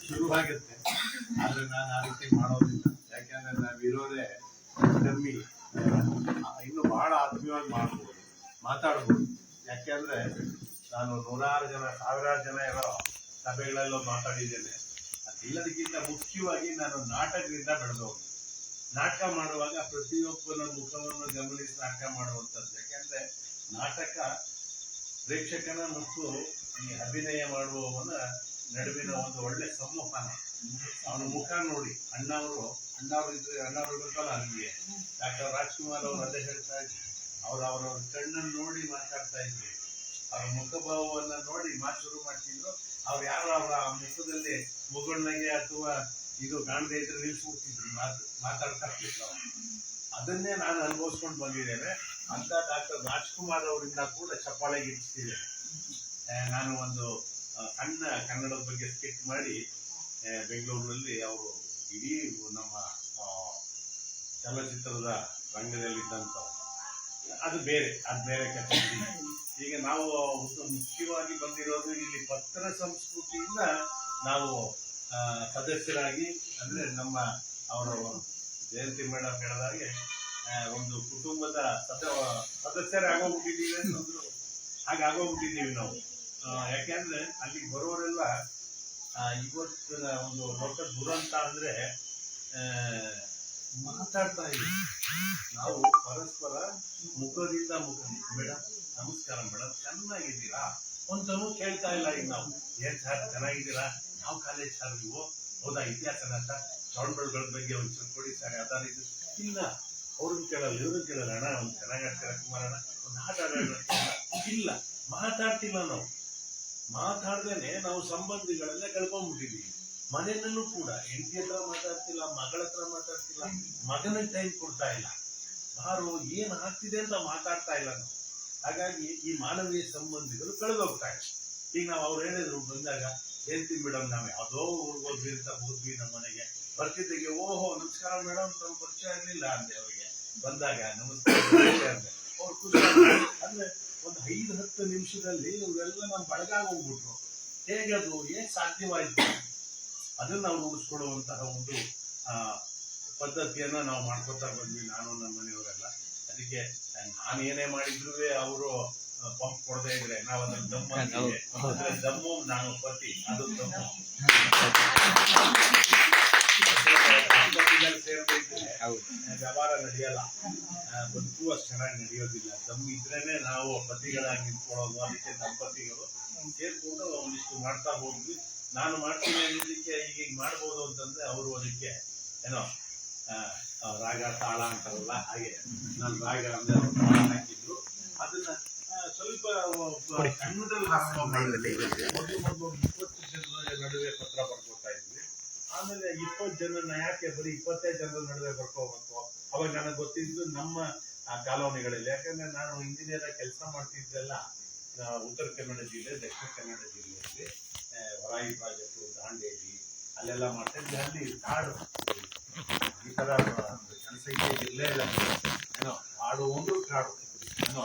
ಶುರುವಾಗುತ್ತೆ. ಆದ್ರೆ ನಾನು ಆ ರೀತಿ ಮಾಡೋದಿಲ್ಲ. ಯಾಕೆಂದ್ರೆ ನಾವಿರೋದೇ ಕಮ್ಮಿ, ಇನ್ನು ಬಹಳ ಆತ್ಮೀಯವಾಗಿ ಮಾಡ್ಬೋದು, ಮಾತಾಡ್ಬೋದು. ಯಾಕೆಂದ್ರೆ ನಾನು ನೂರಾರು ಜನ, ಸಾವಿರಾರು ಜನ ಇರೋ ಸಭೆಗಳೆಲ್ಲ ಮಾತಾಡಿದ್ದೇನೆ. ಅದೆಲ್ಲದಕ್ಕಿಂತ ಮುಖ್ಯವಾಗಿ ನಾನು ನಾಟಕದಿಂದ ಬೆಳೆದವರು. ನಾಟಕ ಮಾಡುವಾಗ ಪ್ರತಿಯೊಬ್ಬನ ಮುಖವನ್ನು ಗಮನಿಸಿ ನಾಟಕ ಮಾಡುವಂಥದ್ದು. ಯಾಕೆಂದ್ರೆ ನಾಟಕ ಪ್ರೇಕ್ಷಕನ ಮತ್ತು ಈ ಅಭಿನಯ ಮಾಡುವವನ ನಡುವಿನ ಒಂದು ಒಳ್ಳೆ ಸಂವಹನ. ಅವನ ಮುಖ ನೋಡಿ, ಅಣ್ಣವರು ಇರ್ಬೇಕಲ್ಲ, ಹಂಗೆ ಡಾಕ್ಟರ್ ರಾಜ್ಕುಮಾರ್ ಅವರು ಅದೇ ಹೇಳ್ತಾ ಇದ್ರು. ಅವರವರ ಕಣ್ಣನ್ನು ನೋಡಿ ಮಾತಾಡ್ತಾ ಇದ್ರು, ಅವ್ರ ಮುಖಭಾವವನ್ನ ನೋಡಿ ಮಾತು ಶುರು ಮಾಡ್ತಿದ್ರು. ಅವ್ರು ಯಾರು ಅವರ ಮುಖದಲ್ಲಿ ಮುಗುಳ್ನಗೆ ಅಥವಾ ಇದು ಕಾಣದೇ ಇದ್ರೆ ನಿಲ್ಸ್ಬಿಡ್ತಿದ್ರು, ಮಾತಾಡ್ತಾ ಇರ್ತಿದ್ರು. ಅದನ್ನೇ ನಾನು ಅನುಭವಿಸ್ಕೊಂಡು ಬಂದಿದ್ದೇನೆ. ಅಂತ ಡಾಕ್ಟರ್ ರಾಜ್ಕುಮಾರ್ ಅವರಿಂದ ಕೂಡ ಚಪ್ಪಾಳೆಗೆ ಇಟ್ಟಿದ್ದೇನೆ. ನಾನು ಒಂದು ಸಣ್ಣ ಕನ್ನಡದ ಬಗ್ಗೆ ಸ್ಕಿಟ್ ಮಾಡಿ ಬೆಂಗಳೂರಿನಲ್ಲಿ ಅವರು ಇಡೀ ನಮ್ಮ ಚಲನಚಿತ್ರದ ರಂಗದಲ್ಲಿದ್ದಂಥವ್ರು. ಅದು ಬೇರೆ ಕಥೆ. ಈಗ ನಾವು ಮುಖ್ಯವಾಗಿ ಬಂದಿರೋದು ಇಲ್ಲಿ ಪತ್ರ ಸಂಸ್ಕೃತಿಯಿಂದ ನಾವು ಸದಸ್ಯರಾಗಿ, ಅಂದ್ರೆ ನಮ್ಮ ಅವರು ಜಯಂತಿ ಮೇಡಮ್ ಹೇಳಿದಾಗೆ ಒಂದು ಕುಟುಂಬದ ಸದಸ್ಯರೇ ಆಗೋಗ್ಬಿಟ್ಟಿದ್ದೀವಿ ಅಂತಂದ್ರು. ಹಾಗಾಗೋಗ್ಬಿಟ್ಟಿದ್ದೀವಿ ನಾವು. ಯಾಕೆಂದ್ರೆ ಅಲ್ಲಿಗೆ ಬರೋರೆಲ್ಲ ಇವತ್ತಿನ ಒಂದು ದೊಡ್ಡ ದುರಂತ ಅಂದ್ರೆ ಮಾತಾಡ್ತಾ ಇದ್ದೀವಿ ನಾವು ಪರಸ್ಪರ ಮುಖದಿಂದ ಮುಖ. ಮೇಡಮ್ ನಮಸ್ಕಾರ ಮೇಡಮ್, ಚೆನ್ನಾಗಿದ್ದೀರಾ ಒಂದೂ ಕೇಳ್ತಾ ಇಲ್ಲ. ಈಗ ನಾವು ಏನ್ ಸರ್ ಚೆನ್ನಾಗಿದ್ದೀರಾ, ಯಾವ ಕಾಲೇಜ್ ಸರ್ ನೀವು, ಹೌದಾ ಇತಿಹಾಸನ ಸರ್, ಶ್ರವಣಬೆಳಗೊಳದ ಬಗ್ಗೆ ಒಂಚೂರು ಕೊಡಿ ಸರ್, ಯಾವ್ದಾರು ಇದು ಇಲ್ಲ. ಅವ್ರನ್ನ ಕೇಳಲ್ಲ, ಇವ್ರನ್ನ ಕೇಳಲ್ಲ. ಅಣ್ಣ ಒಂದು ಚೆನ್ನಾಗಿ ಆಡ್ತೀರಾ ಕುಮಾರಣ್ಣ, ಒಂದು ಆಟ ಇಲ್ಲ, ಮಾತಾಡ್ತಿಲ್ಲ ನಾವು. ಮಾತಾಡ್ದೇನೆ ನಾವು ಸಂಬಂಧಿಗಳೆಲ್ಲ ಕಳ್ಕೊಂಡ್ಬಿಟ್ಟಿದೀವಿ. ಮನೆಯಲ್ಲೂ ಕೂಡ ಹೆಂಡತಿ ಹತ್ರ ಮಾತಾಡ್ತಿಲ್ಲ, ಮಗಳ ಹತ್ರ ಮಾತಾಡ್ತಿಲ್ಲ, ಮಗನಿಗೆ ಟೈಮ್ ಕೊಡ್ತಾ ಇಲ್ಲ, ಬಾರು ಏನ್ ಆಗ್ತಿದೆ ಅಂತ ಮಾತಾಡ್ತಾ ಇಲ್ಲ ನಾವು. ಹಾಗಾಗಿ ಈ ಮಾನವೀಯ ಸಂಬಂಧಿಗಳು ಕಳೆದೋಗ್ತಾ ಇದೆ. ಈಗ ನಾವು ಅವ್ರು ಹೇಳಿದ್ರು ಬಂದಾಗ, ಹೇಳ್ತೀವಿ ಮೇಡಮ್ ನಾವು ಯಾವುದೋ ಊರ್ಗೋದ್ವಿ ಅಂತ ಹೋದ್ವಿ, ನಮ್ಮ ಮನೆಗೆ ಬರ್ತಿದ್ದೆಗೆ ಓಹೋ ನಮಸ್ಕಾರ ಮೇಡಮ್, ತಮ್ಮ ಪರಿಚಯ ಆಗಲಿಲ್ಲ ಅಂದೆ. ಅವರಿಗೆ ಬಂದಾಗ ನಮಸ್ಕಾರ ಅಂದೆ. ಅವ್ರು ಖುಷಿ ಅಂದ್ರೆ ಒಂದು 5-10 ನಿಮಿಷದಲ್ಲಿ ಇವರೆಲ್ಲ ನಮ್ಮ ಬಳಗ ಹೋಗ್ಬಿಟ್ರು. ಹೇಗೆ ಅದು ಏನ್ ಸಾಧ್ಯವಾಯಿತು? ಅದನ್ನ ನಾವು ರೂಢಿಸ್ಕೊಡುವಂತಹ ಒಂದು ಪದ್ಧತಿಯನ್ನ ನಾವು ಮಾಡ್ಕೊತಾ ಬಂದ್ವಿ, ನಾನು ನಮ್ಮ ಮನೆಯವರೆಲ್ಲ. ಅದಕ್ಕೆ ನಾನು ಏನೇ ಮಾಡಿದ್ರು ಅವರು ಪಂಪ್ ಕೊಡದೇ ಇದ್ರೆ ನಾವು ಅದನ್ನ ದಮ್ಮು ನಾನು ಪತಿ, ಅದು ದಮ್ಮು ವ್ಯವಹಾರ ನಡೆಯಲ್ಲ, ಬದುಕು ಅಷ್ಟು ಚೆನ್ನಾಗಿ ನಡೆಯೋದಿಲ್ಲ. ದಮ್ಮು ಇದ್ರೇನೆ ನಾವು ಪತಿಗಳಾಗಿ ನಿಂತ್ಕೊಳ್ಳೋದು. ಅದಕ್ಕೆ ದಂಪತಿಗಳು ಸೇರ್ಕೊಂಡು ಒಂದಿಷ್ಟು ಮಾಡ್ತಾ ಹೋದ್ವಿ. ನಾನು ಮಾಡ್ತೀನಿ ಅನ್ನೋದಕ್ಕೆ ಈಗ ಮಾಡ್ಬೋದು ಅಂತಂದ್ರೆ ಅವರು ಅದಕ್ಕೆ ಏನೋ ರಾಗ ತಾಳ ಅಂತಾರಲ್ಲ, ಹಾಗೆ ನಾನು ರಾಗ ಅಂದ್ರೆ ಅವ್ರು ತಾಳ ಹಾಕಿದ್ರು. ಅದನ್ನ ಸ್ವಲ್ಪ ಕನ್ನಡದಲ್ಲಿ ಮೊದಲು 20 ಜನರ ನಡುವೆ ಪತ್ರ ಬರ್ಕೊತಾ ಇದ್ವಿ. ಆಮೇಲೆ 20 ಜನರನ್ನ ಯಾಕೆ ಬರೀ 25 ಜನರ ನಡುವೆ ಬರ್ಕೋಬೇಕು? ಅವಾಗ ನನಗೆ ಗೊತ್ತಿದ್ದು ನಮ್ಮ ಕಾಲೋನಿಗಳಲ್ಲಿ. ಯಾಕಂದ್ರೆ ನಾನು ಇಂಜಿನಿಯರ್ ಆಗಿ ಕೆಲಸ ಮಾಡ್ತಿದ್ದೆಲ್ಲ ಉತ್ತರ ಕನ್ನಡ ಜಿಲ್ಲೆ, ದಕ್ಷಿಣ ಕನ್ನಡ ಜಿಲ್ಲೆಯಲ್ಲಿ ವರಾಯಿ ಪ್ರಾಜೆಕ್ಟು, ದಾಂಡೇಲಿ ಅಲ್ಲೆಲ್ಲ ಮಾಡ್ತಿದ್ದೆ. ಅಲ್ಲಿ ಕಾಡು ಈ ತರ ಕೆಲಸ ಇಲ್ಲೇ ಇಲ್ಲ, ಏನೋ ಕಾಡು ಒಂದು ಕಾಡು ಏನೋ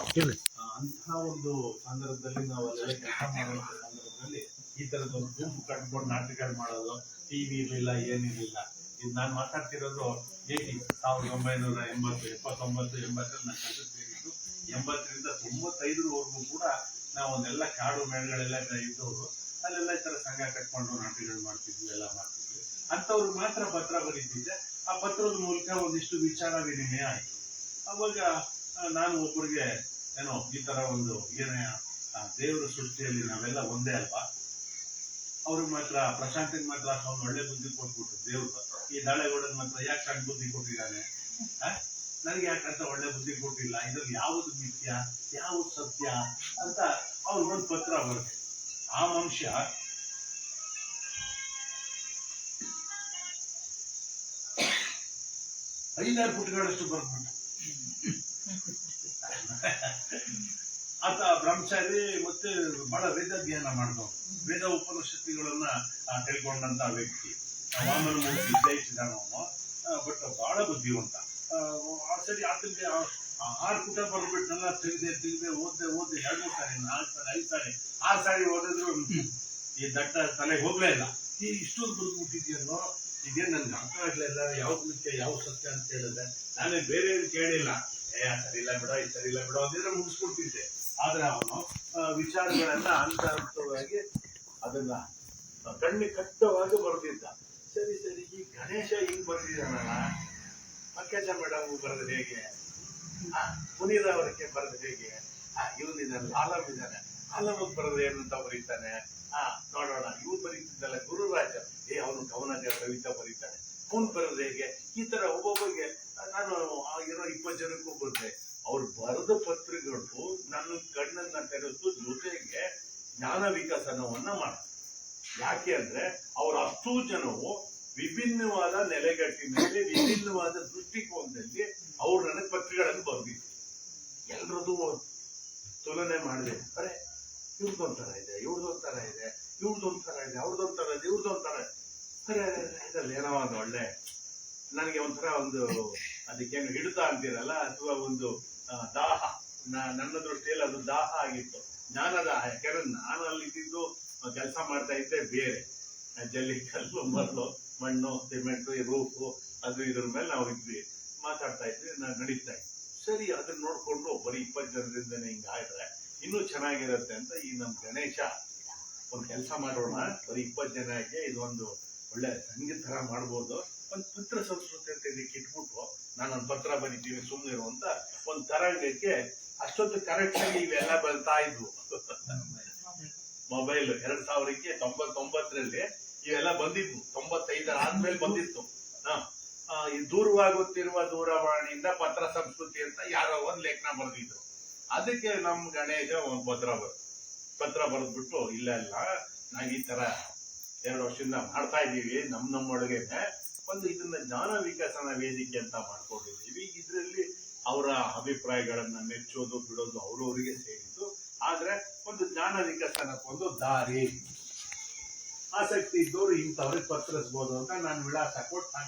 ಅಂತಹ ಒಂದು ಸಂದರ್ಭದಲ್ಲಿ ನಾವು ಅಲ್ಲೆಲ್ಲ ಕೆಲಸ ಮಾಡುವಂತ ಸಂದರ್ಭದಲ್ಲಿ ಈ ತರದೊಂದು ಗುಂಪು ಕಟ್ಕೊಂಡು ನಾಟಕಗಳು ಮಾಡೋದು. ಟಿವಿ ಇರಲಿಲ್ಲ, ಏನಿರಲಿಲ್ಲ. ಇದು ನಾನು ಮಾತಾಡ್ತಿರೋದು 1980, 79, 80 ನಾನು ಕೆಲಸ ಸೇರಿದ್ದು. 80ರಿಂದ 95ರವರೆಗೂ ಕೂಡ ನಾವು ಒಂದೆಲ್ಲ ಕಾಡು ಮೇಳಗಳೆಲ್ಲ ಇದ್ದವರು ಅಲ್ಲೆಲ್ಲ ಈ ತರ ಸಂಘ ಕಟ್ಕೊಂಡು ನಾಟಕಗಳು ಮಾಡ್ತಿದ್ವಿ, ಎಲ್ಲ ಮಾಡ್ತಿದ್ವಿ. ಅಂತವ್ರಿಗೆ ಮಾತ್ರ ಪತ್ರ ಬರೀತಿದ್ದೆ. ಆ ಪತ್ರದ ಮೂಲಕ ಒಂದಿಷ್ಟು ವಿಚಾರ ವಿನಿಮಯ ಆಯ್ತು. ಅವಾಗ ನಾನು ಒಬ್ಬರಿಗೆ ಏನೋ ಈ ತರ ಒಂದು ಏನೇ ದೇವರ ಸೃಷ್ಟಿಯಲ್ಲಿ ನಾವೆಲ್ಲ ಒಂದೇ ಅಲ್ವಾ, ಅವ್ರಿಗೆ ಮಾತ್ರ ಪ್ರಶಾಂತಿಗೆ ಮಾತ್ರ ಅವ್ನು ಒಳ್ಳೆ ಬುದ್ಧಿ ಕೊಟ್ಬಿಟ್ಟು ದೇವ್ರು, ಈ ದಾಳೆಗೌಡನ ಮಾತ್ರ ಯಾಕೆ ಸಣ್ಣ ಬುದ್ಧಿ ಕೊಟ್ಟಿದ್ದಾನೆ, ನನಗೆ ಯಾಕಂತ ಒಳ್ಳೆ ಬುದ್ಧಿ ಕೊಟ್ಟಿಲ್ಲ, ಇದ್ರಲ್ಲಿ ಯಾವುದು ನಿತ್ಯ ಯಾವುದು ಸತ್ಯ ಅಂತ ಅವ್ರಿಗೊಂದು ಪತ್ರ ಬರುತ್ತೆ. ಆ ಮನುಷ್ಯ 5-6 ಪುಟಗಳಷ್ಟು ಬರ್ಬಿಟ್ಟು ಆತ ಬ್ರಹ್ಮಚಾರಿ ಮತ್ತೆ ಬಹಳ ವೇದ ಧ್ಯಾನ ಮಾಡಿದವರು, ವೇದ ಉಪನಿಷತ್ತುಗಳನ್ನ ತಿಳ್ಕೊಂಡಂತ ವ್ಯಕ್ತಿ. ವಾಮನ ಮೂರ್ತಿ ಜಯಿಸಿದವನು, ಬಟ್ ಬಹಳ ಬುದ್ಧಿವಂತ. ಸರಿ ಆತನಿಗೆ 6 ಪುಟ ಬರ್ಬಿಟ್ನೆಲ್ಲ ತೆಗೆದೆ ಓದ್ದೆ 2-3 ಸಾರಿ 4 ಸಾರಿ 5 ಸಾರಿ 6 ಸಾರಿ ಓದಿದ್ರು ಈ ದಟ್ಟ ತಲೆಗೆ ಹೋಗ್ಲೇ ಇಲ್ಲ. ಈ ಇಷ್ಟೊಂದು ಬದುಕ್ಬಿಟ್ಟಿದ್ಯಲ್ಲೋ, ಇದೇನು ನನ್ಗೆ ಅರ್ಥ ಆಗ್ಲಿಲ್ಲ, ಯಾವ್ದು ಮುಖ್ಯ ಯಾವ ಸತ್ಯ ಅಂತ ಹೇಳಿದ್ರೆ ನಾನೇ ಬೇರೆ ಕೇಳಿಲ್ಲ. ಸರಿ ಇಲ್ಲ ಬಿಡೋ, ಇದು ಸರಿ ಇಲ್ಲ ಬಿಡೋ ಅಂದಿದ್ರೆ ಮುಗಿಸ್ಕೊಡ್ತಿದ್ದೆ. ಆದ್ರೆ ಅವನು ವಿಚಾರಗಳನ್ನ ಹಂತವಾಗಿ ಅದನ್ನ ಕಣ್ಣಿ ಕಟ್ಟವಾಗಿ ಬರೆದಿದ್ದ. ಸರಿ ಸರಿ, ಈ ಗಣೇಶ ಹಿಂಗ್ ಬರ್ದಿದ್ದಾನಲ್ಲ, ಪಂಕಜ ಮೇಡಮ್ ಬರೆದ್ರೆ ಹೇಗೆ, ಮುನೀರ್ ಅವರಿಗೆ ಬರೆದ್ರೆ ಹೇಗೆ, ಇವನಿದ್ದಾನೆ ಆಲಮ್ ಇದ್ದಾನೆ, ಆಲಮ್ ಬರೆದ್ರೆ ಏನಂತ ಬರೀತಾನೆ, ನೋಡೋಣ ಇವ್ರು ಬರೀತಿದ್ದಲ್ಲ ಗುರುರಾಜ, ಅವನು ಕವನ ಕವಿತಾ ಬರೀತಾನೆ, ಅವನು ಬರೆದ್ರೆ ಹೇಗೆ, ಈ ತರ ಒಬ್ಬೊಬ್ಬರಿಗೆ ನಾನು ಇರೋ 20 ಜನಕ್ಕೂ ಬಂದೆ. ಅವ್ರು ಬರೆದ ಪತ್ರಿಕೆಗಳು ನನ್ನ ಕಣ್ಣನ್ನ ತೆರೆದು ಜೊತೆಗೆ ಜ್ಞಾನ ವಿಕಸನವನ್ನ ಮಾಡ್ತಾರೆ. ಯಾಕೆ ಅಂದ್ರೆ ಅವ್ರ 10 ಜನವು ವಿಭಿನ್ನವಾದ ನೆಲೆಗಟ್ಟಿನಲ್ಲಿ ವಿಭಿನ್ನವಾದ ದೃಷ್ಟಿಕೋನದಲ್ಲಿ ಅವ್ರು ನನಗೆ ಪತ್ರಿಕೆಗಳನ್ನು ಬರ್ದಿದ್ರು. ಎಲ್ರದ್ದು ತುಲನೆ ಮಾಡಿದೆ. ಅರೆ ಇವ್ರದೊಂಥರ ಇದೆ, ಇವ್ರದೊಂಥರ ಇದೆ, ಇವ್ರದೊಂಥರ ಇದೆ, ಅವ್ರದೊಂಥರ ಇದೆ, ಇವ್ರದೊಂಥರ. ಅರೆ ಇದ್ರಲ್ಲಿ ಏನೋ ಒಂದು ಒಳ್ಳೆ ನನಗೆ ಒಂಥರ ಒಂದು ಅದಕ್ಕೇನು ಹಿಡಿತ ಅಂತೀರಲ್ಲ, ಅಥವಾ ಒಂದು ದಾಹ, ನನ್ನ ದೃಷ್ಟಿಯಲ್ಲಿ ಅದು ದಾಹ ಆಗಿತ್ತು, ಜ್ಞಾನದಾಹ. ಯಾಕಂದ್ರೆ ನಾನು ಅಲ್ಲಿದ್ದು ಕೆಲಸ ಮಾಡ್ತಾ ಇದ್ದೆ ಬೇರೆ, ಜಲ್ಲಿ ಕಲ್ಲು ಮರಳು ಮಣ್ಣು ಸಿಮೆಂಟು ರೂಫು ಅದು ಇದ್ರ ಮೇಲೆ ನಾವು ಇದ್ವಿ, ಮಾತಾಡ್ತಾ ಇದ್ವಿ, ನಡೀತಾ ಇದ್ವಿ. ಸರಿ, ಅದನ್ನ ನೋಡ್ಕೊಂಡು ಬರೀ 20 ಜನರಿಂದನೇ ಹಿಂಗಾದ್ರೆ ಇನ್ನೂ ಚೆನ್ನಾಗಿರುತ್ತೆ ಅಂತ ಈ ನಮ್ ಗಣೇಶ ಒಂದು ಕೆಲಸ ಮಾಡೋಣ, ಬರೀ 20 ಜನಕ್ಕೆ ಇದೊಂದು ಒಳ್ಳೆ ಸಂಗೀತ ತರ ಮಾಡ್ಬೋದು, ಒಂದು ಪತ್ರ ಸಂಸ್ಕೃತಿ ಅಂತ ಇದಕ್ಕೆ ಇಟ್ಬಿಟ್ಟು ನಾನೊಂದು ಪತ್ರ ಬರೀತೀವಿ ಸುಮ್ಮನೆ ಇರುವಂತ ಒಂದು ತರಂಗಕ್ಕೆ. ಅಷ್ಟೊತ್ತು ಕರೆಕ್ಟ್ ಆಗಿ ಇವೆಲ್ಲ ಬರ್ತಾ ಇದ್ವು. ಮೊಬೈಲ್ 2099ರಲ್ಲಿ ಇವೆಲ್ಲ ಬಂದಿದ್ವು, 95 ಆದ್ಮೇಲೆ ಬಂದಿತ್ತು. ಈ ದೂರವಾಗುತ್ತಿರುವ ದೂರವಾಣಿಯಿಂದ ಪತ್ರ ಸಂಸ್ಕೃತಿ ಅಂತ ಯಾರೋ ಒಂದ್ ಲೇಖನ ಬರೆದಿದ್ರು. ಅದಕ್ಕೆ ನಮ್ ಗಣೇಶ ಒಂದ್ ಪತ್ರ ಬರೆದ್ಬಿಟ್ಟು, ಇಲ್ಲ ನಾವ್ ಈ ತರ 2 ವರ್ಷದಿಂದ ಮಾಡ್ತಾ ಇದೀವಿ, ನಮ್ಮೊಳಗೇನೆ ಒಂದು ಇದನ್ನ ಜ್ಞಾನ ವಿಕಸನ ವೇದಿಕೆ ಅಂತ ಮಾಡ್ಕೊಂಡಿದೀವಿ. ಇದ್ರಲ್ಲಿ ಅವರ ಅಭಿಪ್ರಾಯಗಳನ್ನ ಮೆಚ್ಚೋದು ಬಿಡೋದು ಅವ್ರವರಿಗೆ ಸೇರಿದ್ದು. ಆದ್ರೆ ಒಂದು ಜ್ಞಾನ ವಿಕಸನಕ್ಕೊಂದು ದಾರಿ, ಆಸಕ್ತಿ ಇದ್ದವರು ಇಂಥವ್ರಿಗೆ ಪತ್ರಿಸ್ಬೋದು ಅಂತ ನಾನು ವಿಳಾಸ ಕೊಟ್ಟು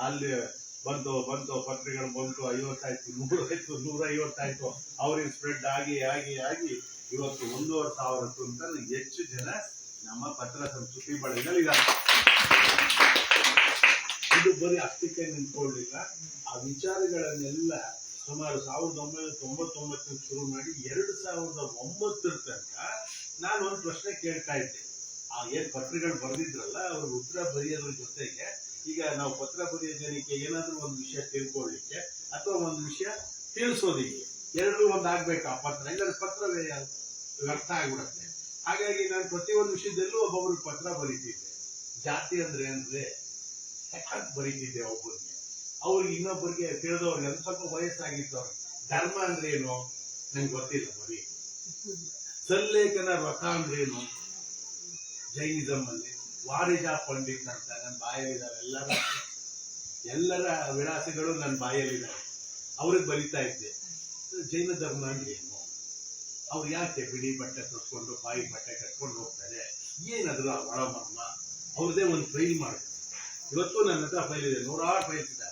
ಅಲ್ಲಿ ಬಂತು ಪತ್ರಿಕೆಗಳು ಬಂತು. 50 ಆಯ್ತು, 100 ಆಯ್ತು, 150 ಆಯ್ತು. ಅವ್ರಿಗೆ ಸ್ಪ್ರೆಡ್ ಆಗಿ ಇವತ್ತು 1,500ಕ್ಕಿಂತ ಹೆಚ್ಚು ಜನ ನಮ್ಮ ಪತ್ರ ಸಂಸ್ಕೃತಿ ಬಳಗದಲ್ಲಿ ಇದ್ದಾರೆ. ಇದು ಬರೀ ಅಷ್ಟಕ್ಕೆ ನಿಂತ್ಕೊಳ್ಳಿಲ್ಲ. ಆ ವಿಚಾರಗಳನ್ನೆಲ್ಲ ಸುಮಾರು 1999 ಶುರು ಮಾಡಿ 2009 ತನಕ ನಾನು ಒಂದು ಪ್ರಶ್ನೆ ಕೇಳ್ತಾ ಇದ್ದೆ. ಏನ್ ಪತ್ರಗಳು ಬರೆದಿದ್ರಲ್ಲ, ಅವ್ರ ಉತ್ತರ ಬರೆಯೋದ್ರ ಜೊತೆಗೆ ಈಗ ನಾವು ಪತ್ರ ಬರೆಯೋ ಜನಕ್ಕೆ ಏನಾದ್ರೂ ಒಂದು ವಿಷಯ ತಿಳ್ಕೊಳ್ಳಿಕ್ಕೆ ಅಥವಾ ಒಂದು ವಿಷಯ ತಿಳಿಸೋದಿಕ್ಕೆ ಎರಡೂ ಒಂದು ಆಗ್ಬೇಕು ಆ ಪತ್ರ, ಇಲ್ಲಾಂದ್ರೆ ಪತ್ರವೇ ವ್ಯರ್ಥ ಆಗ್ಬಿಡತ್ತೆ. ಹಾಗಾಗಿ ನಾನು ಪ್ರತಿಯೊಂದು ವಿಷಯದಲ್ಲೂ ಒಬ್ಬೊಬ್ರಿಗೆ ಪತ್ರ ಬರೀತಿದ್ದೆ. ಜಾತಿ ಅಂದ್ರೆ ಬರೀತಿದ್ದೆ ಒಬ್ಬರಿಗೆ, ಅವ್ರಿಗೆ ಇನ್ನೊಬ್ಬರಿಗೆ ತಿಳಿದವ್ರಿಗೆ ಅದು ಸ್ವಲ್ಪ ವಯಸ್ಸಾಗಿತ್ತು. ಅವ್ರಿಗೆ ಧರ್ಮ ಅಂದ್ರೆ ಏನು ನಂಗೆ ಗೊತ್ತಿಲ್ಲ, ಬರೀ ಸಲ್ಲೇಖನ ವ್ರತ ಅಂದ್ರೆ ಏನು, ಜೈನಿಸಮ್ ಅಲ್ಲಿ ವಾರಿಜಾ ಪಂಡಿತ್ ಅಂತ ನನ್ನ ಬಾಯಲ್ಲಿದ್ದಾರೆ. ಎಲ್ಲರ ವಿಳಾಸಗಳು ನನ್ನ ಬಾಯಲ್ಲಿದ್ದಾರೆ. ಅವ್ರಿಗೆ ಬರಿತಾ ಇದ್ದೆ. ಜೈನ ಧರ್ಮ ಅಂದ್ರೆ ಏನು, ಅವ್ರು ಯಾಕೆ ಬಿಳಿ ಬಟ್ಟೆ ತೊಟ್ಕೊಂಡು ಬಾಯಿ ಬಟ್ಟೆ ಕಟ್ಕೊಂಡು ಹೋಗ್ತಾರೆ, ಏನಾದ್ರು ಒಳಮರ್ಮ, ಅವ್ರದೇ ಒಂದು ಫೈಲ್ ಮಾಡಿ. ಇವತ್ತು ನನ್ನ ಹತ್ರ ಫೈಲ್ ಇದೆ, 100 ಫೈಲ್ಸ್ ಇದೆ,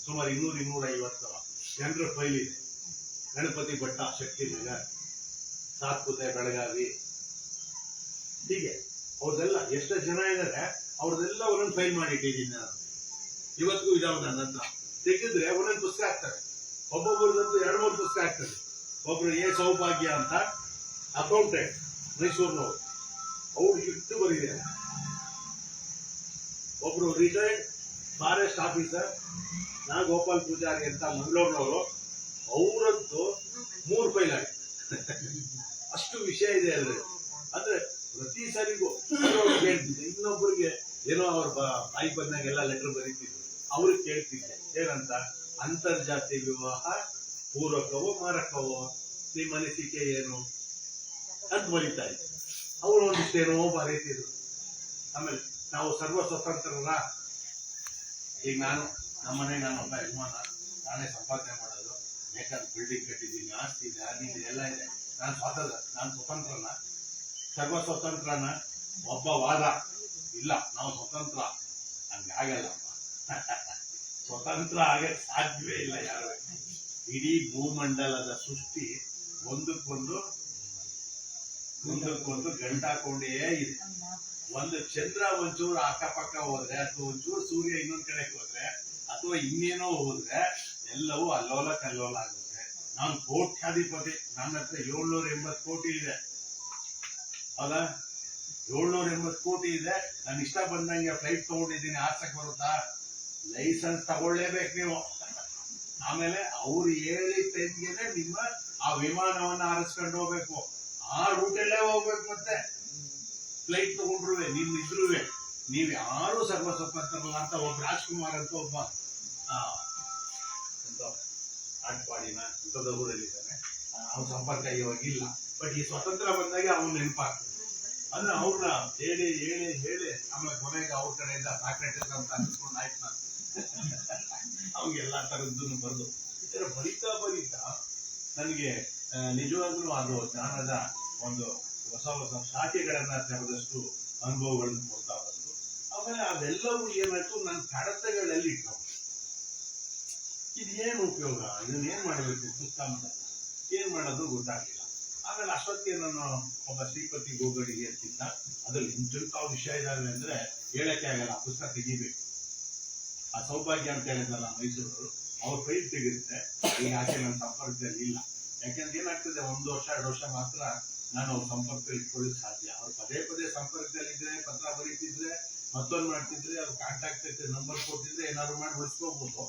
ಸುಮಾರು 200-250 ಜನರ ಫೈಲ್ ಇದೆ. ಗಣಪತಿ ಭಟ್ಟ ಶಕ್ತಿ ನಗರ್, ಸಾತ್ಪುತೆ ಬೆಳಗಾವಿ, ಹೀಗೆ ಅವ್ರದೆಲ್ಲ ಎಷ್ಟು ಜನ ಇದ್ದಾರೆ ಅವ್ರದೆಲ್ಲ ಒಂದೊಂದು ಫೈಲ್ ಮಾಡಿಟ್ಟಿದ್ದೀನಿ ನಾನು. ಇವತ್ತಿಗೂ ಇದಾವೆ ನನ್ನ ಹತ್ರ. ತೆಗೆದ್ರೆ ಒಂದೊಂದು ಪುಸ್ತಕ ಆಗ್ತದೆ, ಒಬ್ಬೊಬ್ಬರದಂತೂ 2-3 ಪುಸ್ತಕ ಆಗ್ತದೆ. ಒಬ್ರು ಸೌಭಾಗ್ಯ ಅಂತ ಅಕೌಂಟೆಂಟ್, ಮೈಸೂರಿನವರು, ಅವ್ರು ಇಷ್ಟು ಬರೀತಾರೆ. ಒಬ್ರು retired forest officer Gopal Pujari ಅಂತ ಮಂಗಳೂರಿನವರು, ಅವರಂತೂ 3 ಫೈಲ್ ಆಗಿದೆ. ಅಷ್ಟು ವಿಷಯ ಇದೆ ಅದ್ರಲ್ಲಿ. ಅಂದ್ರೆ ಪ್ರತಿ ಸಾರಿಗೂ ಕೇಳ್ತಿದ್ದೆ. ಇನ್ನೊಬ್ಬರಿಗೆ ಏನೋ ಅವ್ರ ಬಾಯಿ ಬಂದಾಗೆಲ್ಲ ಲೆಟರ್ ಬರೀತಿದ್ರು, ಅವ್ರಿಗೆ ಕೇಳ್ತಿದ್ದೆ ಏನಂತ, ಅಂತರ್ಜಾತಿ ವಿವಾಹ ಪೂರಕವೋ ಮಾರಕವೋ, ನಿಮ್ಮ ಅನಿಸಿಕೆ ಏನು ಅಂತ ಬರೀತಾ ಇದ್ದೆ. ಅವರು ಒಂದಿಷ್ಟೇನೋ ಬರೀತಿದ್ರು. ಆಮೇಲೆ ನಾವು ಸರ್ವ ಸ್ವತಂತ್ರರ, ಈಗ ನಾನು ನಮ್ಮನೆ ನನ್ನೊಬ್ಬ ಯಜಮಾನ, ನಾನೇ ಸಂಪಾದನೆ ಮಾಡೋದು, ಬೇಕಾದ್ರೆ ಬಿಲ್ಡಿಂಗ್ ಕಟ್ಟಿದ್ದೀನಿ, ಆಸ್ತಿ ಇದೆ, ಅದಿದೆ, ಎಲ್ಲ ಇದೆ. ನಾನು ಸ್ವತಂತ್ರನ, ಸರ್ವ ಸ್ವತಂತ್ರನ ಒಬ್ಬ ವಾದ ಇಲ್ಲ, ನಾವು ಸ್ವತಂತ್ರ ಹಂಗೆ ಆಗಲ್ಲಪ್ಪ. ಸ್ವತಂತ್ರ ಆಗಕ್ಕೆ ಸಾಧ್ಯವೇ ಇಲ್ಲ ಯಾರು. ಇಡೀ ಭೂಮಂಡಲದ ಸೃಷ್ಟಿ ಒಂದಕ್ಕೊಂದು ಒಂದಕ್ಕೊಂದು ಗಂಟ ಹಾಕೊಂಡೇ ಇದೆ. ಒಂದು ಚಂದ್ರ ಒಂಚೂರು ಅಕ್ಕಪಕ್ಕ ಹೋದ್ರೆ ಅಥವಾ ಒಂಚೂರು ಸೂರ್ಯ ಇನ್ನೊಂದ್ ಕಡೆ ಹೋದ್ರೆ ಅಥವಾ ಇನ್ನೇನೋ ಹೋದ್ರೆ ಎಲ್ಲವೂ ಅಲ್ಲೋಲ ಕಲ್ಲೋಲ ಆಗುತ್ತೆ. ನಾನು ಕೋಟ್ಯಾಧಿಪತಿ, ನನ್ನ ಹತ್ರ 780 ಕೋಟಿ ಇದೆ. ಹೌದಾ? 780 ಕೋಟಿ ಇದೆ. ನಾನು ಇಷ್ಟ ಬಂದಂಗೆ ಫ್ಲೈಟ್ ತಗೊಂಡಿದ್ದೀನಿ. ಆರ್ಸಕ್ ಬರುತ್ತಾ? ಲೈಸೆನ್ಸ್ ತಗೊಳ್ಳೇಬೇಕು ನೀವು. ಆಮೇಲೆ ಅವ್ರು ಹೇಳಿದ ಟೈಮ್ಗೆನೆ ನಿಮ್ಮ ಆ ವಿಮಾನವನ್ನ ಹಾರಿಸ್ಕೊಂಡು ಹೋಗ್ಬೇಕು. ಆ ರೂಟಲ್ಲೇ ಹೋಗ್ಬೇಕು. ಮತ್ತೆ ಫ್ಲೈಟ್ ತಗೊಂಡ್ರುವೆ ನಿಮ್ ಇದ್ರುವೆ ನೀವ್ ಯಾರು ಸರ್ವ ಸ್ವತಂತ್ರಲ್ಲ ಅಂತ ಒಬ್ಬ ರಾಜ್ಕುಮಾರ್ ಅಂತ ಒಬ್ಬ ಆಟ್ಪಾಡಿನ ಇಂಥದ ಊರಲ್ಲಿದ್ದಾನೆ. ಅವ್ನ ಸಂಪರ್ಕ ಇವಾಗ ಇಲ್ಲ. ಬಟ್ ಈ ಸ್ವತಂತ್ರ ಬಂದಾಗ ಅವ್ನು ನೆನಪಾಗ್ತದೆ. ಅಂದ್ರೆ ಅವ್ರನ್ನ ಹೇಳಿ ಹೇಳಿ ಹೇಳಿ ಆಮೇಲೆ ಕೊನೆಗೆ ಅವ್ರ ಕಡೆಯಿಂದ ಸಾಕ್ರೆಟರಿ ಅಂತ ಅನ್ಸ್ಕೊಂಡು ಆಯ್ತು. ನಾನು ಅವ್ಗೆಲ್ಲಾ ತರದ್ದು ಬರೆದು ಈ ತರ ಬರೀತಾ ಬರೀತಾ ನನಗೆ ನಿಜವಾಗ್ಲೂ ಅದು ಜ್ಞಾನದ ಒಂದು ಹೊಸ ಹೊಸ ಶಾಖೆಗಳನ್ನ ತೆರೆದಷ್ಟು ಅನುಭವಗಳನ್ನು ಕೊಡ್ತಾ ಬಂತು. ಆಮೇಲೆ ಅವೆಲ್ಲವೂ ಏನಾಯ್ತು, ನನ್ನ ಕಡತಗಳಲ್ಲಿ ಇಟ್ಟು ಇದೇನು ಉಪಯೋಗ, ಇದನ್ನೇನ್ ಮಾಡಬೇಕು, ಪುಸ್ತಕ ಏನ್ ಮಾಡೋದು ಗೊತ್ತಾಗ್ಲಿಲ್ಲ. ಆಮೇಲೆ ಅಷ್ಟೊತ್ತಿಗೆ ನಾನು ಒಬ್ಬ ಶ್ರೀಪತಿ ಗೋಗಡಿಗೆ ಇರ್ತಿದ್ದ. ಅದ್ರಲ್ಲಿ ಇಂಥ ವಿಷಯ ಇದಾವೆ ಅಂದ್ರೆ ಹೇಳಕ್ಕೆ ಆಗಲ್ಲ. ಪುಸ್ತಕ ತೆಗಿಬೇಕು. ಆ ಸೌಭಾಗ್ಯ ಅಂತ ಹೇಳಿದ್ನಲ್ಲ ಮೈಸೂರು, ಅವ್ರ ಫೈಲ್ ತೆಗೆದ್ರೆ ಈಗ ಆಕೆ ನನ್ನ ಸಂಪರ್ಕದಲ್ಲಿ ಇಲ್ಲ. ಯಾಕೆಂದ್ರೆ ಏನಾಗ್ತದೆ, 1 ವರ್ಷ 2 ವರ್ಷ ಮಾತ್ರ ನಾನು ಅವ್ರ ಸಂಪರ್ಕ ಇಟ್ಕೊಳ್ಳಿಕ್ ಸಾಧ್ಯ. ಅವ್ರು ಪದೇ ಪದೇ ಸಂಪರ್ಕದಲ್ಲಿ ಇದ್ರೆ, ಪತ್ರ ಬರೀತಿದ್ರೆ, ಮತ್ತೊಂದು ಮಾಡ್ತಿದ್ರೆ, ಅವ್ರ ಕಾಂಟ್ಯಾಕ್ಟ್ ನಂಬರ್ ಕೊಟ್ಟಿದ್ರೆ ಏನಾದ್ರು ಮಾಡಿ ಉಳಿಸ್ಕೋಬಹುದು.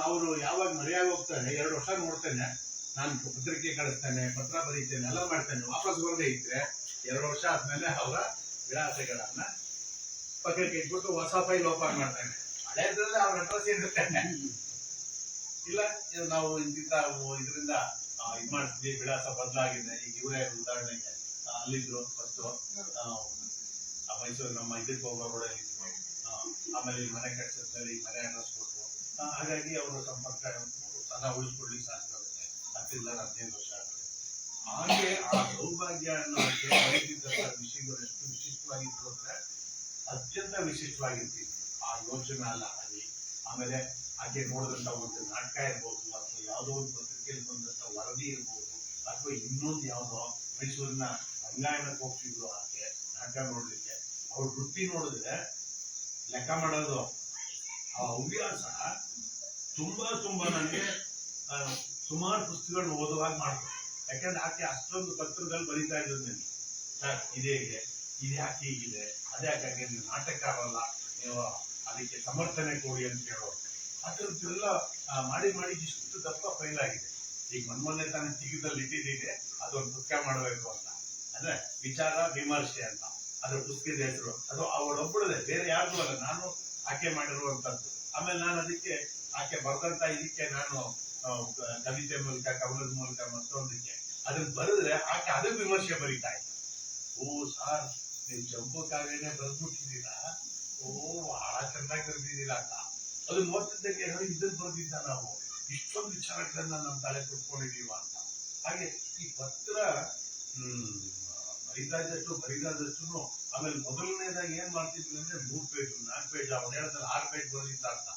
ಅವರು ಯಾವಾಗ ಮರೆಯಾಗಿ ಹೋಗ್ತಾರೆ, 2 ವರ್ಷ ನೋಡ್ತೇನೆ, ನಾನು ಪತ್ರಿಕೆ ಕಳಿಸ್ತೇನೆ, ಪತ್ರ ಬರೀತೇನೆ, ಎಲ್ಲ ಮಾಡ್ತೇನೆ. ವಾಪಸ್ ಬರದೇ ಇದ್ರೆ 2 ವರ್ಷ ಆದ್ಮೇಲೆ ಅವರ ವಿಳಾಸಗಳನ್ನ ಪತ್ರಿಕೆ ಇಟ್ಬಿಟ್ಟು ಹೊಸ ಫೈಲ್ ಓಪನ್ ಮಾಡ್ತೇನೆ. ಹಳೆದ್ರಲ್ಲಿ ಅವ್ರ ಅಡ್ರೆಸ್ ಇರುತ್ತೇನೆ. ಇಲ್ಲ ನಾವು ಇಂತಿಂತ ಇದರಿಂದ ಇದ್ ಮಾಡ್ತೀವಿ, ವಿಳಾಸ ಬದಲಾಗಿದೆ. ಈಗ ಇವರೇ ಉದಾಹರಣೆಗೆ ಅಲ್ಲಿದ್ರು ಫಸ್ಟ್ ಮೈಸೂರು ನಮ್ಮ ಇದಕ್ಕೆ ಹೋಗೋ ರೋಡಲ್ಲಿ ಇದ್ರು. ಆಮೇಲೆ ಈ ಮನೆ ಕಟ್ಟಿಸಿದ್ಮೇಲೆ ಈ ಮನೆ ಅಡ್ರೆಸ್ ಕೊಟ್ಟರು. ಹಾಗಾಗಿ ಅವರ ಸಂಪರ್ಕ ಸದಾ ಉಳಿಸ್ಕೊಳ್ಳಿಕ್ಕೆ ಸಾಧ್ಯ ಆಗುತ್ತೆ. 10-15 ವರ್ಷ ಆಗುತ್ತೆ. ಹಾಗೆ ಆ ಸೌಭಾಗ್ಯ ಅನ್ನೋದಕ್ಕೆ ಬರೀತಿದ್ದಂತ ವಿಷಯಗಳು ಎಷ್ಟು ವಿಶಿಷ್ಟವಾಗಿತ್ತು ಅಂದ್ರೆ ಅತ್ಯಂತ ವಿಶಿಷ್ಟವಾಗಿರ್ತೀವಿ. ಆ ಯೋಚನೆ ಅಲ್ಲ ಅಲ್ಲಿ. ಆಮೇಲೆ ಆಕೆ ನೋಡಿದಂತ ಒಂದು ನಾಟಕ ಇರ್ಬೋದು, ಅಥವಾ ಯಾವುದೋ ಒಂದು ಪತ್ರಿಕೆಯಲ್ಲಿ ಬಂದಂತ ವರದಿ ಇರ್ಬೋದು, ಅಥವಾ ಇನ್ನೊಂದು ಯಾವುದೋ ಮೈಸೂರಿನ ರಂಗಾಯಣಕ್ಕೆ ಹೋಗ್ತಿದ್ರು ಆಕೆ ನಾಟಕ ನೋಡ್ಲಿಕ್ಕೆ. ಅವ್ರ ವೃತ್ತಿ ನೋಡಿದ್ರೆ ಲೆಕ್ಕ ಮಾಡೋದು, ಆ ಹವ್ಯಾಸ ತುಂಬಾ ನನಗೆ ಸುಮಾರು ಪುಸ್ತಕಗಳನ್ನ ಓದುವಾಗ ಮಾಡ್ತಾರೆ. ಯಾಕಂದ್ರೆ ಆಕೆ ಅಷ್ಟೊಂದು ಪತ್ರದಲ್ಲಿ ಬರೀತಾ ಇದ್ರು ನನಗೆ, ಸರ್ ಇದೇ ಇದೆ, ಇದು ಯಾಕೆ ಹೀಗಿದೆ, ಅದೇ ಯಾಕೆ ನೀವು ನಾಟಕ ಆಗಲ್ಲ, ನೀವು ಅದಕ್ಕೆ ಸಮರ್ಥನೆ ಕೊಡಿ ಅಂತ ಹೇಳೋರು. ಅದ್ರದ್ದೆಲ್ಲ ಮಾಡಿ ಮಾಡಿ ಇಷ್ಟು ದಪ್ಪ ಫೈಲ್ ಆಗಿದೆ. ಈಗ ಮೊನ್ನೆ ತಾನೇ ಚಿಕ್ಕದಲ್ಲಿ ಇಟ್ಟಿದ್ದೀನಿ, ಅದೊಂದು ಪುಸ್ತಕ ಮಾಡಬೇಕು ಅಂತ. ಅಂದ್ರೆ ವಿಚಾರ ವಿಮರ್ಶೆ ಅಂತ ಅದ್ರ ಪುಸ್ತಕದ ಹೆಸರು. ಅದು ಅವಳೊಬ್ಬಳದೆ, ಬೇರೆ ಯಾರ್ದು ಅಲ್ಲ, ನಾನು ಆಕೆ ಮಾಡಿರುವಂತದ್ದು. ಆಮೇಲೆ ನಾನು ಅದಕ್ಕೆ ಆಕೆ ಬರ್ದಂತ ಇದಕ್ಕೆ ನಾನು ಕವಿತೆ ಮೂಲಕ, ಕವನದ ಮೂಲಕ ಮತ್ತೊಂದಕ್ಕೆ ಅದನ್ನ ಬರೆದ್ರೆ ಆಕೆ ಅದಕ್ಕೆ ವಿಮರ್ಶೆ ಬರೀತಾ ಇದ್ದ. ಓ ಸಾರ್, ನೀವು ಚಂಪಕಾವ್ಯನೇ ಬರೆದ್ಬಿಟ್ಟಿದ್ದೀರಾ, ಓ ಬಹಳ ಚೆನ್ನಾಗಿ ಬರೆದಿದ್ದೀರಾ ಅಂತ. ಅದನ್ನ ಓದ್ತಿದ್ದಕ್ಕೆ ಇದನ್ನ ಬರೆದಿದ್ದ, ನಾವು ಇಷ್ಟೊಂದು ವಿಚಾರಗಳನ್ನ ನಮ್ಮ ತಲೆ ಕುಟ್ಕೊಂಡಿದೀವ ಅಂತ. ಹಾಗೆ ಈ ಪತ್ರ ಬರಿದಾದಷ್ಟು ಆಮೇಲೆ ಮೊದಲನೇದಾಗಿ ಏನ್ ಮಾಡ್ತಿದ್ವಿ ಅಂದ್ರೆ 3 ಪೇಜ್ 4 ಪೇಜ್, ಅವ್ನು ಹೇಳಿದ್ರೆ 6 ಪೇಜ್ ಬರೆದಿದ್ದ ಅಂತ.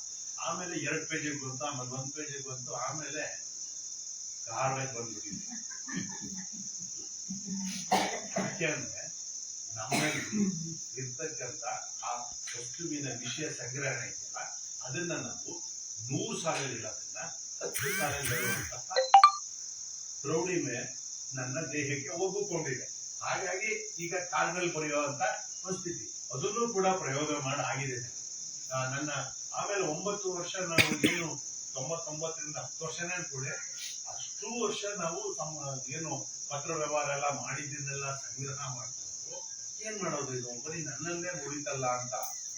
ಆಮೇಲೆ 2 ಪೇಜಿಗೆ ಬಂತು, ಆಮೇಲೆ 1 ಪೇಜಿಗೆ ಬಂತು, ಆಮೇಲೆ ಕಾರಣಕ್ಕೆ ಬಂದ್ಬಿಟ್ಟಿದ್ವಿ. ಯಾಕೆಂದ್ರೆ ನಮ್ಮಲ್ಲಿ ಇರ್ತಕ್ಕಂಥ ಆ ವಸ್ತುವಿನ ವಿಷಯ ಸಂಗ್ರಹಣೆ ಇದೆಯಲ್ಲ, ಅದನ್ನ ನಾವು 100 ಸಾಲಲ್ಲಿ ಇರೋದನ್ನ 10 ಸಾಲಲ್ಲಿ ಹೇಳುವಂತಹ ಪ್ರೌಢಿಮೆ ನನ್ನ ದೇಹಕ್ಕೆ ಒಗ್ಗಿಕೊಂಡಿದೆ. ಹಾಗಾಗಿ ಈಗ ಕಾಲ್ನಲ್ಲಿ ಬರೆಯುವಂತ ಪರಿಸ್ಥಿತಿ, ಅದನ್ನು ಕೂಡ ಪ್ರಯೋಗ ಮಾಡಿ ಆಗಿದೆ ನನ್ನ. ಆಮೇಲೆ 9 ವರ್ಷ ನಾವು ಏನು 99ರಿಂದ 10 ವರ್ಷನೇ ಅನ್ಕೊಳ್ಳಿ, ಅಷ್ಟು ವರ್ಷ ನಾವು ಏನು ಪತ್ರ ವ್ಯವಹಾರ ಎಲ್ಲ ಮಾಡಿದ್ದನ್ನೆಲ್ಲ ಸಂಗ್ರಹ ಮಾಡ್ಕೊಂಡು ಏನ್ ಮಾಡೋದು, ಇದು ಬರೀ ನನ್ನಲ್ಲೇ ಉಳಿತಲ್ಲ ಅಂತ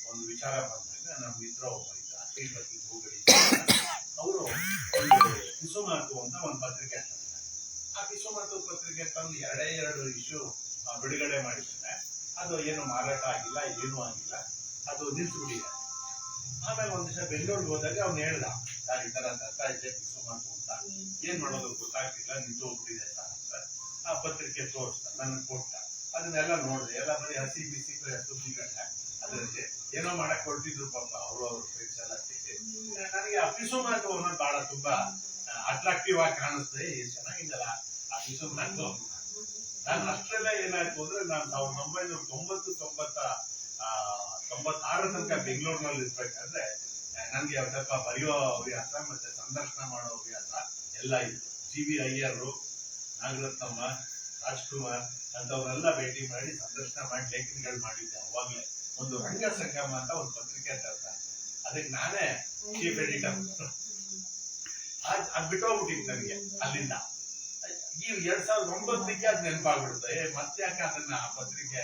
ಒಂದು ವಿಚಾರ ಬಂದಾಗ ನಮ್ಮ ಮಿತ್ರ ಒಬ್ಬ ಇದ್ದ, ಶ್ರೀಪತಿ ಗೋಗಡಿ. ಅವರು ಒಂದು ಕಿಸುಮಾತು ಅಂತ ಒಂದು ಪತ್ರಿಕೆ ತಂದಿದ್ದಾರೆ. ಆ ಕಿಸುಮಾತು ಪತ್ರಿಕೆ ತಂದು 2 ಇಶ್ಯೂ ಬಿಡುಗಡೆ ಮಾಡಿದ್ದಾರೆ. ಅದು ಏನು ಮಾರಾಟ ಆಗಿಲ್ಲ, ಏನೂ ಆಗಿಲ್ಲ, ಅದು ನಿಲ್ಸ್ಬಿಟ್ಟಿದೆ. ಆಮೇಲೆ ಒಂದ್ ದಿವಸ ಬೆಂಗಳೂರಿಗೆ ಹೋದಾಗ ಅವ್ನು ಹೇಳ್ದ, ಸರ್ ಈ ತರ ತರ್ತಾ ಇದ್ದೆ ಕಿಸುಮಾತು ಅಂತ, ಏನ್ ಮಾಡೋದು ಗೊತ್ತಾಗ್ತಿಲ್ಲ, ನಿಂತು ಹೋಗ್ಬಿಟ್ಟಿದೆ ಸರ್ ಅಂತ. ಆ ಪತ್ರಿಕೆ ತೋರಿಸ್ತ, ನನಗೆ ಕೊಟ್ಟ. ಅದನ್ನೆಲ್ಲ ನೋಡಿದೆ, ಎಲ್ಲ ಬರೀ ಹಸಿ ಬಿಸಿ ಸುದ್ದಿಗಳನ್ನ ಅದರಲ್ಲಿ ಏನೋ ಮಾಡಕ್ ಕೊಡ್ತಿದ್ರು ಪಾಪ ಅವ್ರ ಫ್ರೆಂಡ್ಸ್ ಎಲ್ಲ ಸೇರಿ. ನನಗೆ ಆ ಕಿಸುಮಾತು ಅನ್ನೋದು ಬಹಳ ತುಂಬಾ ಅಟ್ರಾಕ್ಟಿವ್ ಆಗಿ ಕಾಣಿಸ್ತದೆ. ಚೆನ್ನಾಗಿದ್ದಲ್ಲ ಆ ಕಿಸುಮಾತು. ನಾನು ಅಷ್ಟರಲ್ಲೇ ಏನಾಯ್ತು ಅಂದ್ರೆ ನಾನು 1996 ತನಕ ಬೆಂಗಳೂರಿನಲ್ಲಿ ಇರ್ಬೇಕಾದ್ರೆ ನನ್ಗೆ ಸ್ವಲ್ಪ ಬರೆಯೋ ಹವ್ಯಾಸ ಮತ್ತೆ ಸಂದರ್ಶನ ಮಾಡೋ ಹವ್ಯಾಸ ಎಲ್ಲ ಇತ್ತು. GV ಅಯ್ಯರ್, ನಾಗರತ್ನಮ್ಮ, ರಾಜ್ಕುಮಾರ್ ಅಂತವ್ರನ್ನೆಲ್ಲ ಭೇಟಿ ಮಾಡಿ ಸಂದರ್ಶನ ಮಾಡಿ ಲೇಖನಗಳು ಮಾಡಿದ್ದೆ. ಅವಾಗ್ಲೇ ಒಂದು ರಂಗ ಸಂಗಮ ಅಂತ ಒಂದು ಪತ್ರಿಕೆ ತರ್ತಾರೆ, ಅದಕ್ಕೆ ನಾನೇ ಚೀಫ್ ಎಡಿಟರ್. ಅದ್ ಬಿಟ್ಟೋಗ್ಬಿಟ್ಟಿತ್ತು ನನಗೆ ಅಲ್ಲಿಂದ. ಈ 2009ಕ್ಕೆ ಅದ್ ನೆನಪಾಗ್ಬಿಡುತ್ತೆ, ಮತ್ತೆ ಯಾಕೆ ಅದನ್ನ ಆ ಪತ್ರಿಕೆ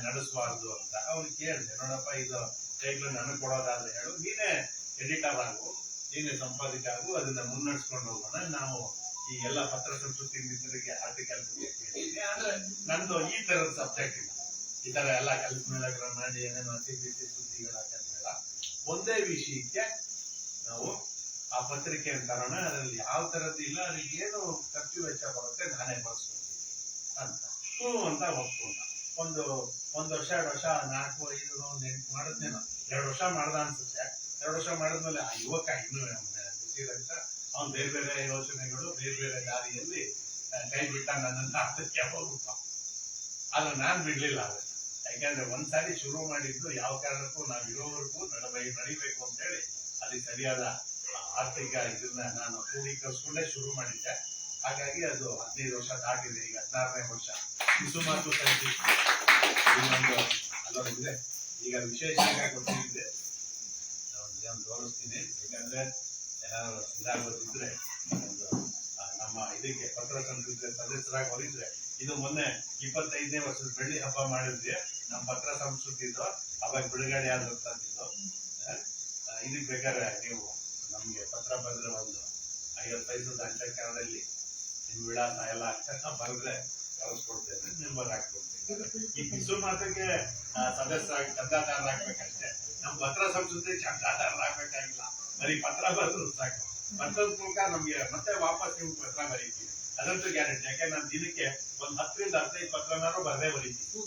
ನಡೆಸಬಾರ್ದು ಅಂತ. ಅವ್ರಿಗೆ ಕೇಳಿದೆ, ನೋಡಪ್ಪ ಇದು ಟೈಟ್ಲು ನನಗೆ ಕೊಡೋದಾದ್ರೆ ಹೇಳು, ನೀನೇ ಎಡಿಟರ್ ಆಗು, ನೀನೇ ಸಂಪಾದಕ ಆಗು, ಅದನ್ನ ಮುನ್ನಡೆಸ್ಕೊಂಡು ಹೋಗೋಣ. ನಾವು ಈ ಎಲ್ಲ ಪತ್ರ ಸಂಸ್ಕೃತಿ ಮಿತ್ರರಿಗೆ ಆರ್ಟಿಕಲ್ ಕೇಳಿದ್ದೀನಿ, ಆದ್ರೆ ನಂದು ಈ ತರದ ಸಬ್ಜೆಕ್ಟ್ ಇಲ್ಲ. ಈ ತರ ಎಲ್ಲ ಕೆಲಸ ಮೇಲೆ ಮಾಡಿ ಏನೇನೋ CBC ಸುದ್ದಿಗಳ ಕೆಲಸ ಒಂದೇ ವಿಷಯಕ್ಕೆ ನಾವು ಆ ಪತ್ರಿಕೆ ತರೋಣ, ಅದ್ರಲ್ಲಿ ಯಾವ ತರದ್ದು ಇಲ್ಲ, ಅದಕ್ಕೆ ಏನು ಖರ್ಚು ವೆಚ್ಚ ಬರುತ್ತೆ ನಾನೇ ಬರ್ಸ್ಕೊಡ್ತೀನಿ ಅಂತ. ಅಂತ ಒಪ್ಕೊಂಡ. ಒಂದು ವರ್ಷ 2 ವರ್ಷ 4, 5, 8 ಮಾಡಿದ್ನೇನೋ. 2 ವರ್ಷ ಮಾಡ್ದ ಅನ್ಸುತ್ತೆ. 2 ವರ್ಷ ಮಾಡಿದ್ಮೇಲೆ ಆ ಯುವಕ ಇನ್ನೂ ಅಂತ ಅವ್ನು ಬೇರೆ ಬೇರೆ ಯೋಚನೆಗಳು, ಬೇರೆ ಬೇರೆ ದಾರಿಯಲ್ಲಿ ಕೈ ಬಿಟ್ಟ, ನನ್ನನ್ನು ಅದಕ್ಕೆ ಹೋಗ್ಬಿಟ್ಟ. ಆದ್ರೆ ನಾನ್ ಬಿಡ್ಲಿಲ್ಲ. ಅದನ್ನ ಯಾಕಂದ್ರೆ ಒಂದ್ಸಾರಿ ಶುರು ಮಾಡಿದ್ದು ಯಾವ ಕಾರಣಕ್ಕೂ ನಾವ್ ಇರೋವರೆಗೂ ನಡಿಬೇಕು ಅಂತ ಹೇಳಿ ಅದಕ್ಕೆ ಸರಿಯಾದ ಆರ್ಥಿಕ ಇದನ್ನ ನಾನು ಕ್ರೋಢೀಕರಿಸ್ಕೊಂಡೇ ಶುರು ಮಾಡಿದ್ದೆ. ಹಾಗಾಗಿ ಅದು 15 ವರ್ಷ ದಾಟಿದೆ, ಈಗ 16ನೇ ವರ್ಷ. ಸುಮಾರು ಇನ್ನೊಂದು ಅಲ್ಲೊಂದಿದೆ. ಈಗ ವಿಶೇಷವಾಗಿ ಗೊತ್ತಿದೆ, ತೋರಿಸ್ತೀನಿ. ಯಾಕಂದ್ರೆ ಏನಾದ್ರು ಇದಾಗೋದಿದ್ರೆ ನಮ್ಮ ಇದಕ್ಕೆ ಪತ್ರ ಸಂಸ್ಕೃತಿ ಸದಸ್ಯರಾಗಿ ಹೊರಿದ್ರೆ, ಇದು ಮೊನ್ನೆ 25ನೇ ವರ್ಷದ ಬೆಳ್ಳಿ ಹಬ್ಬ ಮಾಡಿದ್ವಿ ನಮ್ಮ ಪತ್ರ ಸಂಸ್ಕೃತಿದು. ಅವಾಗ ಬಿಡುಗಡೆ ಆದಂತದ್ದು. ಇದಕ್ಕೆ ಬೇಕಾದ್ರೆ ನೀವು ನಮ್ಗೆ ಪತ್ರ ಬರೆದ್ರೆ ಒಂದು 50 ಪೈಸದ ಅಂಚೆ ಕಾರ್ಡಲ್ಲಿ ನಿಮ್ ವಿಳಾಸ ಎಲ್ಲ ಬರೆದ್ರೆ ಕಳಿಸ್ಕೊಡ್ತೇನೆ, ನಂಬರ್ ಹಾಕ್ಕೊಡ್ತೇನೆ. ಈ ಬಿಸು ಮಾತಿಗೆ ಸದಸ್ಯರಾಗಿ ಚಂದಾದಾರರಾಗ್ಬೇಕಷ್ಟೇ. ನಮ್ ಪತ್ರ ಸಂಸ್ಕೃತಿ ಚಂದಾದಾರರಾಗ್ಬೇಕಾಗಿಲ್ಲ, ಬರೀ ಪತ್ರ ಬರೆದ್ರು ಸಾಕು. ಪತ್ರದ ಮೂಲಕ ನಮ್ಗೆ ಮತ್ತೆ ವಾಪಸ್ ನೀವು ಪತ್ರ ಬರೀತೀವಿ, ಅದಂತೂ ಗ್ಯಾರಂಟಿ. ಯಾಕೆ ನಾನು ದಿನಕ್ಕೆ ಒಂದು 10 ರಿಂದ 15 ಪತ್ರನಾರು ಬರದೇ ಬರೀತೀನಿ.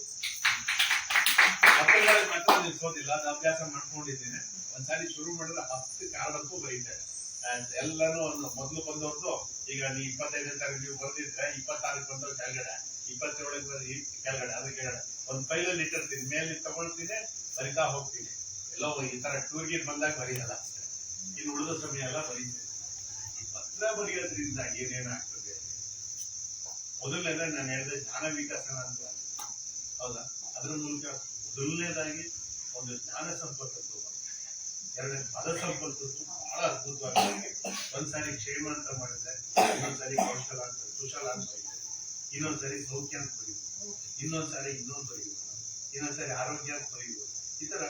ಪತ್ರಗಳಲ್ಲಿ ಮಾತ್ರ ನಿಲ್ಸೋದಿಲ್ಲ, ಅದು ಅಭ್ಯಾಸ ಮಾಡ್ಕೊಂಡಿದ್ದೇನೆ. ಒಂದ್ಸಾರಿ ಶುರು ಮಾಡಿದ್ರೆ 10 ಕಾರಣಕ್ಕೂ ಬರೀತೇನೆ. ಎಲ್ಲಾನು ಒಂದು ಮೊದಲು ಬಂದವ್ರದ್ದು, ಈಗ ನೀವು 25ನೇ ತಾರೀಕು ನೀವು ಬರ್ದಿದ್ರೆ 26ಕ್ಕೆ ಬಂದವ್ರು ಕೆಳಗಡೆ, 27ಕ್ಕೆ ಬಂದು ಕೆಳಗಡೆ, ಅದು ಕೆಳಗಡೆ ಒಂದು ಫೈಲಲ್ಲಿ ಇಟ್ಟಿರ್ತೀನಿ, ಮೇಲೆ ತಗೊಳ್ತೀನಿ, ಬರಿತಾ ಹೋಗ್ತೀನಿ. ಎಲ್ಲೋ ಈ ತರ ಟೂರ್ಗೆ ಬಂದಾಗ ಬರೆಯಲ್ಲ, ಇನ್ನು ಉಳಿದ ಸಮಯ ಎಲ್ಲ ಬರೀತೀನಿ. ಈ ಪತ್ರ ಬರೆಯೋದ್ರಿಂದ ಏನೇನಾಗ್ತದೆ, ಮೊದಲನೇದ ನಾನು ಹೇಳಿದೆ ಜ್ಞಾನ ವಿಕಸನ ಅಂತ, ಹೌದಾ? ಅದ್ರ ಮೂಲಕ ಮೊದಲನೇದಾಗಿ ಒಂದು ಜ್ಞಾನ ಸಂಪತ್ತು, ಎರಡನೇ ಪದ ಸಂಪತ್ತು ಬಹಳ ಅದ್ಭುತವಾಗಿ. ಒಂದ್ಸಾರಿ ಕ್ಷೇಮ ಅಂತ ಮಾಡಿದ್ರೆ, ಇನ್ನೊಂದ್ಸರಿ ಕೌಶಲ ಅಂತ, ಕುಶಲ ಅಂತ ಬರೀತಾರೆ, ಇನ್ನೊಂದ್ಸರಿ ಸೌಖ್ಯ ಅಂತ ಬರೀಬೋದು, ಇನ್ನೊಂದ್ಸರಿ ಇನ್ನೊಂದು ಬರೀಬೋದು, ಇನ್ನೊಂದ್ಸರಿ ಆರೋಗ್ಯ ಅಂತ ಬರೀಬೋದು. ಈ ತರ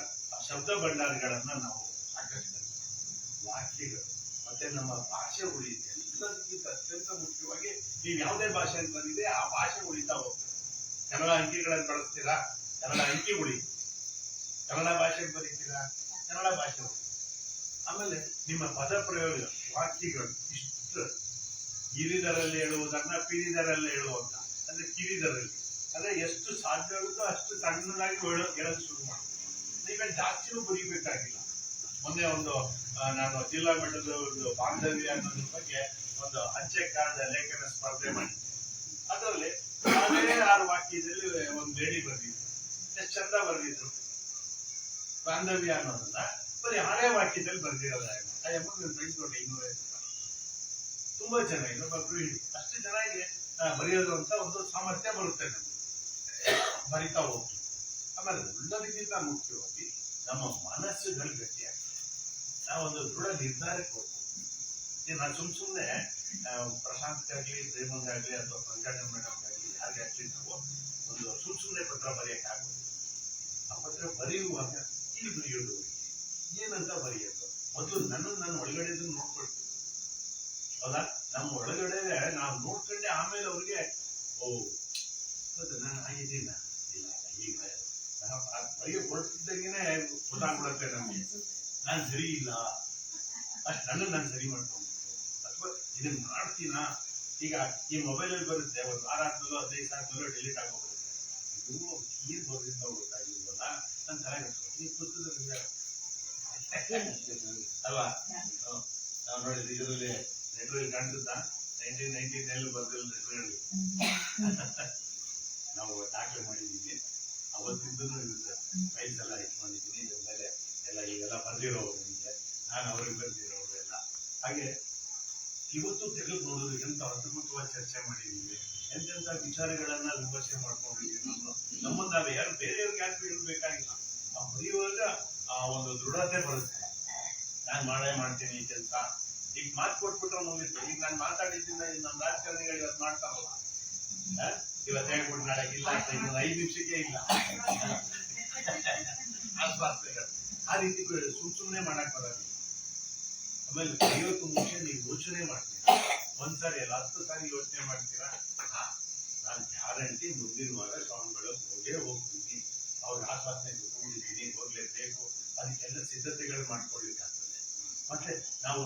ಶಬ್ದ ಭಂಡಾರಗಳನ್ನ ನಾವು ಸಾಕಷ್ಟು, ವಾಕ್ಯಗಳು ಮತ್ತೆ ನಮ್ಮ ಭಾಷೆ ಉಳಿಯುತ್ತೆ. ಎಲ್ಲದಕ್ಕಿಂತ ಅತ್ಯಂತ ಮುಖ್ಯವಾಗಿ ನೀವು ಯಾವುದೇ ಭಾಷೆ ಅಂತ ಬಂದಿದೆ ಆ ಭಾಷೆ ಉಳಿತಾ ಹೋಗ್ತದೆ. ಕನ್ನಡ ಅಂಕಿಗಳನ್ನು ಬಳಸ್ತೀರಾ, ಕನ್ನಡ ಅಂಕಿ ಉಳಿ. ಕನ್ನಡ ಭಾಷೆ ಬರೀತೀರಾ, ಕನ್ನಡ ಭಾಷೆ ಉಳಿ. ಆಮೇಲೆ ನಿಮ್ಮ ಪದ ಪ್ರಯೋಗ, ವಾಕ್ಯಗಳು ಇಷ್ಟು ಗಿರಿದರಲ್ಲಿ ಹೇಳುವುದನ್ನ ಪಿರಿದರಲ್ಲಿ ಹೇಳುವಂತ, ಅಂದ್ರೆ ಕಿರಿದರಲ್ಲಿ ಅಂದ್ರೆ ಎಷ್ಟು ಸಾಧ್ಯ ಆಗುತ್ತೋ ಅಷ್ಟು ಸಣ್ಣದಾಗಿ ಹೇಳೋದು ಶುರು ಮಾಡಿ. ಈಗ ಜಾಸ್ತಿನೂ ಬರೀಬೇಕಾಗಿಲ್ಲ. ಮೊನ್ನೆ ನಾನು ಜಿಲ್ಲಾ ಮಟ್ಟದ ಒಂದು ಬಾಂಧವ್ಯ ಅನ್ನೋದ್ರ ಬಗ್ಗೆ ಒಂದು ಅಂಚೆ ಕಾರ್ಡ್ ಲೇಖನ ಸ್ಪರ್ಧೆ ಮಾಡಿ, ಅದರಲ್ಲಿ 6 ವಾಕ್ಯದಲ್ಲಿ ಒಂದು ಲೇಡಿ ಬರ್ದಿದ್ರು. ಎಷ್ಟು ಚಂದ ಬರ್ದಿದ್ರು. ಬಾಂಧವ್ಯ ಅನ್ನೋದನ್ನ ಬರೀ 6 ವಾಕ್ಯದಲ್ಲಿ ಬರ್ದಿರೋದ. ಆ ಎಮ್ಮನ್ನು ಫ್ರೆಂಡ್ಸ್ ನೋಡಿ 250 ರೂಪಾಯಿ. ತುಂಬಾ ಚೆನ್ನಾಗಿ ಅಷ್ಟು ಚೆನ್ನಾಗಿ ಬರೆಯೋದು ಅಂತ ಒಂದು ಸಾಮರ್ಥ್ಯ ಬರುತ್ತೆ ನಮ್ಗೆ, ಬರಿತಾ ಹೋಗ್ತೀವಿ. ಆಮೇಲೆ ಉಳ್ಳೋದಕ್ಕಿಂತ ಮುಖ್ಯವಾಗಿ ನಮ್ಮ ಮನಸ್ಸುಗಳು ಗಟ್ಟಿಯಾಗ್ತದೆ. ನಾವೊಂದು ದೃಢ ನಿರ್ಧಾರಕ್ಕೆ ಹೋಗ್ತೀವಿ. ನಾನು ಸುಮ್ಮನೆ ಪ್ರಶಾಂತ್ಗಾಗ್ಲಿ, ಪ್ರೇಮಂಗಾಗ್ಲಿ ಅಥವಾ ಪಂಕಜ ಮೇಡಮ್ ಆಗಲಿ ಯಾರಿಗಾಗ್ಲಿ ನಾವು ಒಂದು ಸುಮ್ಮನೆ ಪತ್ರ ಬರೆಯಕ್ಕಾಗೋದು. ಆ ಪತ್ರ ಬರೆಯುವಾಗ ಇಲ್ಲಿ ಬರೆಯೋದು ಏನಂತ ಬರೆಯೋದು, ಮೊದಲು ನಾನು ಒಳಗಡೆ ನೋಡ್ಕೊಳ್ತೀವಿ, ಹೌದಾ? ನಮ್ಮ ಒಳಗಡೆ ನಾವು ನೋಡ್ಕೊಂಡೆ ಆಮೇಲೆ ಅವ್ರಿಗೆ ನಾನು ಆಗಿದ್ದೀನ ಇಲ್ಲ, ಈಗ ಬರೆಯ ಹೊರಟಿದ್ದಾಗೇನೆ ಗೊತ್ತಾಗ್ಬಿಡುತ್ತೆ ನಮ್ಗೆ ನಾನು ಸರಿ ಇಲ್ಲ, ಅಷ್ಟು ನಾನು ಸರಿ ಮಾಡ್ಕೊಂಡ್ಬಿಟ್ಟು, ಅಥವಾ ಇದನ್ನ ಮಾಡ್ತೀನಾ. ಈಗ ಈ ಮೊಬೈಲಲ್ಲಿ ಬರುತ್ತೆ, ಒಂದು 6 ಆದ್ಮೇಲೆ 15 ಆದ್ಮೇಲೆ ಡಿಲೀಟ್ ಆಗೋಗ್ಬಿಡುತ್ತೆ. ಇದು ಏನ್ ಬರೋದ್ರಿಂದ ಗೊತ್ತಾಗಿಲ್ವಲ್ಲ ನನ್ನ ತಲೆ ಈ ಪುಸ್ತಕದಲ್ಲಿ ಅಲ್ವಾ? ನಾವು ನೋಡಿದ್ರೆ ಇದರಲ್ಲಿ ಲೆಟರ್ ಕಾಣಿಸುತ್ತಾ 1999 ಬರ್ದಿಲ್ಲ ಲೆಟರ್ಗಳಲ್ಲಿ ನಾವು ದಾಖಲೆ ಮಾಡಿದ್ದೀವಿ. ಅವತ್ತಿಂದನೂ ಇರುತ್ತೆ, ಫೈಲ್ಸ್ ಎಲ್ಲ ಇಟ್ಕೊಂಡಿದ್ದೀನಿ. ಇದ್ರ ಮೇಲೆ ಎಲ್ಲ ಈಗೆಲ್ಲ ಬರ್ದಿರೋರು ನಿಮಗೆ, ನಾನು ಅವ್ರಿಗೆ ಬರ್ದಿರೋರು ಎಲ್ಲ. ಹಾಗೆ ಇವತ್ತು ತೆಗೆದು ನೋಡಿದ್ರೆ ಎಂತ ಅದ್ಭುತವಾಗಿ ಚರ್ಚೆ ಮಾಡಿದ್ದೀವಿ, ಎಂತೆಂಥ ವಿಚಾರಗಳನ್ನ ವಿಮರ್ಶೆ ಮಾಡ್ಕೊಂಡಿದ್ದೀವಿ. ನಮ್ಮನ್ನ ನಾವು ಯಾರು ಬೇರೆಯವ್ರಿಗೆ ಯಾರು ಹೇಳ್ಬೇಕಾಗಿಲ್ಲ. ನಾವು ಬರೆಯುವಾಗ ಆ ಒಂದು ದೃಢತೆ ಬರುತ್ತೆ. ನಾನು ಮಾಡೇ ಮಾಡ್ತೀನಿ ಈ ಕೆಲಸ. ಈಗ ಮಾತು ಕೊಟ್ಬಿಟ್ರೆ ಮುಗಿತು. ಈಗ ನಾನು ಮಾತಾಡಿದ್ದಿಂದ ನಮ್ಮ ರಾಜಕಾರಣಿಗಳು ಇವತ್ತು ಮಾಡ್ತಾರಲ್ಲ, ಇವತ್ತು ಹೇಳ್ಬಿಟ್ಟು ನಾಳೆ ಇಲ್ಲ ಅಂತ ಇನ್ನೊಂದು 5 ನಿಮಿಷಕ್ಕೆ ಇಲ್ಲ ಆಶ್ವಾಸನೆಗಳು. ಆ ರೀತಿ ಸುಮ್ಮನೆ ಮಾಡಕ್ ಬರೋದು. ಆಮೇಲೆ ಬರೆಯೋಕ್ಕೂ ಮುಂಚೆ ನೀವು ಯೋಚನೆ ಮಾಡ್ತೀರಾ, ಒಂದ್ಸಾರಿ ಅಲ್ಲ 10 ಸಾರಿ ಯೋಚನೆ ಮಾಡ್ತೀರಾ. ನಾನು ಗ್ಯಾರಂಟಿ ಮುಂದಿನ ವಾರ ಸ್ವಾಮಿಗಳು ಹೋಗ್ತೀನಿ, ಅವ್ರ ಆಶ್ವಾಸನೆ ತಗೊಂಡಿದ್ದೀನಿ, ಹೋಗ್ಲೇಬೇಕು. ಅದಕ್ಕೆಲ್ಲ ಸಿದ್ಧತೆಗಳು ಮಾಡ್ಕೊಳ್ಲಿಕ್ಕಾಗ್ತದೆ. ಮತ್ತೆ ನಾವು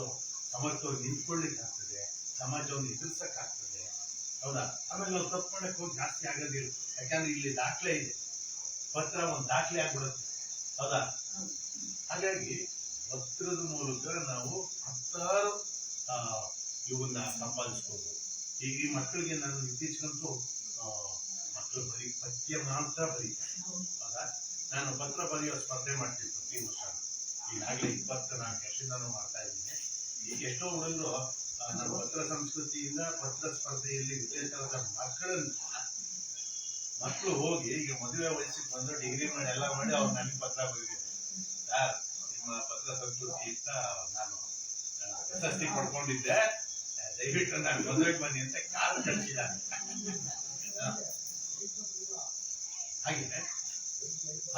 ಸಮರ್ಥವಾಗಿ ನಿಂತ್ಕೊಳ್ಳಿಕ್ಕಾಗ್ತದೆ, ಸಮಾಜವನ್ನು ಎದುರಿಸಕ್ಕಾಗ್ತದೆ. ಹೌದಾ? ಆಮೇಲೆ ನಾವು ತಪ್ಪು ಮಾಡಕ್ಕೆ ಹೋಗಿ ಜಾಸ್ತಿ ಆಗೋದಿಲ್ಲ. ಯಾಕಂದ್ರೆ ಇಲ್ಲಿ ದಾಖಲೆ ಇದೆ, ಪತ್ರ ಒಂದು ದಾಖಲೆ ಆಗ್ಬಿಡುತ್ತೆ. ಹೌದಾ? ಹಾಗಾಗಿ ಪತ್ರದ ಮೂಲಕ ನಾವು 10 ಇವನ್ನ ಸಂಪಾದಿಸ್ಬೋದು. ಈಗ ಈ ಮಕ್ಕಳಿಗೆ ನಾನು ಇತ್ತೀಚೆಗಂತೂ ಮಕ್ಕಳು ಬರೀ ಪದ್ಯ ಮಾತ್ರ ಬರೀತಾರೆ. ಹೌದಾ? ನಾನು ಪತ್ರ ಬರೆಯುವ ಸ್ಪರ್ಧೆ ಮಾಡ್ತೀನಿ ಪ್ರತಿ ವರ್ಷ. ಈಗಾಗಲೇ 24 ವರ್ಷದಿಂದನೂ ಮಾಡ್ತಾ ಇದ್ದೀನಿ. ಈಗ ಎಷ್ಟೋ ಹುಡುಗರು ನಮ್ಮ ಪತ್ರ ಸಂಸ್ಕೃತಿಯಿಂದ ಪತ್ರ ಸ್ಪರ್ಧೆಯಲ್ಲಿ ವಿಜೇತರಾದ ಮಕ್ಕಳು ಹೋಗಿ ಈಗ ಮದುವೆ ವಯಸ್ಸಿಗೆ ಬಂದು ಡಿಗ್ರಿ ಮಾಡಿ ಎಲ್ಲ ಮಾಡಿ ಅವ್ರು ನನಗೆ ಪತ್ರ ಬರೀತಾರೆ. ಸರ್, ನಿಮ್ಮ ಪತ್ರ ಸಂಸ್ಕೃತಿಯಿಂದ ನಾನು ಪ್ರಶಸ್ತಿ ಪಡ್ಕೊಂಡಿದ್ದೆ, ದಯವಿಟ್ಟು ನಾನು ಮದುವೆಗೆ ಬನ್ನಿ ಅಂತ ಕಾರು ಕಳಿಸಿದ್ದಾನೆ. ಹಾಗೆ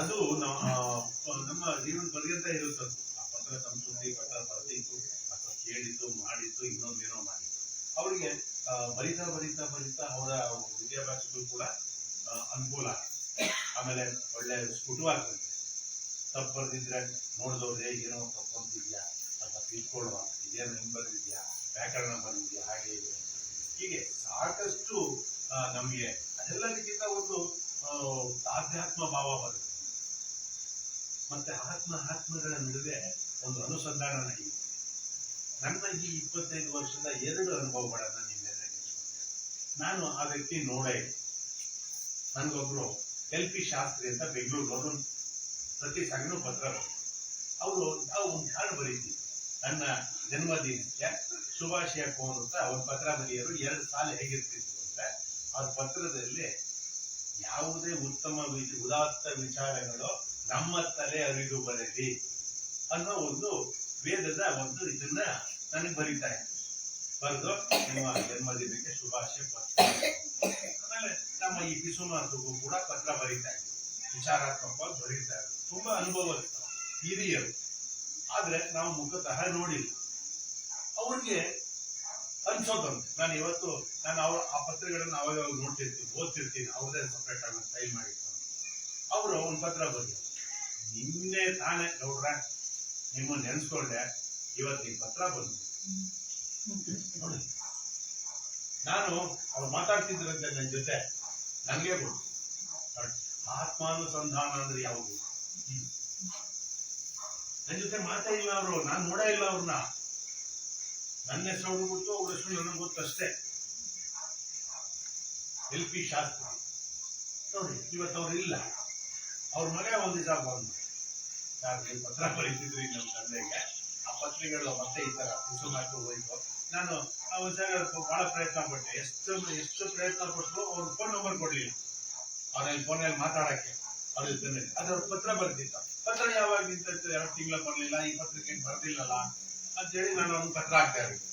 ಅದು ನಮ್ಮ ಜೀವನ ಪರ್ಯಂತ ಇರುತ್ತೆ. ಆ ಪತ್ರ ಸಂಸ್ಕೃತಿ, ಪತ್ರ ಬರೆದಿತ್ತು ಅಥವಾ ಕೇಳಿದ್ದು ಮಾಡಿದ್ದು ಇನ್ನೊಂದೇನೋ ಮಾಡಿದ್ದು ಅವರಿಗೆ ಬರಿತಾ ಬರಿತಾ ಬರಿತಾ ಅವರ ವಿದ್ಯಾಭ್ಯಾಸಕ್ಕೂ ಕೂಡ ಅನುಕೂಲ. ಆಮೇಲೆ ಒಳ್ಳೆ ಸ್ಫುಟವಾಗ್ತದೆ. ತಪ್ಪು ಬರ್ದಿದ್ರೆ ನೋಡಿದವ್ರೆ ಏನೋ ತಪ್ಪು ಅಂತಿದ್ಯಾ ಅಥವಾ ತಿಳ್ಕೊಳ್ಳುವ, ಇದೇನು ಹೆಂಗ್ ಬರ್ದಿದ್ಯಾ, ವ್ಯಾಕರಣ ಬರ್ದಿದ್ಯಾ, ಹಾಗೆ ಇದೆ. ಹೀಗೆ ಸಾಕಷ್ಟು ನಮ್ಗೆ ಅದೆಲ್ಲದಕ್ಕಿಂತ ಒಂದು ಆಧ್ಯಾತ್ಮ ಭಾವ ಬರುತ್ತೆ. ಮತ್ತೆ ಆತ್ಮಗಳ ನಡುವೆ ಒಂದು ಅನುಸಂಧಾನ ನಡೆಯುತ್ತೆ. ನನ್ನ ಈ 25 ವರ್ಷದ 2 ಅನುಭವಗಳನ್ನ ನಿಮ್ಮೆಲ್ಲ ನಾನು ಆ ವ್ಯಕ್ತಿ ನೋಡೇ. ನನ್ಗೊಬ್ರು LP ಶಾಸ್ತ್ರಿ ಅಂತ ಬೆಂಗಳೂರು ಪ್ರತಿ ಸಂಘನೂ ಪತ್ರ ಬರೀ. ಅವರು ನಾವು ಒಂದು ಹಾಡು ಬರೀತೀವಿ, ನನ್ನ ಜನ್ಮದಿನಕ್ಕೆ ಶುಭಾಶಯ ಕೋರುತ್ತಾ ಅವ್ರ ಪತ್ರ ಬರೆಯರು 2 ಸಾಲು ಹೇಗಿರ್ತಿತ್ತು ಅಂದ್ರೆ, ಅವ್ರ ಪತ್ರದಲ್ಲಿ ಯಾವುದೇ ಉದಾತ್ತ ವಿಚಾರಗಳು ನಮ್ಮ ತಲೆ ಅರಿದು ಬರಲಿ ಅನ್ನೋ ಒಂದು ವೇದದ ಒಂದು ಇದನ್ನ ನನಗೆ ಬರೀತಾ ಇದೆ. ಬರೆದು ನಿಮ್ಮ ಜನ್ಮದಿನಕ್ಕೆ ಶುಭಾಶಯ ಪತ್ರ. ಆಮೇಲೆ ನಮ್ಮ ಈ ಪಿಸುಮಾತುಗೂ ಕೂಡ ಪತ್ರ ಬರೀತಾ ಇದ್ವಿ, ವಿಚಾರಾತ್ಮಕವಾಗಿ ಬರೀತಾ ಇದ್ರು. ತುಂಬಾ ಅನುಭವ ಹಿರಿಯರು. ಆದ್ರೆ ನಾವು ಮುಖತಃ ನೋಡಿಲ್ಲ. ಅವ್ರಿಗೆ ಅನ್ಸೋದಂತೆ ನಾನು ಇವತ್ತು ಅವ್ರ ಆ ಪತ್ರಗಳನ್ನು ಅವಾಗ ನೋಡ್ತಿರ್ತೀನಿ, ಓದ್ತಿರ್ತೀನಿ. ಅವ್ರದೇ ಸಪ್ರೇಟ್ ಆಗಿ ಫೈಲ್ ಮಾಡಿರ್ತಾರೆ. ಅವರು ಒಂದು ಪತ್ರ ಬರೆದ್ರು, ನಿನ್ನೆ ತಾನೇ ನೋಡ್ರ ನಿಮ್ಮ ನೆನ್ಸ್ಕೊಂಡೆ, ಇವತ್ತು ಈ ಪತ್ರ ಬಂದು ನೋಡಿ. ನಾನು ಅವ್ರು ಮಾತಾಡ್ತಿದ್ರಂತೆ ನನ್ನ ಜೊತೆ, ನನಗೆ ಗೊತ್ತು ಆತ್ಮಾನುಸಂಧಾನ ಅಂದ್ರೆ ಯಾವುದು. ನನ್ನ ಜೊತೆ ಮಾತೇ ಇಲ್ಲ ಅವರು, ನಾನು ನೋಡೇ ಇಲ್ಲ ಅವ್ರನ್ನ. ನನ್ನ ಹೆಸರು ಗೊತ್ತು, ಅವ್ರ ಹೆಸರು ನನಗೆ ಗೊತ್ತು ಅಷ್ಟೇ. LP ಶಾಸ್ತ್ರಿ ನೋಡಿ, ಇವತ್ತು ಅವ್ರು ಇಲ್ಲ. ಅವ್ರ ಮನೆ ಒಂದ್ ದಿವಸ ಬಂದು ಪತ್ರ ಬರೀತಿದ್ರಿ ನಮ್ಮ ತಂದೆಗೆ. ಆ ಪತ್ರಿಕೆಗಳು ಮತ್ತೆ ಈ ತರ ಪಿಸುಮಾತು ಹೋಯ್ತು. ನಾನು ಬಹಳ ಪ್ರಯತ್ನ ಪಟ್ಟೆ. ಎಷ್ಟು ಪ್ರಯತ್ನ ಪಟ್ಟರು ಅವ್ರ ಫೋನ್ ನಂಬರ್ ಕೊಡ್ಲಿಲ್ಲ. ಅವ್ರಲ್ಲಿ ಫೋನಲ್ಲಿ ಮಾತಾಡಕ್ಕೆ ಅದ್ರ ಪತ್ರ ಬರ್ತಿತ್ತ. ಪತ್ರ ಯಾವಾಗ ನಿಂತ 2 ತಿಂಗಳ ಬರ್ಲಿಲ್ಲ, ಈ ಪತ್ರಿಕೆ ಬರ್ದಿಲ್ಲಲ್ಲ ಅಂತೇಳಿ ನಾನು ಒಂದು ಪತ್ರ ಹಾಕ್ತಾ ಇದ್ದೀನಿ.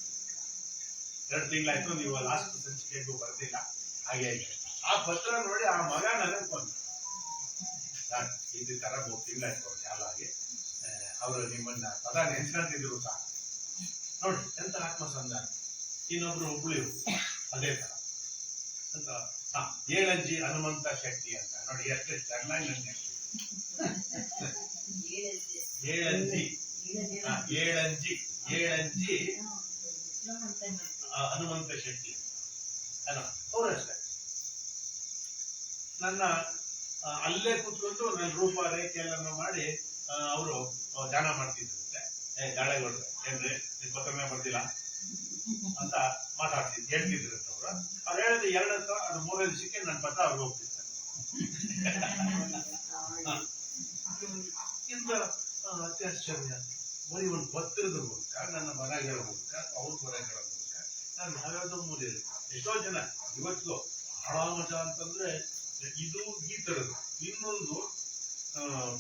2 ತಿಂಗಳಾಯ್ತು, ನೀವು ಲಾಸ್ಟ್ ಸಂಚಿಕೆಗೂ ಬರ್ದಿಲ್ಲ, ಹಾಗೆ ಆ ಪತ್ರ ನೋಡಿ ಆ ಮಗ ನನಗೆ ಬಂದು, ಇದು ತರ 3 ತಿಂಗಳಾಯ್ತು ಶಾಲಾಗಿ, ಅವರು ನಿಮ್ಮನ್ನ ಪದ ನೆನ್ಸ್ಕೊಂತಿದ್ರು ಸಹ. ನೋಡಿ ಎಂತ ಆತ್ಮಸಂಧಾನ. ಇನ್ನೊಬ್ರು ಒಬ್ಳು ಅದೇ ತರ ಅಂತ ಏಳಂಜಿ ಹನುಮಂತ ಶೆಟ್ಟಿ ಅಂತ ನೋಡಿ, ಎಷ್ಟು ಚೆನ್ನಾಗಿ ನನಗೆ ಏಳಂಜಿ ಹನುಮಂತ ಶೆಟ್ಟಿ ಅವರಷ್ಟೇ. ನನ್ನ ಅಲ್ಲೇ ಕೂತ್ಕೊಂಡು ನನ್ನ ರೂಪ ರೇಖೆ ಎಲ್ಲ ಮಾಡಿ ಅವರು ಧ್ಯಾನ ಮಾಡ್ತಿದ್ರಂತೆ. ಗಾಳೆಗೌಡ್ರೆ ಏನ್ರಿ ನಿಮ್ ಪತ್ರನೇ ಬರ್ದಿಲ್ಲ ಅಂತ ಹೇಳ್ತಿದ್ರಂತೆ ಅವ್ರು. ಅವ್ರು ಹೇಳಿದ 2 ಅಥವಾ 3 ದಿವಸಕ್ಕೆ ನನ್ನ ಪತ್ರ ಅವ್ರಿಗೆ ಹೋಗ್ತಿರ್ತಾರೆ. ಇಂಥ ಅತ್ಯಾಶ್ಚರ್ಯ ಬರೀ ಒಂದು ಪತ್ರದ ಮೂಲಕ ನನ್ನ ಬರಹಗಳ ಮೂಲಕ ಅವ್ರ ಬರಹಗಳ ಮೂಲಕ ನಾನು ಯಾವ್ಯಾವುದೋ ಮೂಲೆ ಎಷ್ಟೋ ಜನ ಇವತ್ತು ಬಹಳ ಮಜಾ ಅಂತಂದ್ರೆ ಇದು ಈ ತರದ್ದು ಇನ್ನೊಂದು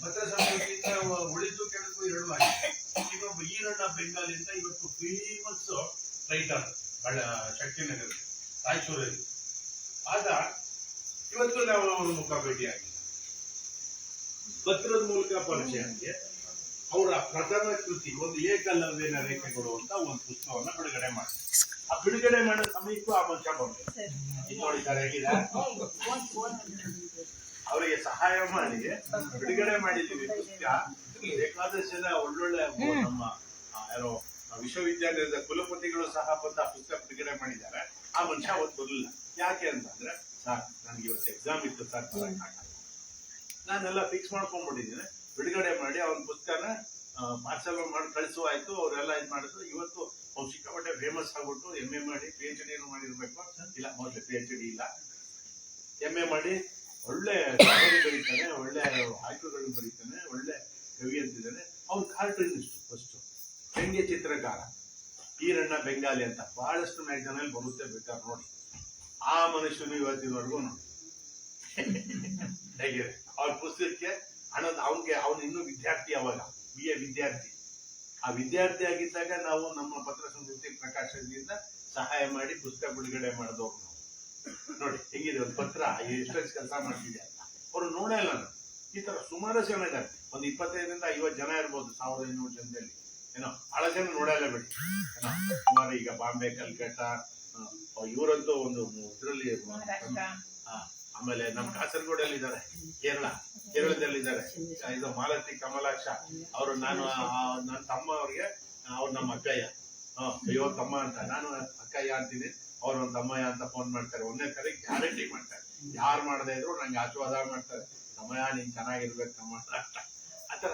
ಪತ್ರ ಸಂಸ್ಕೃತಿಯಿಂದ ಉಳಿದು ಕೆಳಕು ಎರಡಾಗಿದೆ. ಇನ್ನೊಬ್ಬ ಈರಣ್ಣ ಬೆಂಗಾಲಿ ಅಂತ ಇವತ್ತು ಫೇಮಸ್ ರೈಟರ್ ಶಕ್ತಿನಗರ ರಾಯಚೂರಲ್ಲಿ. ಆಗ ಇವತ್ತು ನಾವು ಅವ್ರ ಮುಖ ಭೇಟಿಯಾಗಿಲ್ಲ, ಪತ್ರದ ಮೂಲಕ ಪರಿಚಯ ಆಗಿ ಅವರ ಪ್ರಥಮ ಕೃತಿ ಒಂದು ಏಕಲವ್ಯನ ರೇಖೆಗಳು ಅಂತ ಒಂದು ಪುಸ್ತಕವನ್ನ ಬಿಡುಗಡೆ ಮಾಡಿ, ಆ ಬಿಡುಗಡೆ ಮಾಡೋ ಸಮಯಕ್ಕೂ ಆ ಮನುಷ್ಯ ಬಂದ ನೋಡಿದ್ದಾರೆ ಹೇಗಿದೆ ಅವರಿಗೆ ಸಹಾಯ ಮಾಡಿ ಬಿಡುಗಡೆ ಮಾಡಿದ್ದೀವಿ ಪುಸ್ತಕ. ಬೇಕಾದಷ್ಟು ಜನ ಒಳ್ಳೊಳ್ಳೆ ನಮ್ಮ ಯಾರೋ ವಿಶ್ವವಿದ್ಯಾಲಯದ ಕುಲಪತಿಗಳು ಸಹ ಬಂದ ಪುಸ್ತಕ ಬಿಡುಗಡೆ ಮಾಡಿದ್ದಾರೆ. ಆ ಮನುಷ್ಯ ಅವತ್ತು ಬರಲಿಲ್ಲ. ಯಾಕೆ ಅಂತಂದ್ರೆ ಸರ್ ನನ್ಗೆ ಇವತ್ತು ಎಕ್ಸಾಮ್ ಇತ್ತು ಸರ್, ನಾನೆಲ್ಲ ಫಿಕ್ಸ್ ಮಾಡ್ಕೊಂಡ್ಬಿಟ್ಟಿದ್ದೀನಿ, ಬಿಡುಗಡೆ ಮಾಡಿ ಅವನ ಪುಸ್ತಕನ ಪಾರ್ಸಲ್ ಮಾಡಿ ಕಳಿಸುವಾಯ್ತು. ಅವರೆಲ್ಲ ಇದು ಮಾಡಿದ್ರು. ಇವತ್ತು ಅವ್ರು ಸಿಕ್ಕಾಪಟ್ಟೆ ಫೇಮಸ್ ಆಗ್ಬಿಟ್ಟು MA ಮಾಡಿ PhD ಮಾಡಿರ್ಬೇಕು. ಇಲ್ಲ, ಮೊದಲೇ PhD ಇಲ್ಲ, MA ಮಾಡಿ ಒಳ್ಳೆ ಬರೀತಾನೆ, ಒಳ್ಳೆ ಆಯ್ಕೆಗಳನ್ನು ಬರೀತಾನೆ, ಒಳ್ಳೆ ಕವಿ ಅಂತಿದ್ದಾನೆ. ಅವ್ನು ಕಾರ್ಟೂನಿಸ್ಟ್ ಫಸ್ಟ್, ವ್ಯಂಗ್ಯ ಚಿತ್ರಕಾರ ಈರಣ್ಣ ಬೆಂಗಾಲಿ ಅಂತ ಬಹಳಷ್ಟು ಮ್ಯಾಗಝೈನಲ್ಲಿ ಬರುತ್ತೆ, ಬೇಕಾದ್ರೆ ನೋಡಿ. ಆ ಮನುಷ್ಯನು ಇವತ್ತಿನವರೆಗೂ ನೋಡಿ ಹೇಗಿದೆ ಅವ್ರ ಪುಸ್ತಕಕ್ಕೆ ಹಣದ ಅವನು ಇನ್ನೂ ವಿದ್ಯಾರ್ಥಿ, ಅವಾಗ BA ವಿದ್ಯಾರ್ಥಿ. ಆ ವಿದ್ಯಾರ್ಥಿ ಆಗಿದ್ದಾಗ ನಾವು ನಮ್ಮ ಪತ್ರ ಸಂಸ್ಕೃತಿ ಪ್ರಕಾಶನದಿಂದ ಸಹಾಯ ಮಾಡಿ ಪುಸ್ತಕ ಬಿಡುಗಡೆ ಮಾಡಿದವ್ರು ನಾವು. ನೋಡಿ ಹೆಂಗಿದೆ ಒಂದು ಪತ್ರ ಎಷ್ಟೊಂದು ಕೆಲಸ ಮಾಡ್ತಿದೆ ಅಂತ ಅವ್ರು ನೋಡಲ್ಲ. ಈ ತರ ಸುಮಾರು ಜನ ಇದ್ದಾರೆ, ಒಂದು 25ರಿಂದ 50 ಜನ ಇರ್ಬೋದು 1500 ಜನದಲ್ಲಿ. ಏನೋ ಬಹಳ ಜನ ನೋಡಲ್ಲ ಬಿಡಿ. ಏನೋ ಸುಮಾರು ಈಗ ಬಾಂಬೆ, ಕಲ್ಕತ್ತಾ, ಇವರಂತೂ ಒಂದು ಇದರಲ್ಲಿ, ಆಮೇಲೆ ನಮ್ಮ ಕಾಸರಗೋಡಲ್ಲಿ ಇದ್ದಾರೆ, ಕೇರಳದಲ್ಲಿದ್ದಾರೆ. ಇದು ಮಾಲತಿ ಕಮಲಾಕ್ಷ ಅವರು, ನಾನು ನನ್ನ ತಮ್ಮ ಅವ್ರಿಗೆ, ಅವ್ರು ನಮ್ಮ ಅಕ್ಕಯ್ಯ. ಅಯ್ಯೋ ತಮ್ಮ ಅಂತ, ನಾನು ಅಕ್ಕಯ್ಯ ಅಂತೀನಿ, ಅವ್ರು ಒಂದು ತಮ್ಮಯ್ಯ ಅಂತ ಫೋನ್ ಮಾಡ್ತಾರೆ. ಒಂದೇ ತರ ಗ್ಯಾರಂಟಿ ಮಾಡ್ತಾರೆ. ಯಾರು ಮಾಡದೇ ಇದ್ರು ನಂಗೆ ಆಶೀರ್ವಾದ ಮಾಡ್ತಾರೆ, ತಮ್ಮಯ್ಯ ನೀನ್ ಚೆನ್ನಾಗಿರ್ಬೇಕು ತಮ್ಮ ಅಂತ. ಆತರ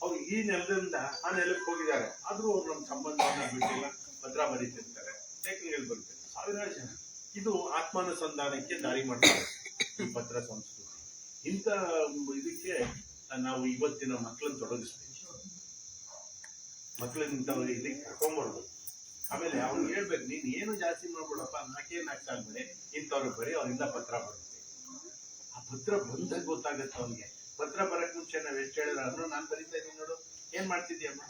ಅವ್ರು ಈ ನೆಲದಿಂದ ಆ ನೆಲಕ್ಕೆ ಹೋಗಿದ್ದಾರೆ. ಆದ್ರೂ ಅವ್ರು ನಮ್ಮ ಸಂಬಂಧವನ್ನ ಬಿಟ್ಟಿಲ್ಲ, ಪತ್ರ ಬರೀತಿರ್ತಾರೆ, ಟೇಕಿಂಗ್ ಬರುತ್ತೆ ಸಾವಿರಾರು ಜನ. ಇದು ಆತ್ಮಾನುಸಂಧಾನಕ್ಕೆ ದಾರಿ ಮಾಡ್ತಾರೆ ಈ ಪತ್ರ ಸಂಸ್ಕೃತಿ. ಇಂಥ ಇದಕ್ಕೆ ನಾವು ಇವತ್ತಿನ ಮಕ್ಕಳನ್ನ ತೊಡಗಿಸ್ಬೇಕು, ಮಕ್ಕಳನ್ನ ಇದಕ್ಕೆ ಕರ್ಕೊಂಡ್ಬರ್ಬೇಕು. ಆಮೇಲೆ ಅವ್ನಿಗೆ ಹೇಳ್ಬೇಕು, ನೀನ್ ಏನು ಜಾಸ್ತಿ ಮಾಡ್ಬಿಡಪ್ಪ, 4 ಸಾಲ ಬೆಳೆ ಇಂಥವ್ರಿಗೆ ಬರೀ ಅವರಿಂದ ಪತ್ರ ಬರುತ್ತೆ. ಆ ಪತ್ರ ಬಂದಾಗ ಗೊತ್ತಾಗತ್ತೆ ಅವನಿಗೆ. ಪತ್ರ ಬರಕ್ ಮುಂಚೆ ನಾವ್ ಎಷ್ಟು ಹೇಳಿದ್ರು, ನಾನು ಬರೀತಾ ಇದ್ದೀನಿ ನೋಡು, ಏನ್ ಮಾಡ್ತಿದ್ಯಮ್ಮ,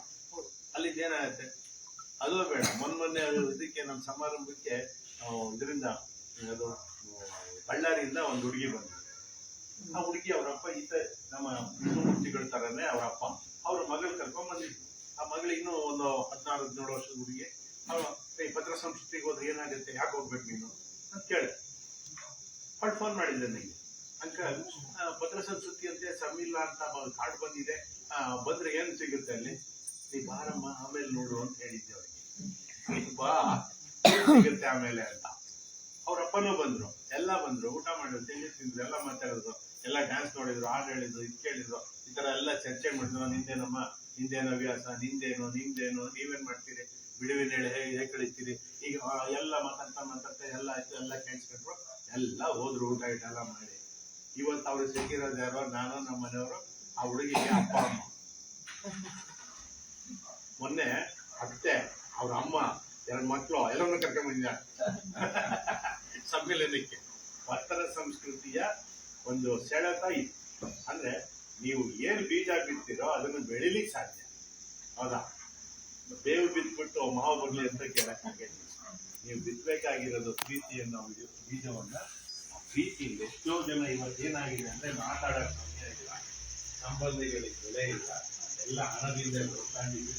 ಅಲ್ಲಿಂದ ಏನಾಗತ್ತೆ ಅದು ಬೇಡ. ಮೊನ್ನೆ ಇದಕ್ಕೆ ನಮ್ಮ ಸಮಾರಂಭಕ್ಕೆ ಇದರಿಂದ ಅದು ಬಳ್ಳಾರಿಯಿಂದ ಒಂದು ಹುಡುಗಿ ಬಂದಿದೆ. ಆ ಹುಡುಗಿ ಅವರಪ್ಪ ನಮ್ಮ ಮೂರ್ತಿಗಳ ತರನೇ ಅವರಪ್ಪ ಅವ್ರ ಮಗಳು ಕರ್ಕೊಂಡ್ ಬಂದಿದ್ರು. ಆ ಮಗಳು ಇನ್ನೂ ಒಂದು 16-17 ವರ್ಷದ ಹುಡುಗಿ. ಪತ್ರ ಸಂಸ್ಕೃತಿಗೆ ಹೋದ್ರೆ ಏನಾಗುತ್ತೆ, ಯಾಕೆ ಹೋಗ್ಬೇಕು ನೀನು ಅಂತ ಕೇಳಿ ಫೋನ್ ಮಾಡಿದ್ದೆ ನನಗೆ. ಅಂಕಲ್ ಪತ್ರ ಸಂಸ್ಕೃತಿ ಅಂತೆ ಸಮ್ಮಿಲ್ಲ ಅಂತ ಕಾರ್ಡ್ ಬಂದಿದೆ, ಬಂದ್ರೆ ಏನ್ ಸಿಗುತ್ತೆ ಅಲ್ಲಿ, ನೀ ಬಾರಮ್ಮ ಆಮೇಲೆ ನೋಡು ಅಂತ ಹೇಳಿದ್ದೆ ಅವ್ರಿಗೆ. ಬಾ ಸಿಗುತ್ತೆ ಆಮೇಲೆ ಅಂತ. ಅವ್ರಪ್ಪನೂ ಬಂದ್ರು, ಎಲ್ಲ ಬಂದ್ರು, ಊಟ ಮಾಡಿದ್ರು, ತಿಂದ್ರು, ಎಲ್ಲ ಮಾತಾಡಿದ್ರು, ಎಲ್ಲ ಡ್ಯಾನ್ಸ್ ನೋಡಿದ್ರು, ಹಾಡು ಹೇಳಿದ್ರು, ಇದು ಕೇಳಿದ್ರು, ಈ ತರ ಎಲ್ಲ ಚರ್ಚೆ ಮಾಡಿದ್ರು. ನಿಂದೇನಮ್ಮ, ನಿಂದೇನು ಹವ್ಯಾಸ, ನಿಂದೇನು, ನಿಮ್ದೇನು, ನೀವೇನ್ ಮಾಡ್ತೀರಿ, ಬಿಡುವಿನ ಹೇಗೆ ಕಳೀತೀರಿ, ಈಗ ಎಲ್ಲ ಮಾತಾಡ್ತಾ ಎಲ್ಲ ಆಯ್ತು, ಎಲ್ಲ ಕೇಳಿಸ್ಕೊಂಡ್ರು, ಎಲ್ಲ ಹೋದ್ರು, ಊಟ ಎಲ್ಲ ಮಾಡಿ. ಇವತ್ತು ಅವ್ರು ಸಿಕ್ಕಿರೋದು ಯಾರೋ, ನಾನು ನಮ್ಮ ಮನೆಯವರು, ಆ ಹುಡುಗಿಗೆ ಅಪ್ಪ ಅಮ್ಮ. ಮೊನ್ನೆ ಅತ್ತೆ, ಅವ್ರ ಅಮ್ಮ, 2 ಮಕ್ಕಳು ಎಲ್ಲರನ್ನೂ ಕರ್ಕೊಂಡ್ ಬಂದಿದ್ದಾರೆ ಸಮ್ಮೇಳನಕ್ಕೆ. ಪತ್ರ ಸಂಸ್ಕೃತಿಯ ಒಂದು ಸೆಳೆತ ಇದು. ಅಂದ್ರೆ ನೀವು ಏನ್ ಬೀಜ ಬಿತ್ತೀರೋ ಅದನ್ನು ಬೆಳಿಲಿಕ್ಕೆ ಸಾಧ್ಯ, ಹೌದಾ? ಬೇವು ಬಿತ್ಬಿಟ್ಟು ಮಾವು ಬರ್ಲಿ ಅಂತ ಕೇಳಕ್ಕಾಗಲ್ಲ. ನೀವು ಬಿತ್ತಬೇಕಾಗಿರೋದು ಪ್ರೀತಿಯನ್ನ, ಬೀಜವನ್ನ. ಆ ಪ್ರೀತಿಯಿಂದ ಎಷ್ಟೋ ಜನ ಇವತ್ತೇನಾಗಿದೆ ಅಂದ್ರೆ ಮಾತಾಡೋಕೆ ಸಮಯ ಇಲ್ಲ, ಸಂಬಂಧಿಗಳಿಗೆ ಬೆಲೆ ಇಲ್ಲ, ಎಲ್ಲ ಹಣದಿಂದ ಗೊತ್ತಾಗಿದೆ,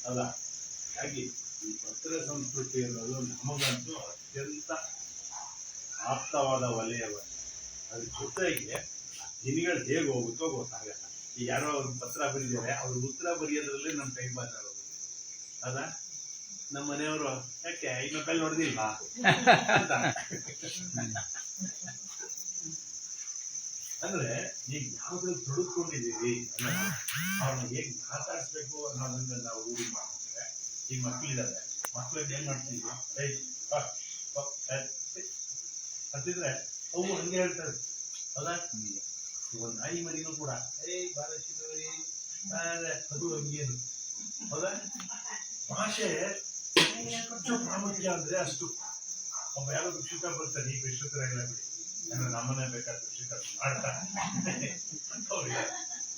ಅಲ್ಲ? ಹಾಗಾಗಿ ಈ ಪತ್ರ ಸಂಸ್ಕೃತಿ ಅನ್ನೋದು ನಮಗಂತೂ ಅತ್ಯಂತ ಆಪ್ತವಾದ ವಲಯವನ್ನ. ಅದ್ರ ಜೊತೆಗೆ ದಿನಗಳು ಹೇಗೆ ಹೋಗುತ್ತೋ ಗೊತ್ತಾಗಲ್ಲ. ಈಗ ಯಾರೋ ಅವ್ರ ಪತ್ರ ಬರೀತಾರೆ, ಅವ್ರ ಉತ್ತರ ಬರೆಯೋದ್ರಲ್ಲಿ ನಮ್ಮ ಟೈಮ್ ಪಾಸ್ ಆಗೋದು. ಅದ ನಮ್ಮ ಮನೆಯವರು ಯಾಕೆ ಇನ್ನು ಕಲ್ ನೋಡ್ದಿಲ್ಲ ಅಂತ. ಅಂದ್ರೆ ಈಗ ಯಾವ್ದ್ರಲ್ಲಿ ತೊಡಸ್ಕೊಂಡಿದೀವಿ, ಅವ್ರನ್ನ ಹೇಗ್ ಮಾತಾಡ್ಸ್ಬೇಕು ಅನ್ನೋದನ್ನ ನಾವು ರೂಢಿ ಮಾಡಿದ್ರೆ, ಈಗ ಮಕ್ಳಿದ್ದಾರೆ, ಮಕ್ಳಿಗೆ ಏನ್ ಮಾಡ್ತೀವಿ ಅಂತಿದ್ರೆ ಅವು ಹಂಗೆ ಹೇಳ್ತಾರೆ, ಹೌದಾ? ಒಂದು ನಾಯಿ ಮರಿನೂ ಕೂಡ ಅದು ಹಂಗೇನು ಹೌದಾ? ಭಾಷೆ ಎಷ್ಟು ಪ್ರಾಮುಖ್ಯ ಅಂದ್ರೆ ಅಷ್ಟು. ಒಬ್ಬ ಯಾರೋ ಭಿಕ್ಷುಕ ಬರ್ತಾನೆ, ಈ ಭಿಕ್ಷುಕರಾಗಿಲ್ಲ ಬಿಡಿ, ನಮ್ಮನ್ನೇ ಬೇಕಾದ ಭಿಕ್ಷುಕ ಮಾಡ್ತಾರೆ ಅವ್ರಿಗೆ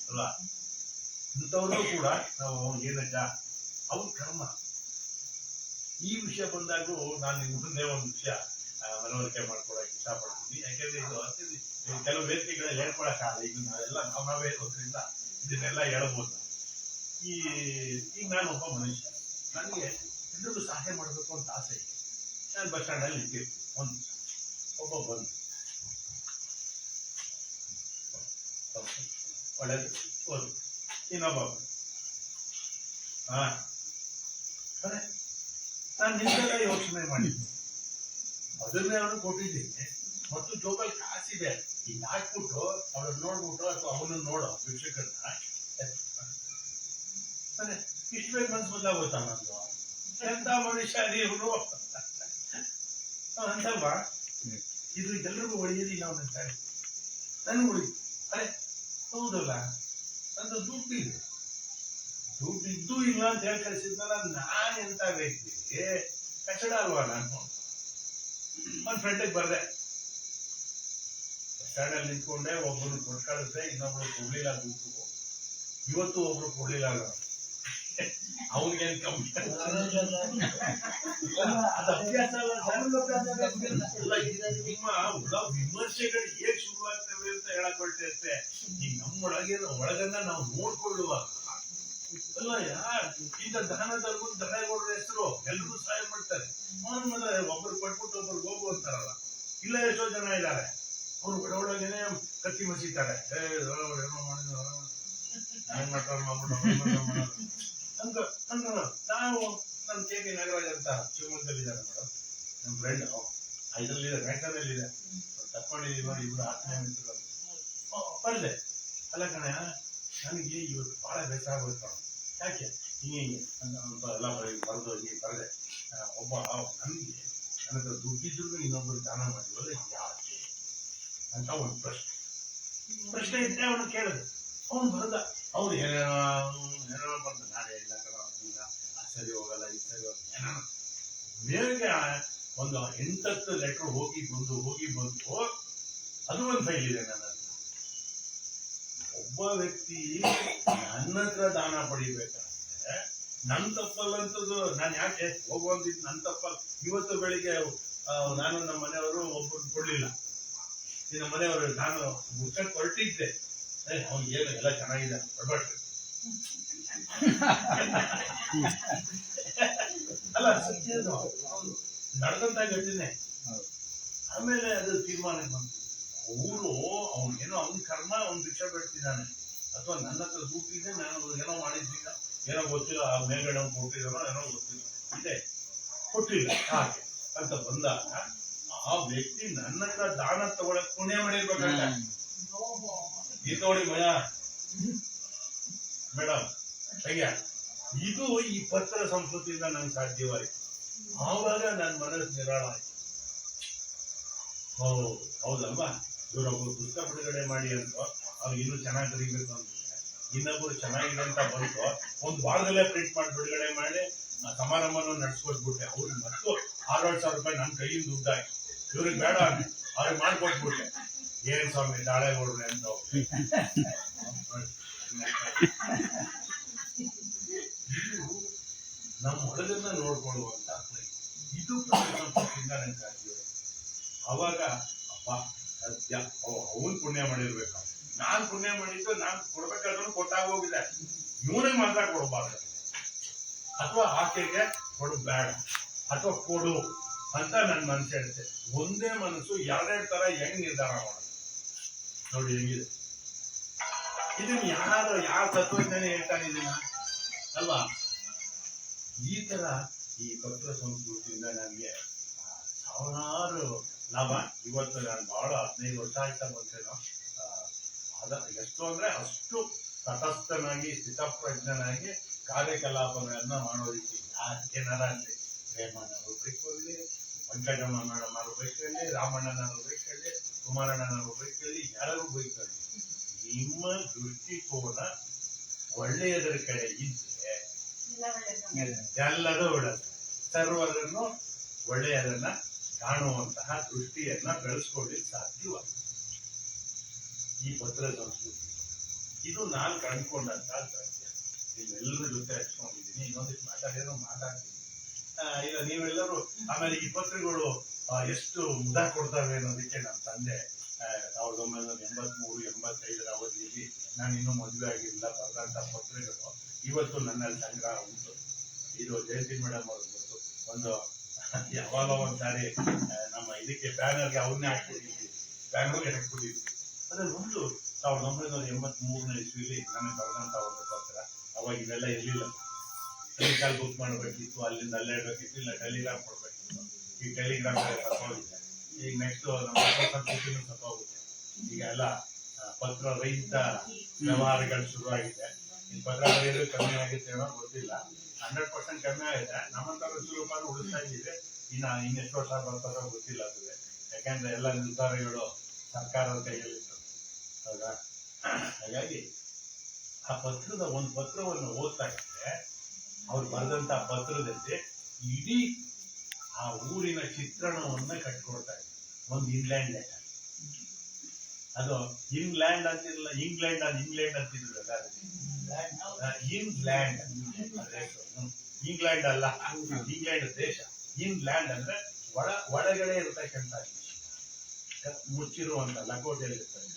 ಅಲ್ಲ. ಇಂಥವ್ರು ಕೂಡ ನಾವು ಏನಜ್ಜ ಅವ್ರ ಕರ್ಮ. ಈ ವಿಷಯ ಬಂದಾಗೂ ನಾನು ನಿಮ್ಮ ಮುಂದೆ ಒಂದು ವಿಷಯ ಮನವರಿಕೆ ಮಾಡ್ಕೊಳಕ್ಕೆ ಇಷ್ಟಪಡ್ತೀನಿ. ಯಾಕೆಂದ್ರೆ ಇದು ಕೆಲವು ವೇದಿಕೆಗಳಲ್ಲಿ ಹೇಳ್ಕೊಳಕ್ಕಾಗಲ್ಲ. ಈಗ ನಾವೆಲ್ಲ ನಾವೇ ಇರೋದ್ರಿಂದ ಇದನ್ನೆಲ್ಲ ಹೇಳ್ಬೋದು. ಈಗ ನಾನು ಒಬ್ಬ ಮನುಷ್ಯ, ನನಗೆ ಎಲ್ಲರಿಗೂ ಸಹಾಯ ಮಾಡಬೇಕು ಅಂತ ಆಸೆ ಇದೆ. ನಾನು ಬಸ್ ಸ್ಟ್ಯಾಂಡಲ್ಲಿ ಇದ್ದೀವಿ, ಒಬ್ಬ ಬಂದು ಒಳ್ಳೆದು ಓದು, ಇನ್ನೊಬ್ಬ ನಾನು ನಿಂತೆಲ್ಲ ಯೋಚನೆ ಮಾಡಿದ್ದೆ, ಅದನ್ನೇ ಅವನು ಕೊಟ್ಟಿದ್ದೀನಿ ಮತ್ತು ಜೋಬಲ್ಲಿ ಕಾಸಿದೆ. ಈಗ ಹಾಕ್ಬಿಟ್ಟು ಅವ್ರನ್ನ ನೋಡ್ಬಿಟ್ಟು ಅಥವಾ ಅವನನ್ನು ನೋಡೋ ಭಿಕ್ಷಕರನ್ನ ಇಷ್ಟು ಬೇಗ ಮನ್ಸು ಬದಲಾಗೋತಾ ನಂದು. ಎಂತ ಮನುಷ್ಯ ಇವರು ಅಂತಲ್ವಾ? ಇದು ಎಲ್ಲರಿಗೂ ಒಳ್ಳೆಯದಿಲ್ಲ ಅವನಂತಾರೆ, ನನಗೆ ಉಳಿದು ಅರೆ ಹೌದಲ್ಲ, ನಂದು ದುಡ್ಡಿದೆ, ದುಡ್ಡಿದ್ದು ಇಲ್ಲ ಅಂತ ಹೇಳಿ ಕಳಿಸಿದ್ನಲ್ಲ, ನಾನು ಎಂತ ವ್ಯಕ್ತಿಗೆ ಕಚಡ ಅಲ್ವಾ? ನಾನು ಒಂದು ಫ್ರೆಂಡಿಗೆ ಬರ್ದೆ, ಬಸ್ ಸ್ಟ್ಯಾಂಡಲ್ಲಿ ನಿಂತ್ಕೊಂಡೆ, ಒಬ್ಬರು ಕೊಟ್ಟು ಕಳಿಸ್ದೆ, ಇನ್ನೊಬ್ರು ಕೊಡ್ಲಿಲ್ಲ ದುಡ್ಡು. ಇವತ್ತು ಒಬ್ರು ಕೊಡ್ಲಿಲ್ಲ ಅಲ್ಲ, ಅವನಿಗೇನು ಕಮ್ಮಿ ಅದು ಅಭ್ಯಾಸ ಅಲ್ಲ. ನಿಮ್ಮ ಒಳ ವಿಮರ್ಶೆಗಳು ಹೇಗೆ ಶುರುವಾಗ್ತವೆ ಅಂತ ಹೇಳಕ್ ಹೊರಟಿರುತ್ತೆ. ಈಗ ಒಳಗನ್ನ ನಾವು ನೋಡ್ಕೊಳ್ಳುವಾಗ ಅಲ್ಲ, ಈಗ ದಾನ ಧರ್ಮದ ದನಗೌಡರ ಹೆಸರು ಎಲ್ರೂ ಸಹಾಯ ಮಾಡ್ತಾರೆ. ಒಬ್ರು ಕೊಟ್ಬಿಟ್ಟು ಒಬ್ರು ಹೋಗು ಅಂತಾರಲ್ಲ. ಇಲ್ಲ ಎಷ್ಟೋ ಜನ ಇದ್ದಾರೆ, ಅವ್ರು ಒಳಗೇನೆ ಕತ್ತಿ ಮಸೀತಾರೆ, ನಾವು ನಮ್ಮ ಕೆ ಪಿ ನಾಗರಾಜ್ ಅಂತ ಶಿವಮೊಗ್ಗದಲ್ಲಿದ್ದಾರೆ ಮೇಡಮ್, ನಮ್ಮ ಫ್ರೆಂಡ್ ಇದರಲ್ಲಿದೆ, ಮ್ಯಾಕ್ಸನಲ್ಲಿದೆ, ತಕ್ಕೊಂಡಿದ್ದೀವಿ ನೋಡಿ, ಇಬ್ಬರು ಆತ್ಮೀಯ ಮಿತ್ರರು. ಬರದೆ ಅಲ್ಲ ಕಣ, ನನಗೆ ಇವತ್ತು ಬಹಳ ಬೇಸರ ಆಗೋಯ್ತು. ಯಾಕೆ ಹಿಂಗೆ ಎಲ್ಲ ಬರೆದು ಬರದೆ ಒಬ್ಬ ನನಗೆ ನನ್ನ ಹತ್ರ ದುಡ್ಡಿದ್ರು ಇನ್ನೊಬ್ಬರು ದಾನ ಮಾಡಿದ್ವಲ್ಲ ಯಾಕೆ ಅಂತ ಒಂದು ಪ್ರಶ್ನೆ ಇದ್ದರೆ ಅವನು ಕೇಳಿದೆ. ಅವನು ಬರದ ಅವ್ರು ಏನೇನೋ ಬಂದ, ನಾಳೆ ಇಲ್ಲ ಕಣ, ಇಲ್ಲ ಸರಿ ಹೋಗಲ್ಲ, ಇದು ಸರಿ ಹೋಗಲ್ಲ, ಏನೋ ಬೇರೆ ಒಂದು 8-10 ಲೆಟರ್ ಹೋಗಿ ಬಂದು ಅದು ಒಂದು ಫೈಲ್ ಇದೆ ನನ್ನ ಹತ್ರ. ಒಬ್ಬ ವ್ಯಕ್ತಿ ನನ್ನ ಹತ್ರ ದಾನ ಪಡಿಬೇಕಂದ್ರೆ ನನ್ನ ತಪ್ಪಲ್ಲಂತದ್ದು. ನಾನು ಯಾಕೆ ಹೋಗುವಂತಿದ್ದು ನನ್ನ ತಪ್ಪಲ್ಲ. ಇವತ್ತು ಬೆಳಿಗ್ಗೆ ನಾನು ನಮ್ಮ ಮನೆಯವರು ಒಬ್ಬರು ಕೊಡ್ಲಿಲ್ಲ, ನಮ್ಮ ಮನೆಯವರು ನಾನು ಮುಚ್ಚಕ್ಕೆ ಹೊರಟಿದ್ದೆ, ಅವ್ನಿಗೆ ಏನು ಎಲ್ಲ ಚೆನ್ನಾಗಿದೆ ಕೊಡ್ಬಾರ್ದು ಅಲ್ಲ, ಸತ್ಯ ನಡೆದಂತ ಘಟನೆ. ಆಮೇಲೆ ಅದು ತೀರ್ಮಾನಕ್ಕೆ ಬಂತು, ಅವರು ಅವನೇನೋ ಅವನ ಕರ್ಮ ಅವ್ನು ಭಿಕ್ಷೆ ಬಿಡ್ತಿದ್ದಾನೆ, ಅಥವಾ ನನ್ನ ಹತ್ರ ದುಡ್ಡಿದೆ, ನಾನು ಏನೋ ಮಾಡಿದ್ದೀಗ ಏನೋ ಗೊತ್ತಿಲ್ಲ, ಆ ಮೇಲ್ಗಡೆ ಅವ್ನು ಕೊಟ್ಟಿದ್ದಾನೋ ಏನೋ ಗೊತ್ತಿಲ್ಲ, ಇದೆ ಕೊಟ್ಟಿಲ್ಲ ಹಾಗೆ ಅಂತ ಬಂದಾಗ ಆ ವ್ಯಕ್ತಿ ನನ್ನ ಹತ್ರ ದಾನ ತಗೊಳಕ್ ಪುಣ್ಯ ಮಾಡಿರ್ಬೇಕಂತ. ಇದು ನೋಡಿ ಮೇಡಮ್ ಹೇಗೆ ಇದು ಈ ಪತ್ರ ಸಂಸ್ಕೃತಿಯಿಂದ ನಂಗೆ ಸಾಧ್ಯವಾಯಿತು. ಆವಾಗ ನನ್ನ ಮನಸ್ಸು ನಿರಾಳ ಆಯ್ತು. ಹೌದಲ್ವಾ, ಇವರೊಬ್ಬರು ಪುಸ್ತಕ ಬಿಡುಗಡೆ ಮಾಡಿ ಅಂತ ಅವ್ರಿಗೆ ಇನ್ನೂ ಚೆನ್ನಾಗಿ ಬರೀಬೇಕು ಅಂತ, ಇನ್ನೊಬ್ಬರು ಚೆನ್ನಾಗಿದೆ ಅಂತ ಬಂತು, ಒಂದು ವಾರದಲ್ಲೇ ಪ್ರಿಂಟ್ ಮಾಡಿ ಬಿಡುಗಡೆ ಮಾಡಿ ಸಮಾರಂಭನೂ ನಡೆಸ್ಕೊಟ್ಬಿಟ್ಟೆ. ಅವ್ರಿಗೆ ಮತ್ತು 6,000 ರೂಪಾಯಿ ನನ್ನ ಕೈಯಿಂದ ದುಡ್ಡಾಕಿ, ಇವ್ರಿಗೆ ಬೇಡ ಅವ್ರಿಗೆ ಮಾಡ್ಕೊಟ್ಬಿಟ್ಟೆ. ಏನ್ ಸ್ವಾಮಿ ತಾಳೆ ಕೊಡ್ರಿ ಅಂತ. ನಮ್ಮ ಒಳಗನ್ನ ನೋಡ್ಕೊಳ್ಳುವಂತ ಇದು ಸಂಸ್ಕೃತಿಯಿಂದ ನನಗೆ ಸಾಧ್ಯ. ಅವಾಗ ಅಪ್ಪ ಸತ್ಯ, ಅವನ್ ಪುಣ್ಯ ಮಾಡಿರ್ಬೇಕು, ನಾನ್ ಪುಣ್ಯ ಮಾಡಿದ್ದು ನಾನ್ ಕೊಡ್ಬೇಕಾದ್ರೂ ಕೊಟ್ಟಾಗ ಹೋಗಿದೆ, ಇವನೇ ಮಾತ್ರ ಕೊಡಬಾರ್ದು, ಅಥವಾ ಆಕೆಗೆ ಕೊಡು ಬೇಡ, ಅಥವಾ ಕೊಡು ಅಂತ ನನ್ನ ಮನಸ್ಸು ಹೇಳುತ್ತೆ. ಒಂದೇ ಮನಸ್ಸು 2 ತರ ಹೆಂಗ್ ನಿರ್ಧಾರ ಮಾಡೋದು ನೋಡಿ, ಹೆಂಗಿದೆ. ಇದನ್ನ ಯಾರ ತತ್ವಜ್ಞಾನಿ ಹೇಳ್ತಾನೆ ಇದನ್ನ ಅಲ್ವಾ? ಈ ತರ ಈ ಪತ್ರ ಸಂಸ್ಕೃತಿಯಿಂದ ನನಗೆ ಸಾವಿರಾರು ಲಾಭ. ಇವತ್ತು ನಾನು ಬಹಳ 15 ವರ್ಷ ಆಯ್ತಾ ಬಂತೇನೋ, ಎಷ್ಟು ಅಂದ್ರೆ ಅಷ್ಟು ತಟಸ್ಥನಾಗಿ ಸ್ಥಿತಪ್ರಜ್ಞನಾಗಿ ಕಾರ್ಯಕಲಾಪಗಳನ್ನ ಮಾಡೋದಕ್ಕೆ ಯಾರಿಗೇನಾರ ಅಲ್ಲಿ ಪ್ರೇಮನ ರೂಪಕ್ಕೆ ಹೋಗಲಿ, ವೆಂಕಟಮ್ಮ ಮೇಡಮ್ ರೂಪಕ್ಕೆ ಹೇಳಿ, ರಾಮಣ್ಣನ ರೂಪಕ್ಕೆ ಹೇಳಿ, ಕುಮಾರಣ್ಣನವರು ಬೈಕಲ್ಲಿ ಯಾರು ಬೈತಾರೆ. ನಿಮ್ಮ ದೃಷ್ಟಿಕೋನ ಒಳ್ಳೆಯದರ ಕಡೆ ಇದ್ರೆ ಎಲ್ಲರೂ ಬಿಡೋದು. ಸರ್ವರನ್ನು ಒಳ್ಳೆಯದನ್ನ ಕಾಣುವಂತಹ ದೃಷ್ಟಿಯನ್ನ ಬೆಳೆಸ್ಕೊಳ್ಳಿಕ್ಕೆ ಸಾಧ್ಯವಾಗಿದೆ ಈ ಭದ್ರ ಸಂಸ್ಕೃತಿ. ಇದು ನಾನು ಕಂಡುಕೊಂಡಂತ ಸತ್ಯ. ನಿಮ್ಮೆಲ್ಲರ ಜೊತೆ ಹಚ್ಕೊಂಡಿದ್ದೀನಿ. ಇನ್ನೊಂದಿಷ್ಟು ಮಾತಾಡ್ತೀನಿ. ಇಲ್ಲ ನೀವೆಲ್ಲರೂ ಆಮೇಲೆ ಈ ಪತ್ರಿಕೆಗಳು ಎಷ್ಟು ಮುದ ಕೊಡ್ತವೆ ಅನ್ನೋದಕ್ಕೆ ನನ್ನ ತಂದೆ 1983-85 ಅವಧಿಯಲ್ಲಿ ನಾನು ಇನ್ನೂ ಮದುವೆ ಆಗಿರಲಿಲ್ಲ ಬರೆದಂತ ಪತ್ರಿಕೆಗಳು ಇವತ್ತು ನನ್ನಲ್ಲಿ ಸಂಗ್ರಹ ಉಂಟು. ಇದು ಜಯಂತಿ ಮೇಡಮ್ ಅವ್ರದ್ದು ಒಂದು ಯಾವಾಗ ಒಂದ್ಸಾರಿ ನಮ್ಮ ಇದಕ್ಕೆ ಬ್ಯಾನರ್ಗೆ ಅವನ್ನೇ ಹಾಕ್ಬಿಟ್ಟಿದ್ವಿ, ಬ್ಯಾನರ್ಗೆ ಹಾಕ್ಬಿಟ್ಟಿದ್ವಿ. ಅದ್ರಲ್ಲಿ ಒಂದು 1983 ಇಸ್ವಿಲಿ ನನಗೆ ಬರೆದಂತ ಒಂದು ಪತ್ರ. ಅವಾಗ ಇವೆಲ್ಲ ಇರಲಿಲ್ಲ. ಟೆಲಿಕಾಲ್ ಬುಕ್ ಮಾಡಬೇಕಿತ್ತು, ಅಲ್ಲಿಂದ ಅಲ್ಲೇ ಇಡಬೇಕಿತ್ತು, ಇಲ್ಲ ಟೆಲಿಗ್ರಾಮ್ ಕೊಡ್ಬೇಕಿತ್ತು. ಈ ಟೆಲಿಗ್ರಾಮ್ ಸತ್ತೋಗಿದೆ. ಈಗ ನೆಕ್ಸ್ಟ್ ನಮ್ಮ ಸಂಸ್ಕೃತಿನೂ ಸತ್ತೋಗುತ್ತೆ. ಈಗ ಎಲ್ಲ ಪತ್ರ ರಹಿತ ವ್ಯವಹಾರಗಳು ಶುರುವಾಗಿದೆ. ಈ ಪತ್ರ ಬರೆಯೋದು ಕಮ್ಮಿ ಆಗುತ್ತೆ ಅನ್ನೋ ಗೊತ್ತಿಲ್ಲ. 100% ಕಮ್ಮಿ ಆಗಿದೆ. ನಮ್ಮಂತರ ರೂಪಾಯಿ ಉಳಿಸ್ತಾ ಇದ್ದೀವಿ. ಇನ್ನೆಷ್ಟು ವರ್ಷ ಬರ್ತದೋ ಗೊತ್ತಿಲ್ಲ ಅದುವೆ. ಯಾಕಂದ್ರೆ ಎಲ್ಲ ನಿರ್ಧಾರಗಳು ಸರ್ಕಾರದ ಕೈಯಲ್ಲಿತ್ತು. ಹೌದಾ? ಹಾಗಾಗಿ ಆ ಪತ್ರದ ಒಂದು ಪತ್ರವನ್ನು ಓದ್ತಾ ಇದ್ರೆ ಅವ್ರು ಬರೆದಂತ ಪತ್ರದಲ್ಲಿ ಇಡೀ ಆ ಊರಿನ ಚಿತ್ರಣವನ್ನ ಕಟ್ಕೊಡ್ತಾ ಇದ್ರು. ಒಂದು ಇಂಗ್ಲೆಂಡ್ ಲೆಟರ್. ಅದು ಇಂಗ್ಲೆಂಡ್ ಅಂತಿರಲಿಲ್ಲ, ಇಂಗ್ಲೆಂಡ್ ಅಂತಿದ್ರು. ಇಂಗ್ಲೆಂಡ್ ಇಂಗ್ಲೆಂಡ್ ಅಲ್ಲ, ಇಂಗ್ಲೆಂಡ್ ದೇಶ. ಇಂಗ್ಲೆಂಡ್ ಅಂದ್ರೆ ಒಳಗಡೆ ಇರತಕ್ಕಂತ ಮುಚ್ಚಿರುವಂತ ಲಕೋಟೆಯಲ್ಲಿ ಇರ್ತಾರೆ.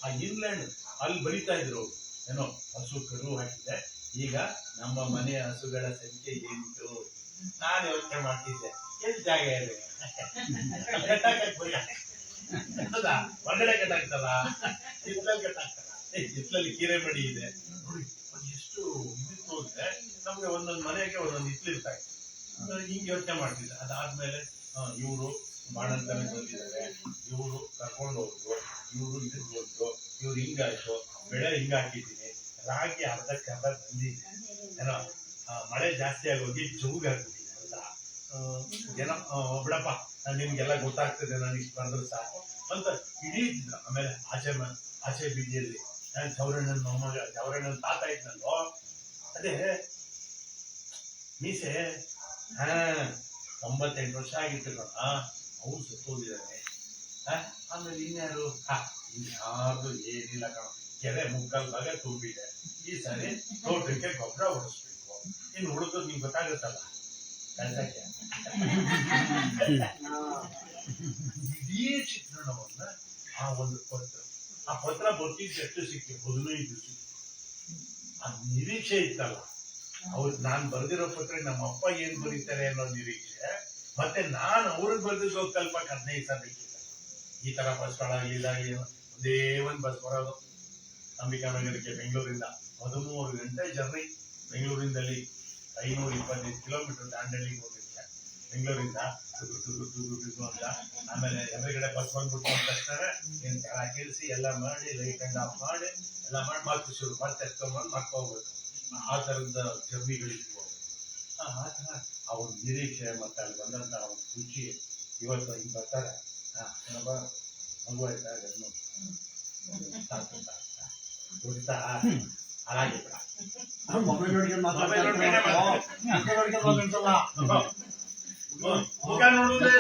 ಆ ಇಂಗ್ಲೆಂಡ್ ಅಲ್ಲಿ ಬರೀತಾ ಇದ್ರು ಏನೋ ಹಸು ಕರು ಹಾಕಿದೆ. ಈಗ ನಮ್ಮ ಮನೆಯ ಹಸುಗಳ ಸಂಖ್ಯೆ 8. ನಾನು ಯೋಚನೆ ಮಾಡ್ತಿದ್ದೆ, ಎಷ್ಟು ಜಾಗ ಇದೆ ಹೌದಾ? ಹೊರಗಡೆ ಕಟ್ಟಾಗ್ತಲ್ಲ, ಹಿತ್ತಲಲ್ಲಿ ಕಟ್ಟಾಗ್ತಲ್ಲ. ಹಿತ್ತಲಲ್ಲಿ ಕೀರೆ ಮಡಿ ಇದೆ ನೋಡಿ. ಎಷ್ಟು ಇದಿತ್ತು ಅಂದ್ರೆ ನಮ್ಗೆ ಒಂದೊಂದು ಮನೆಗೆ ಒಂದೊಂದು ಹಿತ್ತಲಿರ್ತಾ ಇತ್ತು. ಹಿಂಗೆ ಯೋಚನೆ ಮಾಡ್ತಿದ್ದೆ. ಅದಾದ್ಮೇಲೆ ಇವರು ಬಾಣಂತನ ಬಂದಿದ್ದಾರೆ, ಇವರು ಕರ್ಕೊಂಡು ಹೋದ್ರು, ಇವರು ಇದಕ್ಕೆ ಹೋದ್ರು, ಇವ್ರು ಹಿಂಗಾಯ್ತು, ಬೆಳೆ ಹಿಂಗ ಹಾಕಿದ್ದೀನಿ, ರಾಗಿ ಅರ್ಧಕ್ಕೆ ಅರ್ಧ ಬಂದಿದೆ ಏನೋ, ಮಳೆ ಜಾಸ್ತಿ ಆಗೋಗಿ ಜೋಗ್ ಹಾಕ್ಬಿಟ್ಟಿದೆ ಅಂತ ಏನೋ. ಬಿಡಪ್ಪ ನಿಮ್ಗೆಲ್ಲ ಗೊತ್ತಾಗ್ತದೆ, ನಾನು ಇಷ್ಟು ಬಂದ್ರು ಸಾಕು ಅಂತ ಇಡೀ. ಆಮೇಲೆ ಆಚೆ ಬೀದಿಯಲ್ಲಿ ಚೌರಣ್ಣನ ಮೊಮ್ಮಗ, ಚೌರಣ್ಣನ ತಾತ ಇದ್ನಲ್ಲೋ, ಅದೇ ಮೀಸೆ 98 ವರ್ಷ ಆಗಿತ್ತು ಕಣ, ಅವ್ರು ಸತ್ತೋಗಿದ್ದಾನೆ. ಆಮೇಲೆ ಇನ್ಯಾರು ಇನ್ಯಾರ್ದು ಏನಿಲ್ಲ ಕಣ, ಕೆರೆ ಮುಕ್ಕಾಲ್ ಭಾಗ ತುಂಬಿದೆ. ಈ ಸಾರಿ ತೋಟಕ್ಕೆ ಗೊಬ್ಬರ ಹೊಡಿಸ್ಬೇಕು. ಇನ್ನು ಹುಡುಗರು ನಿಮ್ಗೆ ಗೊತ್ತಾಗುತ್ತಲ್ಲ ಕಳ್ಸಕ್ಕೆ. ಇಡೀ ಚಿತ್ರಣವನ್ನ ಆ ಒಂದು ಆ ಪತ್ರ ಬರ್ತಿದ್ದು ಎಷ್ಟು ಸಿಕ್ಕಿ 15 ಸಿಕ್ಕಿ. ಅದ್ ನಿರೀಕ್ಷೆ ಇತ್ತಲ್ಲ. ಅವ್ರು ನಾನ್ ಬರ್ದಿರೋ ಪತ್ರ ನಮ್ಮ ಅಪ್ಪ ಏನ್ ಬರೀತಾರೆ ಅನ್ನೋ ನಿರೀಕ್ಷೆ, ಮತ್ತೆ ನಾನು ಅವ್ರಿಗೆ ಬರ್ದಿದ್ದು ಸ್ವಲ್ಪ 15 ಸಾವಿರ ಬೇಕಿಲ್ಲ. ಈ ತರ ಬಸ್ಗಳಾಗ್ಲಿಲ್ಲ, ಒಂದೇ ಒಂದ್ ಬಸ್ ಬರೋದು ಅಂಬಿಕಾನಗರಕ್ಕೆ ಬೆಂಗಳೂರಿಂದ 13 ಗಂಟೆ ಜರ್ನಿ. ಬೆಂಗಳೂರಿಂದಲ್ಲಿ 525 ಕಿಲೋಮೀಟರ್ ದಾಂಡೇಲಿಗೆ ಹೋಗಿದ್ದೆ ಬೆಂಗಳೂರಿಂದ ಅಂತ. ಆಮೇಲೆ ಎದುರುಗಡೆ ಬಸ್ ಬಂದ್ಬಿಟ್ಟು ಅಂದ ತಕ್ಷಣ ಏನ್ ಕೆಳ ಕೇಳಿಸಿ ಎಲ್ಲ ಮಾಡಿ ಲೈಟ್ ಅಂಡ್ ಆಫ್ ಮಾಡಿ ಎಲ್ಲ ಮಾಡಿ ಮತ್ತೆ ಶುರು ಮತ್ತೆ ಎತ್ಕೊಂಡ್ಬಂದು ಮತ್ತೆ ಹೋಗ್ಬೇಕು. ಆ ತರದ ಜರ್ನಿಗಳಿದ್ವು. ಆ ತರ ಆ ಒಂದು ನಿರೀಕ್ಷೆ ಮತ್ತೆ ಅಲ್ಲಿ ಬಂದಂತ ಒಂದು ಖುಷಿ ಇವತ್ತು ಹಿಂಗ್ ಬರ್ತಾರೆ. ಮಗು ಆಯ್ತಾ ಗಂಡು ಗೊತ್ತಾ ಹಾಗೆ ಬಿಡ ಮುಖ ನೋಡುವುದೇ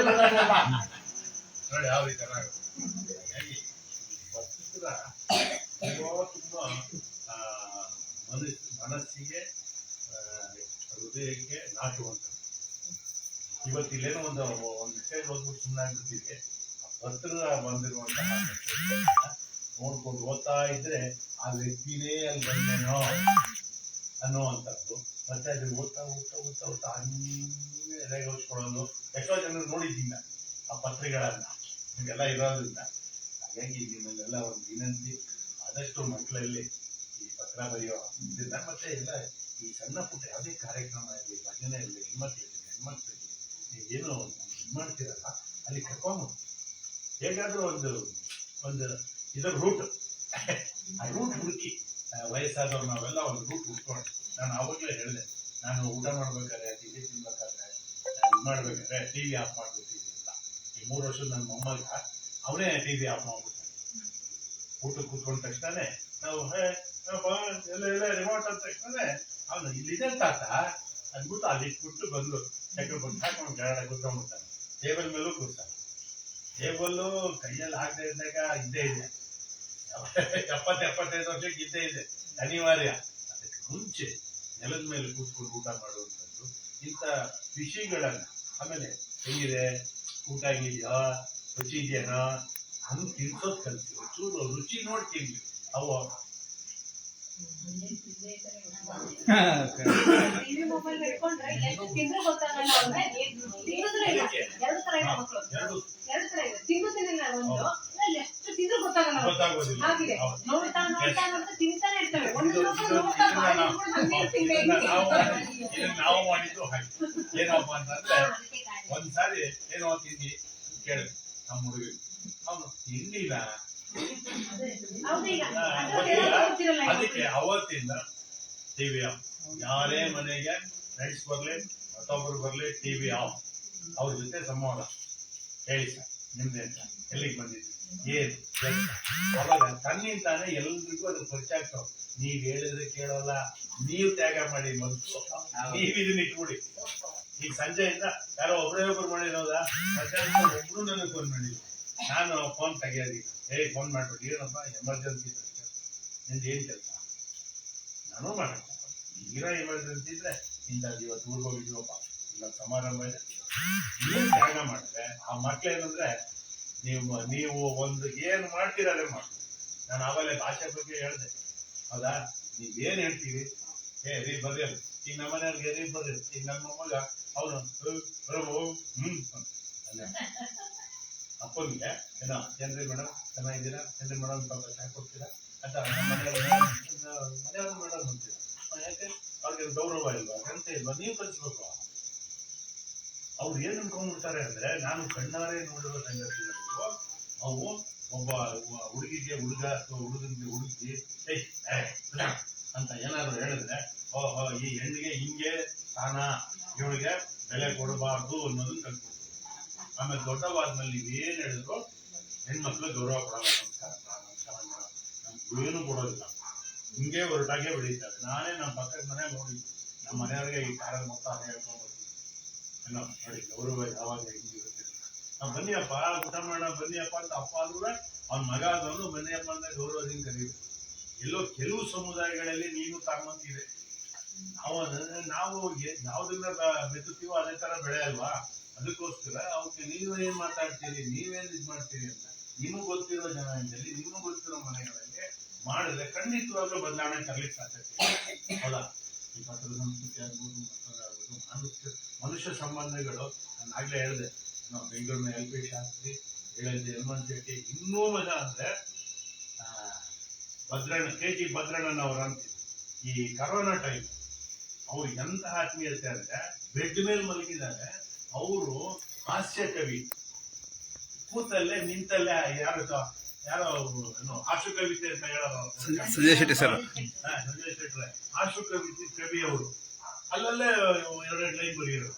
ನೋಡಿ ಯಾವ ರೀತಿ ಹಾಗಾಗಿ ತುಂಬಾ ಮನಸ್ಸಿಗೆ ಹೃದಯಕ್ಕೆ ನಾಟುವಂತ. ಇವತ್ತಿಲ್ಲೇನೋ ಒಂದು ಮೆಸೇಜ್ ಓದ್ಬಿಟ್ಟು ಸುಮ್ಮನೆ ಆಗ್ಬಿಟ್ಟಿದೆ. ಪತ್ರ ಬಂದಿರುವಂತಹ ನೋಡ್ಕೊಂಡು ಓದ್ತಾ ಇದ್ರೆ ಆ ವ್ಯಕ್ತಿನೇ ಅಲ್ಲಿ ಬಂದೇನೋ ಅನ್ನುವಂಥದ್ದು. ಮತ್ತೆ ಅದನ್ನ ಓದ್ತಾ ಹಂಗೆ ರೇಗೋಸ್ಕೊಳ್ಳೋದು. ಎಷ್ಟೋ ಜನರು ನೋಡಿದ್ದೀನಿ ಆ ಪತ್ರಿಕೆಗಳನ್ನ, ನಿಮಗೆಲ್ಲ ಇರೋದ್ರಿಂದ. ಹಾಗಾಗಿ ನಿಮ್ಮಲ್ಲೆಲ್ಲ ಒಂದು ವಿನಂತಿ, ಆದಷ್ಟು ಮಕ್ಕಳಲ್ಲಿ ಈ ಪತ್ರ ಬರೆಯೋ ಇದನ್ನ, ಮತ್ತೆ ಎಲ್ಲ ಈ ಸಣ್ಣ ಪುಟ್ಟ ಯಾವುದೇ ಕಾರ್ಯಕ್ರಮ ಇರಲಿ, ಭಜನೆ ಇರಲಿ, ಹೆಣ್ಮಕ್ಳಿಗೆ ಏನು ಇದು ಮಾಡ್ತೀರಲ್ಲ ಅಲ್ಲಿ ಕರ್ಕೊಂಡು ಹೇಗಾದ್ರೂ ಒಂದು ಇದರ ರೂಟ್ ಆ ರೂಟ್ ಹುಡುಕಿ, ವಯಸ್ಸಾದವ್ರು ನಾವೆಲ್ಲ ಒಂದು ರೂಟ್ ಹುಡ್ಕೊಂಡು. ನಾನು ಆವಾಗಲೇ ಹೇಳಿದೆ, ನಾನು ಊಟ ಮಾಡ್ಬೇಕಾದ್ರೆ, ತಿಂಡಿ ತಿನ್ಬೇಕಾದ್ರೆ, ಇದು ಮಾಡ್ಬೇಕಾದ್ರೆ TV ಆಫ್ ಮಾಡ್ಬಿಡ್ತೀನಿ ಅಂತ. ಈ 3 ವರ್ಷದ ನನ್ನ ಮೊಮ್ಮಗ ಅವನೇ ಟಿವಿ ಆಫ್ ಮಾಡ್ಬಿಡ್ತಾನೆ. ಊಟಕ್ಕೆ ಕೂತ್ಕೊಂಡ ತಕ್ಷಣ ನಾವು ಎಲ್ಲ ರಿಮೋಟ್ ಅಂದ ತಕ್ಷಣ ಅವನು ಇಲ್ಲಿದೆ ತಾತ ಅಂದ್ಬಿಟ್ಟು ಅಲ್ಲಿ ಇಟ್ಬಿಟ್ಟು ಬಂದು ಚಕ್ರ ಬಂದು ಹಾಕೊಂಡು ಕೆಳಗಡೆ ಕೂತ್ಕೊಂಡ್ಬಿಡ್ತಾನೆ. ಟೇಬಲ್ ಮೇಲೂ ಕೂರ್ತಾನೆ. ಟೇಬಲ್ಲು ಕೈಯಲ್ಲಿ ಹಾಕದೇ ಇದ್ದಾಗ ಇದ್ದೇ ಇದೆ. 70-75 ವರ್ಷಕ್ಕೆ ಇದ್ದೇ ಇದೆ, ಅನಿವಾರ್ಯ. ಅದಕ್ಕೆ ಮುಂಚೆ ನೆಲದ ಮೇಲೆ ಕೂತ್ಕೊಂಡು ಊಟ ಮಾಡುವಂಥದ್ದು ಇಂಥ ವಿಷಯಗಳನ್ನ. ಆಮೇಲೆ ಹೆಂಗಿದೆ, ಊಟ ಆಗಿದೆಯಾ, ರುಚಿ ಇದೆಯೇನೋ ಹಂಗೆ ತಿನ್ಸೋದು ಕಲ್ಸಿ. ಚೂರು ರುಚಿ ನೋಡಿ ತಿನ್ಲಿ. ಅವು ನಾವು ಮಾಡಿದ್ದು ಹಾಗೆ. ಏನಪ್ಪ ಅಂತಂದ್ರೆ ಒಂದ್ಸಾರಿ ಏನೋ ತಿಂದಿ ಕೇಳಿದ್ವಿ ನಮ್ಮ ಹುಡುಗಿ, ಅವನು ತಿನ್ನಿಲ್ಲ. ಅದಕ್ಕೆ ಅವತ್ತಿಂದ ಟಿವಿ ಆಫ್. ಯಾರೇ ಮನೆಗೆ ಫ್ರೆಂಡ್ಸ್ ಬರ್ಲಿ ಮತ್ತೊಬ್ರು ಬರ್ಲಿ ಟಿವಿ ಆಫ್. ಅವ್ರ ಜೊತೆ ಸಂವಾದ. ಹೇಳಿ ಸರ್ ನಿಮ್ದೆ ಅಂತ, ಎಲ್ಲಿಗೆ ಬಂದಿದ್ವಿ, ಏನು ಅವಾಗ ತನ್ನಿಂತಾನೆ ಎಲ್ರಿಗೂ ಅದು ಪರಿಚಯ ಆಗ್ತಾವ. ನೀವ್ ಹೇಳಿದ್ರೆ ಕೇಳೋಲ್ಲ, ನೀವು ತ್ಯಾಗ ಮಾಡಿ ಮನ್ಸು, ನೀವ್ ಇದನ್ನ ಇಟ್ಬಿಡಿ. ಈಗ ಸಂಜೆಯಿಂದ ಯಾರೋ ಒಬ್ರು ಮಾಡಿರೋದಾ, ಮಧ್ಯಾಹ್ನ ಒಬ್ರು ನನಗೆ ಫೋನ್ ಮಾಡಿದ್ರು. ನಾನು ಫೋನ್ ತೆಗಿಯೋದಿ, ಫೋನ್ ಮಾಡ್ಬಿಟ್ಟು ಏನಪ್ಪ ಎಮರ್ಜೆನ್ಸಿ ನಿಂದು ಏನ್ ಕೆಲಸ, ನಾನು ಮಾಡಬೇಕು. ಈಗಿರೋ ಎಮರ್ಜೆನ್ಸಿ ಇದ್ರೆ ಇಂಥದ್ದು ಇವತ್ತು ಊರಿಗೆ ಹೋಗಿದ್ವಪ್ಪ, ಇಲ್ಲ ಸಮಾರಂಭ ಇದೆ, ನೀವು ತ್ಯಾಗ ಮಾಡಿದ್ರೆ ಆ ಮಕ್ಳೇನಂದ್ರೆ ನೀವು ಒಂದು ಏನು ಮಾಡ್ತೀರ ಅದೇ ಮಾಡಿ. ನಾನು ಆವಾಗಲೇ ಭಾಷೆ ಬಗ್ಗೆ ಹೇಳ್ದೆ, ಹೌದಾ? ನೀವೇನ್ ಹೇಳ್ತೀವಿ, ರೀ ಬರ್ರಿ, ಈಗ ನಮ್ಮ ಮನೆಯವ್ರಿಗೆ ರೀ ಬರ್ರಿ, ಈಗ ನಮ್ಮ ಮಗ ಅವನು ಅಪ್ಪನಿಗೆ ಏನೋ ಏನ್ರಿ ಮೇಡಮ್ ಚೆನ್ನಾಗಿದ್ದೀರಾ, ಏನ್ರಿ ಮೇಡಮ್ ಸ್ವಲ್ಪ ಚಾಕ್ ಕೊಡ್ತೀರಾ ಅಂತ ನಮ್ಮ ಮನೆಯವ್ರ ಮೇಡಮ್ ಅಂತೀರ. ಯಾಕೆ ಅವ್ರಿಗೆ ಗೌರವ ಇಲ್ವಾ, ಗಂಟೆ ಇಲ್ವಾ? ನೀವು ಕಲಿಸ್ಬೇಕು. ಅವ್ರು ಏನ್ ಅನ್ಕೊಂಡ್ಬಿಡ್ತಾರೆ ಅಂದ್ರೆ, ನಾನು ಕಣ್ಣಾರೆ ನೋಡಿರೋ ಸಂಗತಿಗಳು ಅವು. ಒಬ್ಬ ಹುಡುಗಿಗೆ ಹುಡುಗ ಅಥವಾ ಹುಡುಗನಿಗೆ ಹುಡುಗಿ ಅಂತ ಏನಾದ್ರು ಹೇಳಿದ್ರೆ, ಓಹೋ ಈ ಹೆಣ್ಣಿಗೆ ಹಿಂಗೆ ಸ್ಥಾನ, ಇವಳಿಗೆ ಬೆಲೆ ಕೊಡಬಾರ್ದು ಅನ್ನೋದನ್ನ ಕಲ್ತ್ಕೊಡ್ತೀವಿ. ಆಮೇಲೆ ದೊಡ್ಡವಾದ್ಮೇಲೆ ನೀವೇನ್ ಹೇಳಿದ್ರು ಹೆಣ್ಮಕ್ಳು ಗೌರವ ಕೊಡಲ್ಲ. ನಮಸ್ಕಾರ ನಮಸ್ಕಾರ ನಮ್ಗೆ ಏನು ಕೊಡೋದಿಲ್ಲ, ಹಿಂಗೆ ಹೊರಟಾಗೆ ಬೆಳೀತಾರೆ. ನಾನೇ ನಮ್ಮ ಪಕ್ಕದ ಮನೆ ನೋಡಿ ನಮ್ಮ ಮನೆಯವ್ರಿಗೆ ಈ ಕಾರದ ಮೊತ್ತ ಹೇಳ್ಕೊಂಡ್ಬರ್ತೀವಿ. ಏನೋ ನೋಡಿ ಗೌರವ ಯಾವಾಗ ಹೆಂಗಿರುತ್ತೆ. ನಾವು ಬನ್ನಿಯಪ್ಪ ಊಟ ಮಾಡೋಣ ಬನ್ನಿಯಪ್ಪ ಅಂತ ಅಪ್ಪ ಆದ್ರೆ ಅವ್ನ ಮಗ ಆದವನು ಬನ್ನಿಯಪ್ಪ ಅಂತ ಗೌರವದಿಂದ ಕರೀಬೇಕು. ಎಲ್ಲೋ ಕೆಲವು ಸಮುದಾಯಗಳಲ್ಲಿ ನೀನು ತಾಮಂತಿದೆ, ನಾವು ಯಾವ್ದನ್ನ ಬೆತ್ತುತ್ತೀವೋ ಅದೇ ತರ ಬೆಳೆ ಅಲ್ವಾ. ಅದಕ್ಕೋಸ್ಕರ ಅವಕ್ಕೆ ನೀವು ಏನ್ ಮಾತಾಡ್ತೀರಿ, ನೀವೇನ್ ಇದ್ ಮಾಡ್ತೀರಿ ಅಂತ ನಿಮಗ್ ಗೊತ್ತಿರೋ ಜನಾಂಗದಲ್ಲಿ, ನಿಮಗ್ ಗೊತ್ತಿರೋ ಮನೆಗಳಲ್ಲಿ ಮಾಡಿದ್ರೆ ಖಂಡಿತವಾಗ್ಲೂ ಬದಲಾವಣೆ ತರಲಿಕ್ಕೆ ಸಾಧ್ಯತೆ. ಹೌದಾ? ಈ ಪತ್ರದ ಸಂಸ್ಕೃತಿ ಆಗ್ಬೋದು, ಮತ್ತೊಂದಾಗ್ಬೋದು, ಮನುಷ್ಯ ಸಂಬಂಧಗಳು. ನಾನು ಆಗ್ಲೇ ಹೇಳಿದೆ, ನಾವು ಬೆಂಗಳೂರಿನ LP ಶಾಸ್ತ್ರಿ, ಹೇಳಿದ್ದೆ ಹನುಮಂತ ಶೆಟ್ಟಿ. ಇನ್ನೂ ಮಜಾ ಅಂದ್ರೆ ಭದ್ರಣ್ಣ, KG ಭದ್ರಣ್ಣನವ್ರ ಅಂತೀವಿ. ಈ ಕರೋನಾ ಟೈಮ್ ಅವ್ರು ಎಂತ ಆತ್ಮೀಯತೆ ಅಂದ್ರೆ, ಬೆಡ್ ಮೇಲೆ ಮಲಗಿದ್ದಾರೆ ಅವರು. ಹಾಸ್ಯ ಕವಿ, ಕೂತಲ್ಲೇ ನಿಂತಲ್ಲೇ ಯಾರೋ ಆಶು ಕವಿತೆ ಅಂತ ಹೇಳೋದು ಸಂಜಯ್ ಶೆಟ್ಟಿ ಸರ್. ಸಂಜಯ್ ಶೆಟ್ಟಿ ಆಶು ಕವಿ ಅವರು ಅಲ್ಲಲ್ಲೇ 2 ಲೈನ್ ಬರೆಯೋರು.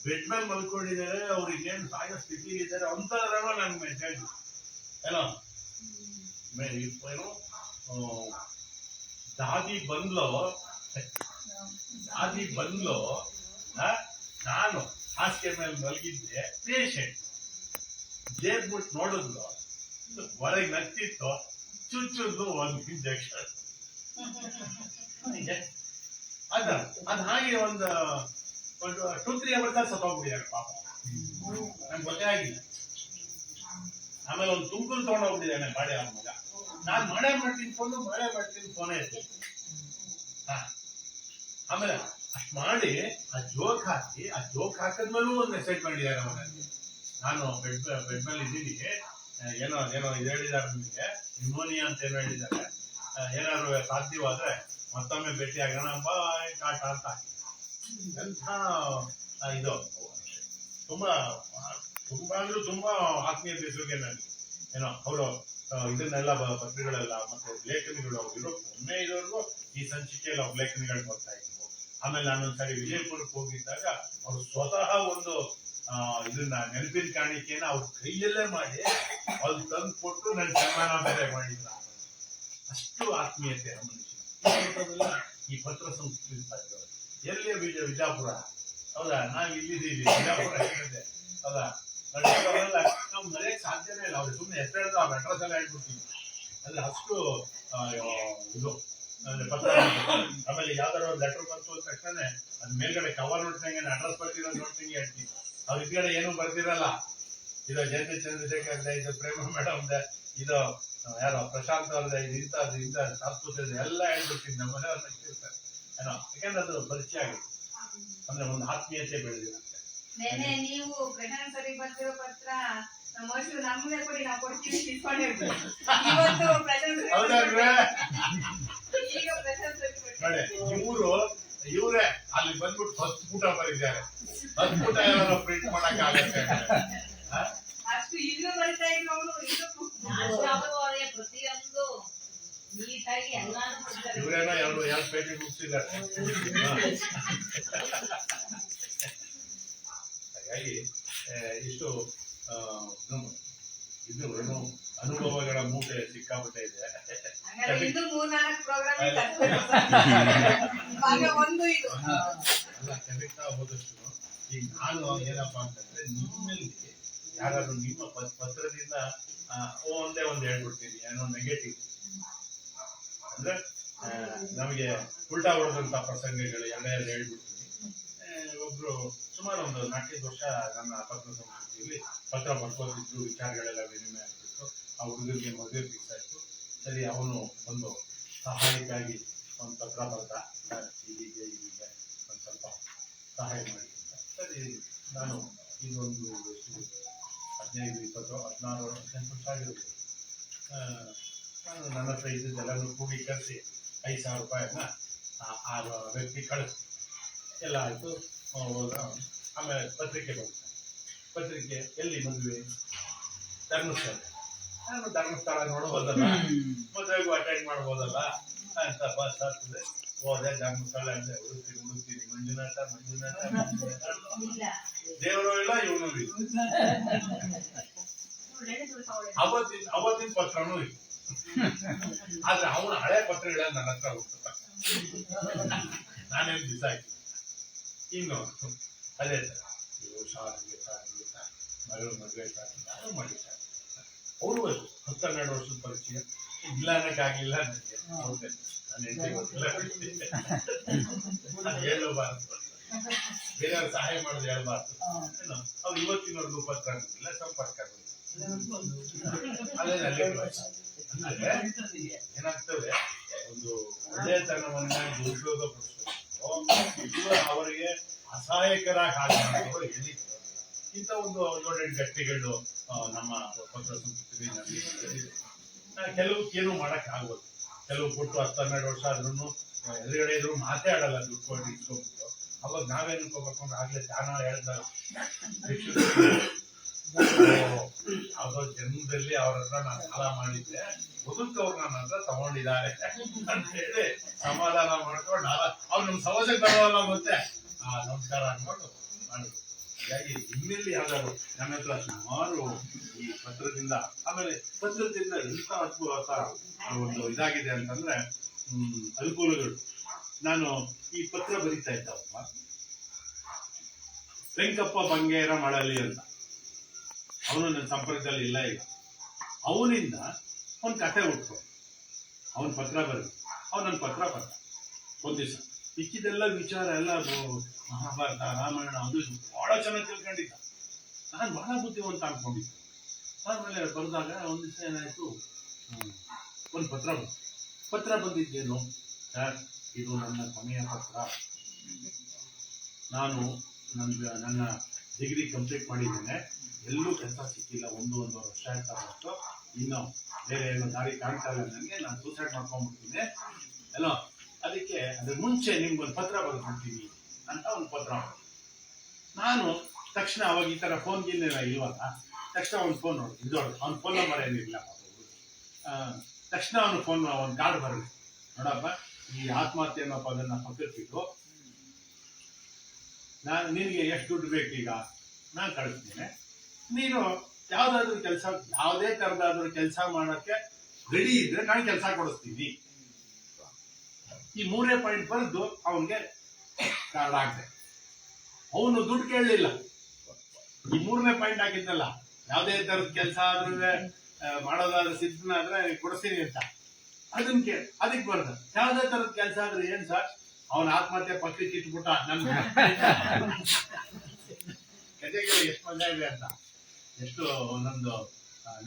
ಬೆಡ್ ಮೇಲೆ ಮಲ್ಕೊಂಡಿದ್ದಾರೆ, ಅವ್ರು ಇನ್ನೇನು ಸಾಯೋ ಸ್ಥಿತಿ ಇದ್ದಾರೆ ಅಂತದ್ರಲ್ಲ ನನ್ ಮೆಸೇಜ್ ಏನೋ ದಾದಿ ಬಂದ್ಲು ನಾನು ಹಾಸಿಗೆ ಮೇಲೆ ಮಲಗಿದ್ದೆ, ಪೇಷಂಟ್ ಜೇರ್ಬಿಟ್ಟು ನೋಡಿದ್ಲು, ಹೊರಗೆ ನಗ್ತಿತ್ತು, ಚುಚ್ಚುದ್ದು 1 ಇಂಜೆಕ್ಷನ್. ಅದ್ ಹಾಗೆ ಒಂದು 2-3 ಅವರ್ಸ್ ಸತ್ತೋಗ್ಬಿಟ್ಟಿದ್ದಾರೆ ಪಾಪ, ನನ್ಗೆ ಗೊತ್ತೇ ಆಗಿಲ್ಲ. ಆಮೇಲೆ ಒಂದು ತುಮಕೂರು ತಗೊಂಡೋಗ್ಬಿಟ್ಟಿದ್ದಾನೆ ಬಾಡಿ ಅವ್ರ ಮಗ. ನಾನ್ ಮಳೆ ಮಾಡ್ತೀನಿ ಫೋನೇ ಇತ್ತು. ಆಮೇಲೆ ಅಷ್ಟ್ ಮಾಡಿ ಆ ಜೋಕ್ ಹಾಕಿದ್ಮೇಲೂ ಒಂದು ಮೆಸೇಜ್ ಮಾಡಿದ್ದಾರೆ ಅವನಲ್ಲಿ. ನಾನು ಬೆಡ್ ಮೇಲೆ ಇದ್ದೀನಿ, ಏನೋ ಇದು ಹೇಳಿದ್ದಾರೆ ನಿಮಗೆ, ನ್ಯೂಮೋನಿಯಾ ಅಂತ ಏನೋ ಹೇಳಿದ್ದಾರೆ, ಏನಾದ್ರು ಸಾಧ್ಯವಾದ್ರೆ ಮತ್ತೊಮ್ಮೆ ಭೇಟಿ ಆಗೋಣ ಬಾಯ್ ಟಾಟಾ ಅಂತ. ಎಂಥ ಇದು ತುಂಬಾ ಅಂದ್ರೆ ತುಂಬಾ ಆತ್ಮೀಯ ಬೇಸುಗೆ ನನಗೆ. ಏನೋ ಅವರು ಇದನ್ನೆಲ್ಲ ಪತ್ರಿಕೆಗಳೆಲ್ಲ ಮತ್ತೆ ಲೇಖನಿಗಳು ಇರೋ ಒಮ್ಮೆ ಇರೋರ್ಗು ಈ ಸಂಚಿಕೆಯಲ್ಲಿ ಅವ್ರ ಲೇಖನಿಗಳು ಬರ್ತಾ ಇದ್ವು. ಆಮೇಲೆ ನಾನೊಂದ್ಸರಿ ವಿಜಯಪುರಕ್ಕೆ ಹೋಗಿದ್ದಾಗ ಅವರು ಸ್ವತಃ ಒಂದು ಇದನ್ನ ನೆನಪಿನ ಕಾಣಿಕೆನ ಅವ್ರ ಕೈಯಲ್ಲೇ ಮಾಡಿ ಅಲ್ಲಿ ತಂದು ಕೊಟ್ಟು ನನ್ನ ಸನ್ಮಾನ ಬೇರೆ ಮಾಡಿದ್ರ. ಅಷ್ಟು ಆತ್ಮೀಯತೆ ಮನುಷ್ಯ. ಈ ಪತ್ರ ಸಂಸ್ಕೃತಿ ಎಲ್ಲಿಯ ವಿಜಾಪುರ, ಹೌದಾ? ನಾವ್ ಇಲ್ಲಿದ್ದೀವಿ, ವಿಜಾಪುರ ಹೇಳಿದೆ, ಹೌದಾ? ನಾವು ಮರೆಯಕ್ ಸಾಧ್ಯನೇ ಇಲ್ಲ. ಅವ್ರಿಗೆ ಸುಮ್ಮನೆ ಹೆಸರು ಹೇಳಿದ್ರೆ ಅವ್ರ ಅಡ್ರೆಸ್ ಎಲ್ಲ ಹೇಳ್ಬಿಡ್ತೀವಿ. ಅಂದ್ರೆ ಅಷ್ಟು ಇದು ಪತ್ರ. ಆಮೇಲೆ ಯಾವ್ದಾರು ಲೆಟರ್ ಬಂತು ಅಂದ ತಕ್ಷಣ ಅದ್ ಮೇಲ್ಗಡೆ ಕವರ್ ನೋಡ್ತಂಗೆ ಅಡ್ರೆಸ್ ಬರ್ತಿರೋದು ನೋಡ್ತಂಗೆ ಹೇಳ್ತೀವಿ. ಅವ್ರ ಇದ್ಗಡೆ ಏನು ಬರ್ತಿರಲ್ಲ. ಇದು ಜಯಂತಿ ಚಂದ್ರಶೇಖರ್, ಇದು ಪ್ರೇಮ ಮೇಡಮ್, ಇದು ಯಾರೋ ಪ್ರಶಾಂತ್ ಅವ್ರದ, ಇದು ಇಂಥ ಸಂಸ್ಕೃತಿ ಎಲ್ಲ ಹೇಳ್ಬಿಡ್ತೀನಿ. ನಮ್ಮ ಮನೆಯವ್ರನ್ನ ಇರ್ತಾರೆ ಏನೋ, ಯಾಕಂದ್ರೆ ಅದು ಪರಿಚಯ ಆಗಿದೆ. ಅಂದ್ರೆ ಒಂದು ಆತ್ಮೀಯತೆ ಬೆಳೆದಿರುತ್ತೆ. ನೆನ್ನೆ ನೀವು ಪ್ರಶಾಂತ್ ಸರಿ ಬರ್ತಿರೋ ಪತ್ರ ಮೋಸ್ಟ್ಲಿ ನಮ್ಗೆ ಕೊಡಿ, ನಾವು ಕೊಡ್ತೀವಿ, ತಿಳ್ಕೊಂಡಿರ್ತೀವಿ. ಇವತ್ತು ಪ್ರಶಾಂತ್ ಈಗ ಪ್ರಶಾಂತ್ ನೋಡಿ ಇವ್ರೇ ಅಲ್ಲಿ ಬಂದ್ಬಿಟ್ಟು 10 ಪುಟ ಬರೀತಾರೆ. 10 ಪುಟ ಏನಾದ್ರು ಪ್ರಿಂಟ್ ಮಾಡಕ್ ಆಗತ್ತೆ? ಅಷ್ಟು ಇಲ್ಲೂ ಬರಿತಾ ಇದ್ರು ಅವರು. ಪ್ರತಿಯೊಂದು ನೀಟಾಗಿ ಎಲ್ಲಾನು ಇವ್ರೇನೋ 2 ಪೇಜ್ ಮುಗಿಸಿದ್ದಾರೆ. ಹಾಗಾಗಿ ಇಷ್ಟು ಇದು ಏನು ಅನುಭವಗಳ ಮೂಟೆ ಸಿಕ್ಕಾಪಟ್ಟೆ ಇದೆ. ಇನ್ನು 3-4 ಪ್ರೋಗ್ರಾಮ್ ಎಲ್ಲ ಕಲಿತಾ ಹೋದಷ್ಟು ಈಗ ನಾನು ಏನಪ್ಪಾ ಅಂತಂದ್ರೆ, ನಿಮ್ಮಲ್ಲಿ ಯಾರಾದ್ರೂ ನಿಮ್ಮ ಪತ್ರದಿಂದ ಒಂದೇ ಒಂದು ಹೇಳ್ಬಿಡ್ತೀನಿ, ಏನೋ ನೆಗೆಟಿವ್ ಅಂದ್ರೆ ನಮಗೆ ಉಲ್ಟಾ ಹೊಡೆದಂತ ಪ್ರಸಂಗಗಳು ಎಲ್ಲ ಹೇಳ್ಬಿಡ್ತೀನಿ. ಒಬ್ರು ಸುಮಾರು ಒಂದು 4-5 ವರ್ಷ ನನ್ನ ಪತ್ರ ಸಂಸ್ಕೃತಿಯಲ್ಲಿ ಪತ್ರ ಬರ್ಕೋತಿದ್ರು, ವಿಚಾರಗಳೆಲ್ಲ ವಿನಿಮಯ ಆಗ್ತಿತ್ತು. ಆ ಹುಡುಗರಿಗೆ ಮದುವೆ ಫಿಕ್ಸ್ ಆಯ್ತು. ಸರಿ, ಅವನು ಒಂದು ಸಹಾಯಕ್ಕಾಗಿ ಒಂದು ಪತ್ರ ಬರ್ದ, ಹೀಗೆ ಒಂದು ಸ್ವಲ್ಪ ಸಹಾಯ ಮಾಡಿ ಅಂತ. ಸರಿ, ನಾನು ಇದೊಂದು 15-20 16 ವರ್ಷ ಆಗಿರ್ಬೋದು. ನಾನು ನನ್ನ ಹತ್ರ ಇದ್ದೆಲ್ಲರೂ ಕೂಡಿ ಕಳಿಸಿ 5,000 ರೂಪಾಯಿನ ಆ ವ್ಯಕ್ತಿ ಕಳಿಸಿ ಎಲ್ಲ ಆಯ್ತು. ಆಮೇಲೆ ಪತ್ರಿಕೆ ಬಂತು. ಪತ್ರಿಕೆ ಎಲ್ಲಿ ಮದುವೆ? ಧರ್ಮಸ್ಥಳ. ನಾನು ಧರ್ಮಸ್ಥಳ ನೋಡ್ಬೋದಲ್ಲ, ಮದುವೆಗೂ ಅಟೆಂಡ್ ಮಾಡ್ಬೋದಲ್ಲ ಅಂತ ಬಸ್ ಆಗ್ತದೆ. ಹೋದೆ ಧರ್ಮಸ್ಥಳ ಅಂದ್ರೆ ಹುಡುಕ್ತೀನಿ ಮಂಜುನಾಥ ದೇವರು ಇಲ್ಲ, ಇವನು ಇಲ್ಲ. ಅವತ್ತಿನ ಪತ್ರನೂ ಇಲ್ಲ. ಆದ್ರೆ ಅವನ ಹಳೆ ಪತ್ರಗಳ ನನ್ನ ಹತ್ರ ಹೋಗ್ತದೆ. ನಾನೇನು ದಿವಸ ಆಯ್ತು. ಇನ್ನು ಅದೇ ತರ ಮಗಳು ಮದುವೆ ನಾನು ಮಾಡಿ ಅವರು 10-12 ವರ್ಷದ ಪರಿಚಯ. ಇಲ್ಲ ಅನ್ನಕ್ಕಾಗಿಲ್ಲ ನನಗೆ. ನಾನು ಹೆಂಡತಿ ಗೊತ್ತಿಲ್ಲ, ನಾನು ಹೇಳಬಾರ್ದು, ಬೇರೆಯವ್ರ ಸಹಾಯ ಮಾಡೋದು ಹೇಳ್ಬಾರ್ದು. ಅವ್ರು ಇವತ್ತಿನವರೆಗೂ ಪತ್ರ ಆಗಿಲ್ಲ, ಸಂಪರ್ಕ ಅದೇ ಏನಾಗ್ತದೆ, ಒಂದು ಒಳ್ಳೆಯತನವನ್ನ ದುರುಪಯೋಗ ಪಡಿಸೋದು, ಅವರಿಗೆ ಅಸಹಾಯಕರ ಹಾಗೆ ಮಾಡೋದು ಎಲ್ಲಿ ಇಂಥ ಒಂದು 7-8 ಗಟ್ಟಿಗಳು ನಮ್ಮ ಪತ್ರ ಸಂಸ್ಕೃತಿಯಲ್ಲಿ ಕೆಲವಕ್ಕೇನು ಮಾಡಕ್ ಆಗೋದು. ಕೆಲವು ಕೊಟ್ಟು 10-12 ವರ್ಷ ಆದ್ರೂ ಎದುರುಗಡೆ ಇದ್ರು ಮಾತೇ ಆಡಲ್ಲ, ದುಡ್ಕೊಂಡು ಇಟ್ಕೊಂಡ್ಬಿಟ್ಟು. ಅವಾಗ ನಾವೇನು ಅನ್ಕೋಬೇಕು ಅಂದ್ರೆ, ಆಗ್ಲೇ ಧ್ಯಾನ ಹೇಳ್ದ ಯಾವ್ದೋ ಜನ್ಮದಲ್ಲಿ ಅವ್ರ ಹತ್ರ ನಾನು ಸಾಲ ಮಾಡಿದ್ದೆ, ಬದುಕವ್ರು ನನ್ನ ಹತ್ರ ತಗೊಂಡಿದ್ದಾರೆ ಅಂತ ಹೇಳಿ ಸಮಾಧಾನ ಮಾಡ್ಕೊಂಡು ಅವ್ರು ನಮ್ ಸಮಾಜಕ್ಕೆ ಬರೋಲ್ಲ, ಮತ್ತೆ ನಮಸ್ಕಾರ ಅನ್ಕೊಂಡು ಮಾಡಿದ್ರು. ಹೀಗಾಗಿ ಇನ್ನೆಲ್ಲಿ ಯಾವ್ದಾದ್ರು ನನ್ನ ಹತ್ರ ಸುಮಾರು ಈ ಪತ್ರದಿಂದ, ಆಮೇಲೆ ಪತ್ರದಿಂದ ಎಂತ ಅದ್ಭುತ ಒಂದು ಇದಾಗಿದೆ ಅಂತಂದ್ರೆ ಅನುಕೂಲಗಳು. ನಾನು ಈ ಪತ್ರ ಬರೀತಾ ಇದ್ದಪ್ಪ, ವೆಂಕಪ್ಪ ಬಂಗೇರ ಮಳಲಿ ಅಂತ, ಅವನು ನನ್ನ ಸಂಪರ್ಕದಲ್ಲಿ ಇಲ್ಲ ಈಗ. ಅವನಿಂದ ಒಂದು ಕತೆ ಹುಟ್ಟು, ಅವನ್ ಪತ್ರ ಬರೆದು ಅವ್ನು ನನ್ನ ಪತ್ರ ಬರ್ದ ಒಂದ್ ದಿವಸ. ಇಕ್ಕಿದೆಲ್ಲ ವಿಚಾರ ಎಲ್ಲ ಮಹಾಭಾರತ ರಾಮಾಯಣ ಅದು ಬಹಳ ಚೆನ್ನಾಗಿ ತಿಳ್ಕೊಂಡಿದ್ದ. ನಾನು ಬಹಳ ಬುದ್ಧಿವಂತ ಅನ್ಕೊಂಡಿದ್ದೆ. ಆದ್ಮೇಲೆ ಬರೆದಾಗ ಒಂದ್ ದಿವಸ ಏನಾಯ್ತು, ಒಂದು ಪತ್ರ ಬಂದಿದ್ದೇನು ಸರ್, ಇದು ನನ್ನ ಕೊನೆಯ ಪತ್ರ. ನಾನು ನನ್ನ ಡಿಗ್ರಿ ಕಂಪ್ಲೀಟ್ ಮಾಡಿದ್ದೇನೆ, ಎಲ್ಲೂ ಕೆಲಸ ಸಿಕ್ಕಿಲ್ಲ, 1-1.5 ವರ್ಷ ಆಯ್ತಾ ಬಂತು. ಇನ್ನು ಬೇರೆ ಏನೋ ದಾರಿ ಕಾಣ್ತಾ ಇಲ್ಲ ನನಗೆ, ನಾನು ಸೂಸೈಡ್ ಮಾಡ್ಕೊಂಡ್ಬಿಡ್ತೀನಿ ಅಲ್ಲೋ. ಅದಕ್ಕೆ ಅದ್ರ ಮುಂಚೆ ನಿಮ್ಗೊಂದು ಪತ್ರ ಬರ್ಕೊಡ್ತೀನಿ ಅಂತ ಒಂದು ಪತ್ರ. ನಾನು ತಕ್ಷಣ ಅವಾಗ ಈ ತರ ಫೋನ್ ಗಿನ್ನೆಲ್ಲ ಇಲ್ವಲ್ಲ, ತಕ್ಷಣ ಒಂದು ಫೋನ್ ನೋಡಿ, ಇದೋಡು ಅವ್ನ ಫೋನ್ ನಂಬರ್ ಏನಿಲ್ಲ. ತಕ್ಷಣ ಅವನು ಫೋನ್ ಒಂದು ಕಾರ್ಡ್ ಬರಲಿ, ನೋಡಪ್ಪ ಈ ಆತ್ಮಹತ್ಯೆ ಅನ್ನೋ ಪದನ್ನ ಪಕ್ಕಕ್ಕಿಟ್ಟು, ನಿನಗೆ ಎಷ್ಟು ದುಡ್ಡು ಬೇಕೀಗ ನಾನು ಕಳಿಸ್ತೀನಿ. ನೀನು ಯಾವ್ದಾದ್ರು ಕೆಲಸ, ಯಾವುದೇ ತರದಾದ್ರೂ ಕೆಲಸ ಮಾಡಕ್ಕೆ ರೆಡಿ ಇದ್ರೆ ನಾನು ಕೆಲಸ ಕೊಡಿಸ್ತೀನಿ. ಈ 3 ಪಾಯಿಂಟ್ ಬರೆದು ಅವನಿಗೆ ಕಾರ್ಡ್ ಹಾಕ್ದೆ. ಅವನು ದುಡ್ಡು ಕೇಳಲಿಲ್ಲ. ಈ 3ನೇ ಪಾಯಿಂಟ್ ಹಾಕಿದ್ನಲ್ಲ, ಯಾವುದೇ ತರದ ಕೆಲಸ ಆದ್ರೂ ಮಾಡೋದಾದ್ರೆ ಸಿದ್ಧನಾದ್ರೆ ಕೊಡಿಸ್ತೀನಿ ಅಂತ, ಅದಕ್ಕೆ ಬರ್ದ. ಯಾವ್ದೇ ತರದ ಕೆಲಸ ಆದ್ರೆ ಏನ್ ಸರ್, ಅವನ ಆತ್ಮಹತ್ಯೆ ಪಕ್ಕಕ್ಕೆ ಇಟ್ಬಿಟ್ಟ. ನನ್ನ ಕತೆಗೆ ಎಷ್ಟು ಮಜಾ ಇದೆ ಅಂತ, ಎಷ್ಟು ಒಂದೊಂದು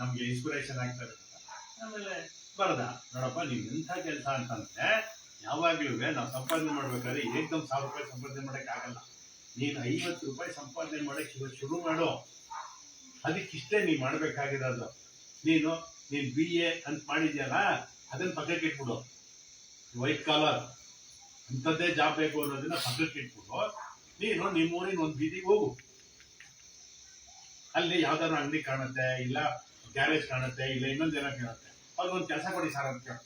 ನಮ್ಗೆ ಇನ್ಸ್ಪಿರೇಷನ್ ಆಗ್ತದೆ. ಆಮೇಲೆ ಬರ್ದ, ನೋಡಪ್ಪ ನೀವ್ ಎಂಥ ಕೆಲಸ ಅಂತಂದ್ರೆ, ಯಾವಾಗ್ಲೂ ನಾವು ಸಂಪಾದನೆ ಮಾಡ್ಬೇಕಾದ್ರೆ ಏಕದಮ್ 1000 ರೂಪಾಯಿ ಸಂಪಾದನೆ ಮಾಡಕ್ ಆಗಲ್ಲ. ನೀನ್ 50 ರೂಪಾಯಿ ಸಂಪಾದನೆ ಮಾಡಕ್ ಶುರು ಮಾಡು. ಅದಕ್ಕಿಷ್ಟೇ ನೀ ಮಾಡ್ಬೇಕಾಗಿರೋದು. ನೀನ್ BA ಅಂತ ಮಾಡಿದ್ಯಲ್ಲ, ಅದನ್ನ ಪಕ್ಕಕ್ಕೆ ಇಟ್ಬಿಡು. ವೈಟ್ ಕಾಲರ್ ಅಂತದ್ದೇ ಜಾಬ್ ಬೇಕು ಅನ್ನೋದನ್ನ ಪಕ್ಕಕ್ಕೆ ಇಟ್ಬಿಡು. ನೀನು ನಿಮ್ಮೂರಿನ ಒಂದು ಬೀದಿಗೆ ಹೋಗು. ಅಲ್ಲಿ ಯಾವ್ದಾದ್ರು ಅಂಗಡಿ ಕಾಣುತ್ತೆ, ಇಲ್ಲ ಗ್ಯಾರೇಜ್ ಕಾಣುತ್ತೆ, ಇಲ್ಲ ಇನ್ನೊಂದ್ ಜನ ಕಾಣುತ್ತೆ. ಅವ್ರಿಗೊಂದು ಕೆಲಸ ಕೊಡಿ ಸರ್ ಅಂತ ಕೇಳ.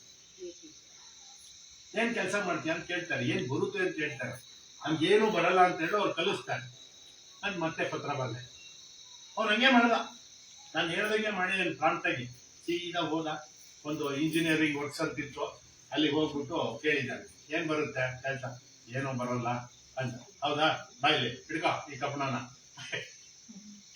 ಏನ್ ಕೆಲಸ ಮಾಡ್ತೀಯ ಅಂತ ಕೇಳ್ತಾರೆ. ಏನ್ ಬರುತ್ತೆ ಅಂತ ಕೇಳ್ತಾರೆ. ನಮ್ಗೆ ಏನು ಬರಲ್ಲ ಅಂತ ಹೇಳಿ ಅವ್ರು ಕಲಿಸ್ತಾರೆ. ನನ್ ಮತ್ತೆ ಪತ್ರ ಬಂದೆ. ಅವ್ರು ಹಂಗೆ ಮಾಡ್ದ. ನಾನು ಹೇಳ್ದಂಗೆ ಮಾಡಿ ಪ್ರಾಂತಾಗಿ ಸೀದಾ ಹೋದ. ಒಂದು ಇಂಜಿನಿಯರಿಂಗ್ ವರ್ಕ್ಸ್ ಅಂತಿತ್ತು, ಅಲ್ಲಿ ಹೋಗ್ಬಿಟ್ಟು ಕೇಳಿದ್ದಾರೆ, ಏನ್ ಬರುತ್ತೆ ಕೆಲಸ? ಏನೋ ಬರಲ್ಲ ಅಂತ. ಹೌದಾ, ಬಾಯ್ಲಿ ಹಿಡ್ಕ ಈ ಕಪ್ಪಣನ.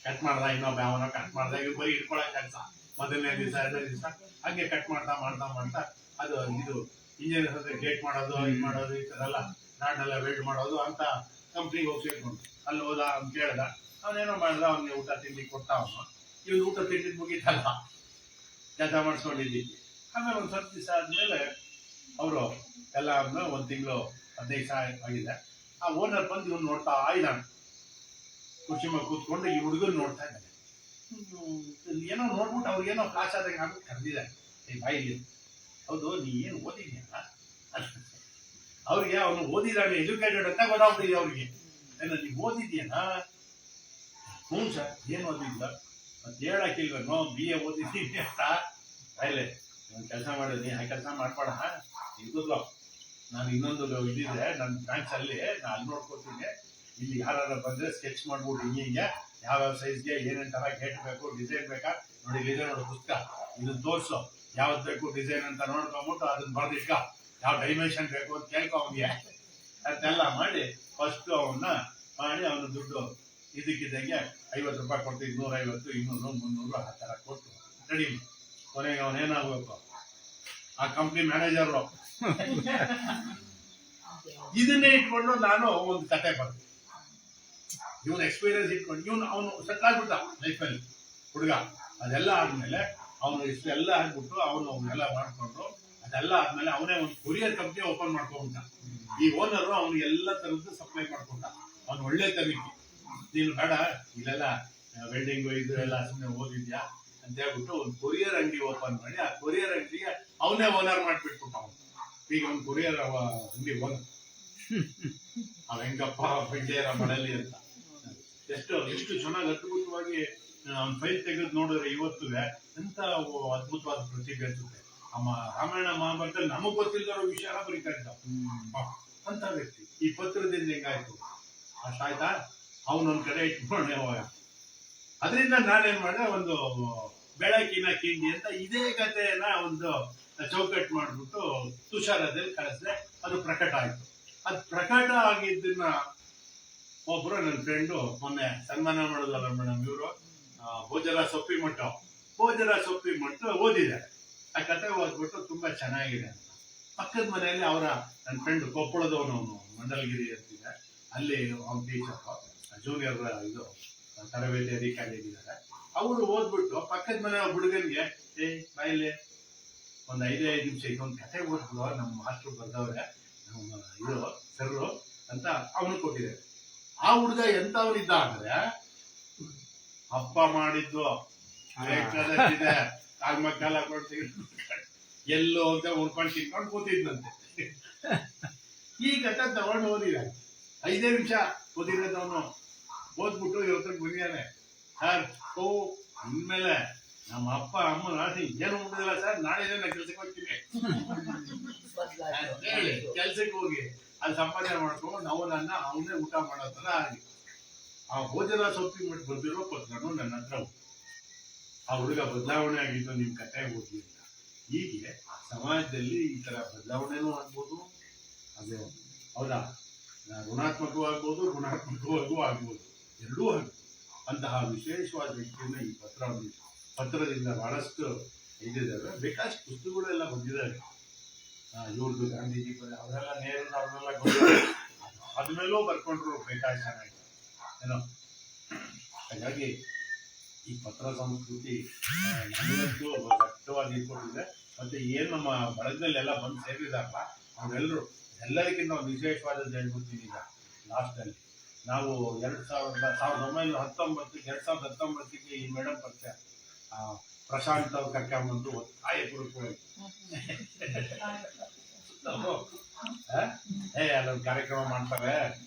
ಕಟ್ ಮಾಡ್ದ, ಇನ್ನೊಬ್ಬ ಅವನ ಕಟ್ ಮಾಡ್ದ. ಇವ್ ಬರೀ ಇಟ್ಕೊಳ ಕೆಲಸ. ಮೊದಲನೇ ದಿವಸ, 2ನೇ ದಿವಸ ಹಂಗೆ ಕಟ್ ಮಾಡ್ತಾ ಅದು ಇದು ಇಂಜಿನಿಯರ್ ಹತ್ರ ಗೇಟ್ ಮಾಡೋದು, ಇದು ಮಾಡೋದು, ಈ ತರ ಎಲ್ಲ ನಾಡ್ನೆಲ್ಲ ವೆಲ್ಡ್ ಮಾಡೋದು ಅಂತ ಕಂಪ್ನಿಗೆ ಹೋಗಿ ಸೇರ್ಕೊಂಡು ಅಲ್ಲಿ ಹೋದ. ಅವ್ನು ಕೇಳ್ದ, ಅವನೇನೋ ಮಾಡ್ದ. ಅವ್ನಿಗೆ ಊಟ ತಿಂಡಿ ಕೊಟ್ಟ. ಅವನು ಇವ್ನು ಊಟ ತಿಂಡಿ ಮುಗಿತಲ್ಲ, ಕೆಲಸ ಮಾಡಿಸ್ಕೊಂಡಿದ್ದೀವಿ. ಆಮೇಲೆ ಒಂದ್ ಸ್ವಲ್ಪ ದಿವಸ ಆದ್ಮೇಲೆ ಅವರು ಎಲ್ಲ ಆದ್ಮೇಲೆ 1 ತಿಂಗಳು 15 ದಿವಸ ಆಗಿದೆ. ಆ ಓನರ್ ಬಂದು ಇವ್ನು ನೋಡ್ತಾ ಇದ್ದಾನೆ. ಕುರ್ಚಿ ಮೇಲೆ ಕೂತ್ಕೊಂಡು ಈ ಹುಡುಗನ್ ನೋಡ್ತಾ ಇದ್ದಾನೆ. ಏನೋ ನೋಡ್ಬಿಟ್ಟು ಅವ್ರಿಗೇನೋ ಕ್ಲಾಸ್ ಆದಂಗೆ ಆಗ್ಬಿಟ್ಟು ಕರೆದಿದ್ದಾನೆ. ಈ ಬಾಯಿಲಿ, ಹೌದು ನೀ ಏನು ಓದಿದ್ಯಾ? ಅವ್ರಿಗೆ ಅವನು ಓದಿದಾನೆ, ಎಜುಕೇಟೆಡ್ ಅಂತ ಗೊತ್ತಾಗ್ಬಿಟ್ಟಿದೆ ಅವ್ರಿಗೆ. ಏನೋ ನೀವು ಓದಿದ್ಯಾ? ಹ್ಞೂ ಸರ್. ಏನು ಓದಿದ್ಲ? ಮತ್ತೆ ಹೇಳಕ್ಕಿಲ್ವೇನೋ BA ಓದಿದ್ದೀನಿ ಅಂತ. ಆಯ್ಲೆ ಕೆಲಸ ಮಾಡಿದ್ನಿ, ಆ ಕೆಲಸ ಮಾಡ್ಬೇಡ. ಇದ್ದಿದ್ಲು, ನಾನು ಇನ್ನೊಂದು ಇದಿದೆ ನನ್ನ ಬ್ರಾಂಚ್ ಅಲ್ಲಿ, ನಾನು ಅಲ್ಲಿ ನೋಡ್ಕೊತೀನಿ. ಇಲ್ಲಿ ಯಾರು ಬಂದ್ರೆ ಸ್ಕೆಚ್ ಮಾಡ್ಬಿಟ್ಟು ಹಿಂಗೆ ಯಾವ್ಯಾವ ಸೈಜ್ಗೆ ಏನೇನ್ ತರ ಗೇಟ್ ಬೇಕು, ಡಿಸೈನ್ ಬೇಕಾ ನೋಡಿ, ಡಿಸೈನ್ ನೋಡು ಪುಸ್ತಕ, ಇದನ್ನ ತೋರ್ಸು, ಯಾವ್ದು ಬೇಕು ಡಿಸೈನ್ ಅಂತ ನೋಡ್ಕೊಂಬಿಟ್ಟು ಅದನ್ನ ಬರ್ದಿಟ್ಕ, ಯಾವ ಡೈಮೆನ್ಷನ್ ಬೇಕು ಅಂತ ಕೇಳ್ಕೊ ಅವ್ನಿಗೆ. ಅದನ್ನೆಲ್ಲ ಮಾಡಿ ಫಸ್ಟ್ ಅವನ್ನ ಮಾಡಿ, ಅವನ ದುಡ್ಡು ಇದಕ್ಕಿದ್ದಂಗೆ 50 ರೂಪಾಯಿ ಕೊಡ್ತೀವಿ, 150, 200, 300 ಆ ತರ ಕೊಟ್ಟು ರೆಡಿ. ಕೊನೆಗೆ ಅವನೇನಾಗ್ಬೇಕು, ಆ ಕಂಪ್ನಿ ಮ್ಯಾನೇಜರು. ಇದನ್ನೇ ಇಟ್ಕೊಂಡು ನಾನು ಒಂದು ಕತೆ ಬರ್ತೀನಿ. ಇವನ್ ಎಕ್ಸ್ಪೀರಿಯನ್ಸ್ ಇಟ್ಕೊಂಡು ಅವನು ಸೆಟ್ ಆಗ್ಬಿಟ್ಟ ಲೈಫಲ್ಲಿ ಹುಡುಗ. ಅದೆಲ್ಲ ಆದ್ಮೇಲೆ ಅವನು ಇಷ್ಟೆಲ್ಲ ಆಗ್ಬಿಟ್ಟು ಅವನ್ನೆಲ್ಲ ಮಾಡ್ಕೊಂಡು, ಅದೆಲ್ಲ ಆದ್ಮೇಲೆ ಅವನೇ ಒಂದು ಕೊರಿಯರ್ ಕಂಪ್ನಿ ಓಪನ್ ಮಾಡ್ಕೊಂಡ್ಬಿಟ್ಟ. ಈ ಓನರು ಅವ್ನಿಗೆ ಎಲ್ಲ ತರದ್ದು ಸಪ್ಲೈ ಮಾಡ್ಕೊಂಡ. ಅವ್ನು ಒಳ್ಳೆ ತನಿಖೆ, ನೀನು ಬೇಡ ಇಲ್ಲೆಲ್ಲ ವೆಲ್ಡಿಂಗ್ ಇದು ಎಲ್ಲ ಸುಮ್ಮನೆ ಓದಿದ್ಯಾ ಅಂತ ಹೇಳ್ಬಿಟ್ಟು ಒಂದು ಕೊರಿಯರ್ ಅಂಗಡಿ ಓಪನ್ ಮಾಡಿ, ಆ ಕೊರಿಯರ್ ಅಂಗಡಿಗೆ ಅವನೇ ಓನರ್ ಮಾಡ್ಬಿಟ್ಬಿಟ್ಟ. ಅವನು ಈಗ ಒಂದು ಕೊರಿಯರ್ ಅಂಗಡಿ ಓನರ್. ಅವ ಹೆಂಗಪ್ಪ ಬೆಂಡಿಯರ ಮಳಲಿ ಅಂತ ಎಷ್ಟು ಚೆನ್ನಾಗಿ ಅದ್ಭುತವಾಗಿ ಅವ್ನ ಫೈಲ್ ತೆಗೆದು ನೋಡಿದ್ರೆ ಇವತ್ತು ಎಂತ ಅದ್ಭುತವಾದ ಪ್ರತಿಭೆ ಅನ್ಸುತ್ತೆ. ರಾಮಾಯಣ ಮಹಾಭಾರತದಲ್ಲಿ ನಮಗ್ ಗೊತ್ತಿಲ್ಲದ ವಿಷಯನ ಬರೀತಾ ಇದ್ದ ಅಂತ ವ್ಯಕ್ತಿ. ಈ ಪತ್ರದಿಂದ ಹೆಂಗಾಯ್ತು ಅಷ್ಟಾಯ್ತಾ? ಅವನೊಂದ್ ಕಡೆ ಇಟ್ಕೊಂಡೆ. ಅದರಿಂದ ನಾನೇನ್ ಮಾಡಿದೆ, ಒಂದು ಬೆಳಕಿನ ಕಿಂಡಿ ಅಂತ ಇದೇ ಕಥೆಯನ್ನ ಒಂದು ಚೌಕಟ್ಟು ಮಾಡ್ಬಿಟ್ಟು ತುಷಾರದಲ್ಲಿ ಕಳಿಸಿದೆ. ಅದು ಪ್ರಕಟ ಆಯ್ತು. ಅದು ಪ್ರಕಟ ಆಗಿದ್ದನ್ನ ಒಬ್ರು ನನ್ನ ಫ್ರೆಂಡು ಮೊನ್ನೆ ಸನ್ಮಾನ ಮಾಡೋದಲ್ಲ ಮೇಡಮ್, ಇವರು ಭೋಜರ ಸೊಪ್ಪಿಮಠ ಓದಿದ್ದಾರೆ. ಆ ಕತೆ ಓದ್ಬಿಟ್ಟು ತುಂಬಾ ಚೆನ್ನಾಗಿದೆ ಅಂತ. ಪಕ್ಕದ ಮನೆಯಲ್ಲಿ ನನ್ನ ಫ್ರೆಂಡ್ ಕೊಪ್ಪಳದವನು, ಅವನು ಮಂಡಲಗಿರಿ ಅಂತಿದೆ, ಅಲ್ಲಿ ಅವ್ನ ಟೀಚರ್ ಜೂನಿಯರ್ ಇದು ತರಬೇತಿ ಅಧಿಕಾರಿ ಇದ್ದಾರೆ. ಅವರು ಓದ್ಬಿಟ್ಟು ಪಕ್ಕದ ಮನೆ ಹುಡುಗನ್ಗೆ, ಬಾಯಲ್ಲಿ ಒಂದ್ 5 ನಿಮಿಷ ಇದೊಂದು ಕತೆ ಓದ್ಬಿಡು, ನಮ್ಮ ಮಾಸ್ಟರ್ ಬರ್ದವ್ರೆ, ನಮ್ಮ ಇದು ಸರ್ರು ಅಂತ ಅವನು ಕೊಟ್ಟಿದ್ದಾರೆ. ಆ ಹುಡುಗ ಎಂತವನಿದ್ದ ಅಂದ್ರೆ, ಹಬ್ಬ ಮಾಡಿದ್ದು ಬೇಕಾದಷ್ಟಿದೆ, ಕಾಲ ಕೊಡ್ತೀವಿ ಎಲ್ಲೋ ಅಂತ ಉರ್ಕೊಂಡು ತಿನ್ಕೊಂಡು ಕೂತಿದ್ನಂತೆ. ಈ ಕತೆ ತಗೊಂಡು ಓದಿದ್ದಾನೆ. 5 ನಿಮಿಷ ಓದಿರೋದವನು ಓದ್ಬಿಟ್ಟು ಇವತ್ತಿಗೆ ಬಂದಿದ್ದಾನೆ. ಸರ್ ಇನ್ಮೇಲೆ ನಮ್ಮ ಅಪ್ಪ ಅಮ್ಮ ರಾಶಿ ಏನು ಮುಗಿದಿಲ್ಲ ಸರ್, ನಾಳೆ ನಾನು ಕೆಲ್ಸಕ್ಕೆ ಹೋಗ್ತೀನಿ ಹೇಳಿ ಕೆಲ್ಸಕ್ಕೆ ಹೋಗಿ ಅಲ್ಲಿ ಸಂಪಾದನೆ ಮಾಡ್ಕೊಂಡು ಅವನೇ ಊಟ ಮಾಡೋ ತರ ಆಗಿ ಆ ಭೋಜನ ಸೌತಿ ಮಠ ಬರ್ದಿರೋ ಪತ್ರನು ನನ್ನ ಹತ್ರ ಉಂಟು. ಆ ಹುಡುಗ ಬದಲಾವಣೆ ಆಗಿದ್ದು ನಿಮ್ ಕತೆ ಓದ್ಲಿ ಅಂತ. ಹೀಗೆ ಸಮಾಜದಲ್ಲಿ ಈ ತರ ಬದಲಾವಣೆನೂ ಆಗ್ಬೋದು, ಅದು ಹೌದಾ, ಋಣಾತ್ಮಕವೂ ಆಗ್ಬೋದು, ಋಣಾತ್ಮಕವಾಗೂ ಆಗ್ಬೋದು, ಎರಡೂ ಆಗ್ಬೋದು. ಅಂತಹ ವಿಶೇಷವಾದ ವ್ಯಕ್ತಿಯನ್ನ ಈ ಪತ್ರದಿಂದ ಬಹಳಷ್ಟು ಇದಿದ್ದಾವೆ. ಬೇಕಾದಷ್ಟು ಪುಸ್ತಕಗಳೆಲ್ಲ ಬಂದಿದ್ದಾವೆ. ಇವ್ರದ್ದು ಗಾಂಧೀಜಿ ಅವರೆಲ್ಲ ನೇರು ಅವ್ರನ್ನೆಲ್ಲ ಅದ್ಮೇಲೂ ಬರ್ಕೊಂಡ್ರು ಬೇಕಾದ ಚೆನ್ನಾಗಿ ಏನೋ. ಹಾಗಾಗಿ ಈ ಪತ್ರ ಸಂಸ್ಕೃತಿ ನಮಗಂತೂ ದಟ್ಟವಾಗಿ ಇಟ್ಕೊಂಡಿದೆ. ಮತ್ತೆ ಏನ್ ನಮ್ಮ ಬಳಗದಲ್ಲೆಲ್ಲ ಬಂದು ಸೇರಿದಾರಲ್ಲ ಅವರೆಲ್ಲರೂ ಎಲ್ಲರಿಗಿಂತ ಒಂದು ವಿಶೇಷವಾದದ್ದು ಹೇಳ್ಬಿಡ್ತೀನಿ. ಈಗ ಲಾಸ್ಟ್ ಅಲ್ಲಿ ನಾವು 2019 ಈ ಮೇಡಮ್ ಪರಿಚಯ ಪ್ರಶಾಂತ್ ಅವ್ರು ಕರ್ಕೊಂಡ್ಬಂದು ಒತ್ತಾಯ ಪೂರ್ವಕವಾಗಿ ಅಲ್ಲೊಂದು ಕಾರ್ಯಕ್ರಮ ಮಾಡ್ತಾರೆ,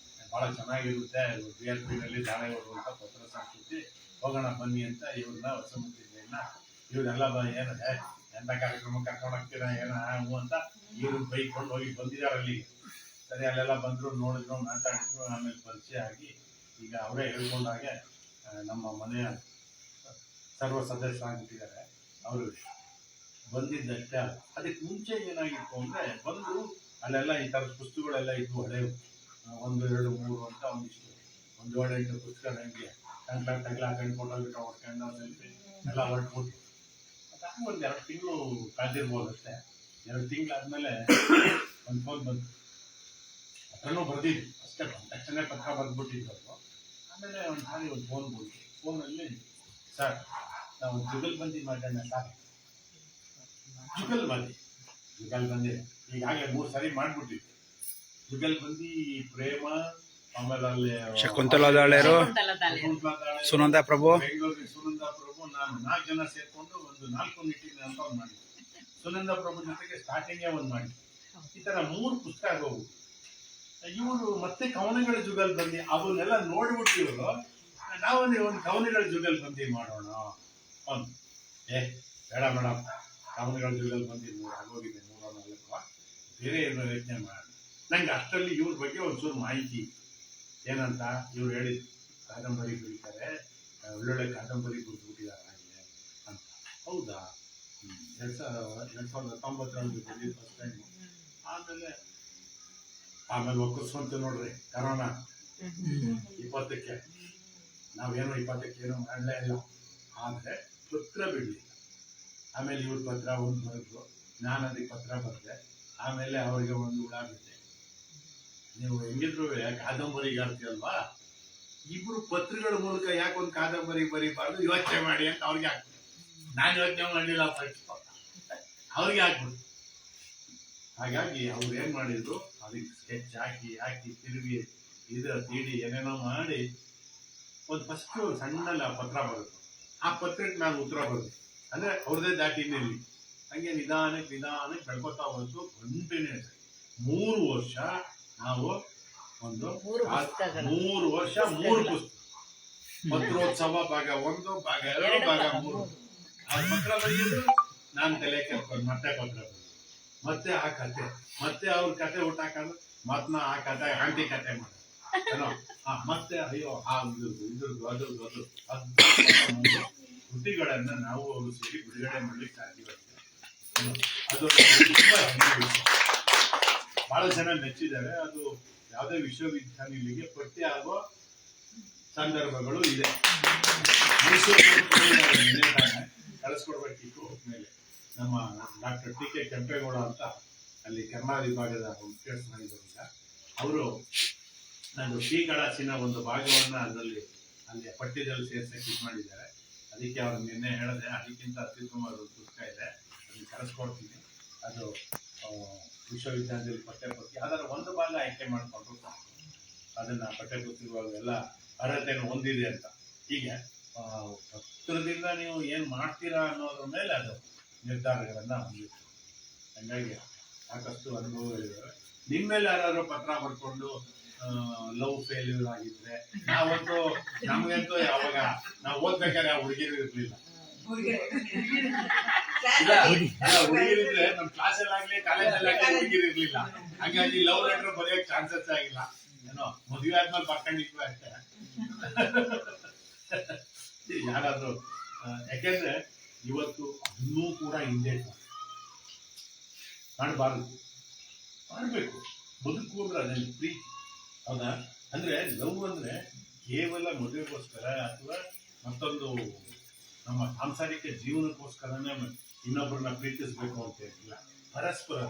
ಬಹಳ ಚೆನ್ನಾಗಿರುತ್ತೆ, BRP ನಲ್ಲಿ ದಾಣೆಗಳು ಅಂತ ಪತ್ರ ಸಂಸ್ಕೃತಿ, ಹೋಗೋಣ ಬನ್ನಿ ಅಂತ ಇವ್ರನ್ನ ಹೊಸಮುಖಿನ ಇವ್ರೆಲ್ಲ ಏನಿದೆ ಎಂತ ಕಾರ್ಯಕ್ರಮ ಕರ್ಕೊಂಡು ಹೋಗ್ತೀರಾ ಏನ ಅಂತ ಇವ್ರನ್ನ ಬೈಕೊಂಡು ಹೋಗಿ ಬಂದಿದ್ದಾರೆ ಅಲ್ಲಿಗೆ. ಸರಿ, ಅಲ್ಲೆಲ್ಲ ಬಂದ್ರು, ನೋಡಿದ್ರು, ಮಾತಾಡಿದ್ರು, ಆಮೇಲೆ ಪರಿಚಯ ಆಗಿ ಈಗ ಅವರೇ ಹೇಳ್ಕೊಂಡಾಗೆ ನಮ್ಮ ಮನೆಯ ಸರ್ವ ಸದಸ್ಯರಾಗ್ಬಿಟ್ಟಿದ್ದಾರೆ. ಅವರು ಬಂದಿದ್ದಷ್ಟೇ. ಅದಕ್ಕೆ ಮುಂಚೆ ಏನಾಗಿತ್ತು ಅಂದ್ರೆ ಬಂದು ಅಲ್ಲೆಲ್ಲ ಈ ಥರದ ಪುಸ್ತಕಗಳೆಲ್ಲ ಇದ್ವು, ಹಳೆವು 1, 2, 3 ಅಂತ ಒಂದಿಷ್ಟು 1, 7, 8 ಪುಸ್ತಕ ನನಗೆ ಕಂಟ್ಲ ಫೋಟೋ ಗಿಟೋ ಹೊಡ್ಕೊಂಡು ಎಲ್ಲ ಹೊರಟ್ಬಿಟ್ಟು ಅದಾಗಿ ಒಂದು 2 ತಿಂಗಳು ಕಾದಿರ್ಬೋದು ಅಷ್ಟೇ. 2 ತಿಂಗಳಾದ್ಮೇಲೆ ಒಂದು ಫೋನ್ ಬಂತು. ಪತ್ರನೂ ಬರ್ದಿದ್ದು ಅಷ್ಟೇ, ತಕ್ಷಣ ಪತ್ರ ಬರ್ದ್ಬಿಟ್ಟಿದ್ದು. ಆಮೇಲೆ ಒಂದು ಹಾಗೆ ಒಂದು ಫೋನ್ ಬಂತು. ಫೋನಲ್ಲಿ, ಸರ್ ನಾವು ಜುಗಲ್ಬಂದಿ ಮಾಡೋಣ ಸರ್. ಜುಗಲ್ಬಂದಿ ಈಗಾಗಲೇ 3 ಸಾರಿ ಮಾಡ್ಬಿಟ್ಟಿದ್ವಿ. ಜುಗಲ್ಬಂದಿ, ಪ್ರೇಮ, ಆಮೇಲೆ ಅಲ್ಲಿ ಶಕುಂತಲಾ ದಾಳೆರು, ಸುನಂದ ಪ್ರಭು, ಬೆಂಗಳೂರಿಗೆ ಸುನಂದ ಪ್ರಭು, ನಾನು 4 ಜನ ಸೇರ್ಕೊಂಡು ಒಂದು 4 ನಿಟ್ಟಿನ ಅಂತ ಒಂದು ಮಾಡಿದ್ವಿ. ಸುನಂದ ಪ್ರಭು ಜೊತೆಗೆ ಸ್ಟಾರ್ಟಿಂಗೇ ಒಂದು ಮಾಡಿದ್ವಿ. ಈ ತರ 3 ಪುಸ್ತಕ ಆಗೋವು. ಇವರು ಮತ್ತೆ ಕವನಗಳ ಜುಗಲ್ಬಂದಿ ಅವನ್ನೆಲ್ಲ ನೋಡ್ಬಿಟ್ಟು ಇವರು ನಾವೊಂದು ಕವನಗಳ ಜುಗಲ್ಬಂದಿ ಮಾಡೋಣ ಅಂತ. ಬೇಡ ಮೇಡಮ್, ಕವನಗಳ ಜುಗಲ್ಬಂದಿ ಆಗೋಗಿದೆ 3-4 ಬೇರೆ ಏನೋ ಯೋಚನೆ ಮಾಡಿ. ನಂಗೆ ಅಷ್ಟರಲ್ಲಿ ಇವ್ರ ಬಗ್ಗೆ ಒಂಚೂರು ಮಾಹಿತಿ ಏನಂತ ಇವ್ರು ಹೇಳಿದ್ರು, ಕಾದಂಬರಿ ಬರೀತಾರೆ, ಒಳ್ಳೊಳ್ಳೆ ಕಾದಂಬರಿ ಬರೆದ್ಬಿಟ್ಟಿದ್ದಾರೆ ಹಾಗೆ ಅಂತ. ಹೌದಾ, 2019 ಬರೀ ಫಸ್ಟ್ ಟೈಮ್. ಆಮೇಲೆ ಒಕ್ಕಸ್ವಂತ ನೋಡ್ರಿ, ಕರೋನಾ 20ಕ್ಕೆ ನಾವೇನೋ 20ಕ್ಕೆ ಏನೋ ಮಾಡಲೇ ಇಲ್ಲ. ಆದರೆ ಪತ್ರ ಬಿಡಲಿಲ್ಲ. ಆಮೇಲೆ ಇವ್ರ ಪತ್ರ ಒಂದು ಬರೆದ್ರು, ನಾನು ಅದಕ್ಕೆ ಪತ್ರ ಬರೆದೆ. ಆಮೇಲೆ ಅವರಿಗೆ ಒಂದು ಹುಳ ಬಿಟ್ಟೆ, ನೀವು ಹೆಂಗಿದ್ರು ಕಾದಂಬರಿಗಾರ್ತೀರಲ್ವಾ, ಇಬ್ರು ಪತ್ರಗಳ ಮೂಲಕ ಯಾಕೆ ಒಂದು ಕಾದಂಬರಿ ಬರೀಬಾರ್ದು, ಯೋಚನೆ ಮಾಡಿ ಅಂತ ಅವ್ರಿಗೆ ಹಾಕ್ಬಿಟ್ಟು. ನಾನು ಯೋಚನೆ ಮಾಡಲಿಲ್ಲ, ಅವ್ರಿಗೆ ಹಾಕ್ಬಿಟ್ಟು. ಹಾಗಾಗಿ ಅವ್ರು ಏನ್ ಮಾಡಿದ್ರು, ಅದಕ್ಕೆ ಸ್ಕೆಚ್ ಹಾಕಿ ತಿರುಗಿ ತೀಡಿ ಏನೇನೋ ಮಾಡಿ ಒಂದು ಫಸ್ಟ್ ಸಣ್ಣ ಪತ್ರ ಬರುತ್ತೆ. ಆ ಪತ್ರಕ್ಕೆ ನಾನು ಉತ್ತರ ಬರುತ್ತೆ, ಅಂದ್ರೆ ಅವ್ರದೇ ದಾಟಿನಲ್ಲಿ ಹಂಗೆ ನಿಧಾನಕ್ಕೆ ಬೆಳ್ಕೊತಾ ಹೋಯ್ತು. ಕಂಟಿನ್ಯೂ 3 ವರ್ಷ ನಾವು ಒಂದು 3 ವರ್ಷ 3 ಪುಸ್ತಕ, ಪತ್ರೋತ್ಸವ ಭಾಗ 1, ಭಾಗ 2, ಭಾಗ 3. ಆ ಪತ್ರ ಬರೆದಿದ್ರು, ನಾನು ತಲೆ ಕೆಲ್ಕೊಂಡು ಮತ್ತೆ ಪತ್ರ ಬರೆದು, ಮತ್ತೆ ಆ ಕತೆ, ಮತ್ತೆ ಅವ್ರ ಕತೆ ಹುಟ್ಟಾಕೋದು, ಮತ್ನ ಆ ಕತೆ ಆಂಟಿ ಕತೆ ಮಾಡೋದು ಏನೋ. ಮತ್ತೆ ಅಯ್ಯೋ ಇದ್ರದ್ದು ಅದ್ರದ್ದು ಕೃತಿಗಳನ್ನ ನಾವು ಅವರು ಸೇರಿ ಬಿಡುಗಡೆ ಮಾಡ್ಲಿಕ್ಕೆ ಸಾಧ್ಯವಾಗಿದೆ. ಅದು ತುಂಬಾ ಬಹಳ ಜನ ಮೆಚ್ಚಿದ್ದಾರೆ. ಅದು ಯಾವುದೇ ವಿಶ್ವವಿದ್ಯಾನಿಲಯಕ್ಕೆ ಪಟ್ಟಿ ಆಗೋ ಸಂದರ್ಭಗಳು ಇದೆ. ಮೈಸೂರು ಕಳಿಸ್ಕೊಡ್ಬೇಕಿತ್ತು. ಮೇಲೆ ನಮ್ಮ ಡಾಕ್ಟರ್ TK ಕೆಂಪೇಗೌಡ ಅಂತ ಅಲ್ಲಿ ಕನ್ನಡ ವಿಭಾಗದ ಮುಖ್ಯಸ್ಥರಾಗಿದ್ದರಿಂದ ಅವರು ನಾನು ಶ್ರೀಗಳಾಸಿನ ಒಂದು ಭಾಗವನ್ನ ಅಲ್ಲಿ ಪಠ್ಯದಲ್ಲಿ ಸೇರ್ಸಕ್ಕೆ ಇದು ಮಾಡಿದ್ದಾರೆ. ಅದಕ್ಕೆ ಅವ್ರು ನಿನ್ನೆ ಹೇಳಿದೆ, ಅದಕ್ಕಿಂತ ಅತ್ಯುತ್ತಮವಾದ ಪುಸ್ತಕ ಇದೆ, ಅದನ್ನು ಕರೆಸ್ಕೊಡ್ತೀನಿ. ಅದು ವಿಶ್ವವಿದ್ಯಾಲಯದಲ್ಲಿ ಪಠ್ಯಪುಸ್ತಕ ಅದರ ಒಂದು ಭಾಗ ಆಯ್ಕೆ ಮಾಡಿಕೊಂಡು ಅದನ್ನ ಪಠ್ಯಪುಸ್ತಕಗಳು ಎಲ್ಲ ಅರ್ಹತೆಯನ್ನು ಹೊಂದಿದೆ ಅಂತ. ಹೀಗೆ ಪತ್ರದಿಂದ ನೀವು ಏನು ಮಾಡ್ತೀರಾ ಅನ್ನೋದ್ರ ಮೇಲೆ ಅದು ನಿರ್ಧಾರಗಳನ್ನ ಹೊಂದಿತ್ತು. ಹಂಗಾಗಿ ಸಾಕಷ್ಟು ಅನುಭವಗಳಿದ್ದಾವೆ. ನಿಮ್ಮ ಮೇಲೆ ಯಾರಾದ್ರೂ ಪತ್ರ ಬರ್ಕೊಂಡು ಲವ್ ಫೇಲ್ಯೂರ್ ಆಗಿದ್ರೆ, ನಾವಂತೂ ನಮ್ಗಂತೂ ಯಾವಾಗ ನಾವು ಓದ್ಬೇಕಾದ್ರೆ ಆ ಹುಡುಗಿರು ಇರ್ಲಿಲ್ಲ. ಹುಡುಗಿರಿದ್ರೆ ನಮ್ ಕ್ಲಾಸಲ್ಲಿ ಆಗ್ಲಿ ಕಾಲೇಜಲ್ಲಿ ಆಗ್ಲಿ ಹುಡುಗಿರು ಇರ್ಲಿಲ್ಲ. ಹಾಗಾಗಿ ಲವ್ ಲೆಟರ್ ಬರೆಯೋಕೆ ಚಾನ್ಸಸ್ ಆಗಿಲ್ಲ. ಏನೋ ಮದುವೆ ಆದ್ಮೇಲೆ ಬರ್ಕೊಂಡಿದ್ವಿ ಅಷ್ಟೇ. ಯಾರಾದ್ರೂ ಯಾಕೆಂದ್ರೆ ಇವತ್ತು ಅದನ್ನೂ ಕೂಡ ಹಿಂದೆ ಮಾಡಬಾರದು, ಮಾಡಬೇಕು. ಬದುಕು ಅಂದ್ರೆ ಅದೇನು ಪ್ರೀತಿ, ಹೌದಾ? ಅಂದ್ರೆ ಲವ್ ಅಂದ್ರೆ ಕೇವಲ ಮದುವೆಗೋಸ್ಕರ ಅಥವಾ ಮತ್ತೊಂದು ನಮ್ಮ ಸಾಂಸಾರಿಕ ಜೀವನಕ್ಕೋಸ್ಕರನೇ ಇನ್ನೊಬ್ಬರನ್ನ ಪ್ರೀತಿಸ್ಬೇಕು ಅಂತ ಹೇಳಿಲ್ಲ. ಪರಸ್ಪರ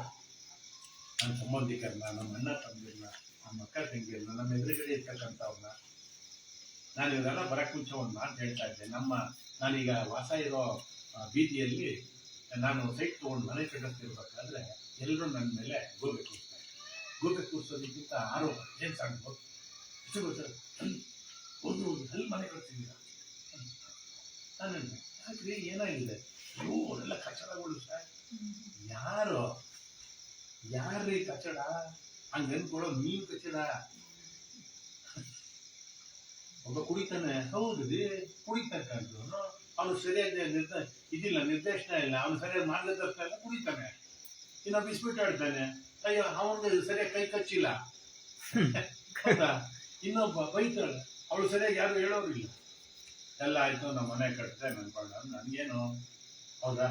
ನನ್ನ ಸಂಬಂಧಿಕರನ್ನ, ನಮ್ಮ ಅಣ್ಣ ತಮ್ಮರನ್ನ, ನಮ್ಮ ಅಕ್ಕ ತಂಗಿಯರನ್ನ, ನಮ್ಮ ಎದುರುಗಡೆ ಇರ್ತಕ್ಕಂಥವ್ರನ್ನ. ನಾನು ಇವರೆಲ್ಲ ಬರಕ್ಕೆ ಮುಂಚೆ ಒಂದು ಮಾತು ಹೇಳ್ತಾ ಇದ್ದೆ. ನಾನೀಗ ವಾಸ ಇರೋ ಬೀದಿಯಲ್ಲಿ ನಾನು ಸೈಟ್ ತೊಗೊಂಡು ಮನೆ ಕಟ್ಟಿಸ್ತಿರ್ಬೇಕಾದ್ರೆ ಎಲ್ಲರೂ ನನ್ನ ಮೇಲೆ ಗೋಬೆ ಕೂರಿಸ್ತಾರೆ. ಗೋಬೆ ಕೂರಿಸೋದಕ್ಕಿಂತ ಆರೋಪ ಏನು ಸಾಕು ಇಷ್ಟು ಗೊತ್ತಾಗ ಒಂದು ಅಲ್ಲಿ ಮನೆ ಕಟ್ತಿದ್ದೀರಾ. ನಾನು ಯಾಕ್ರಿ ಏನಾಗಿದೆ? ಅವರೆಲ್ಲ ಕಚಡಗಳು ಸರ್. ಯಾರ್ರೀ ಕಚಡ? ಹಂಗೆ ಅನ್ಕೊಳ್ಳೋ ನೀವು ಕಚಡ. ಒಬ್ಬ ಕುಡಿತಾನೆ, ಹೌದು ರೀ ಕುಡಿತಾನೆ ಕಂಡು ಅವನು ಸರಿಯಾದ ನಿರ್ದೇಶನ ಇಲ್ಲ, ಅವನು ಸರಿಯಾದ ಮಾರ್ಗದರ್ಶನ ಇಲ್ಲ, ಕುಡಿತಾನೆ. ಇನ್ನೊಬ್ಬ ಬಿಸ್ಬಿಟ್ ಆಡ್ತಾನೆ, ಅಯ್ಯೋ ಅವನಿಗೆ ಸರಿಯಾಗಿ ಕೈ ಕಚ್ಚಿಲ್ಲ, ಹೌದಾ? ಇನ್ನೊಬ್ಬ ಬೈತಾಳೆ, ಅವಳು ಸರಿಯಾಗಿ ಯಾರು ಹೇಳೋರಿಲ್ಲ. ಎಲ್ಲ ಆಯ್ತು, ನಮ್ಮ ಮನೆ ಕಟ್ಟಿದೆ ನನ್ಕೊಂಡ ನನ್ಗೇನು, ಹೌದಾ?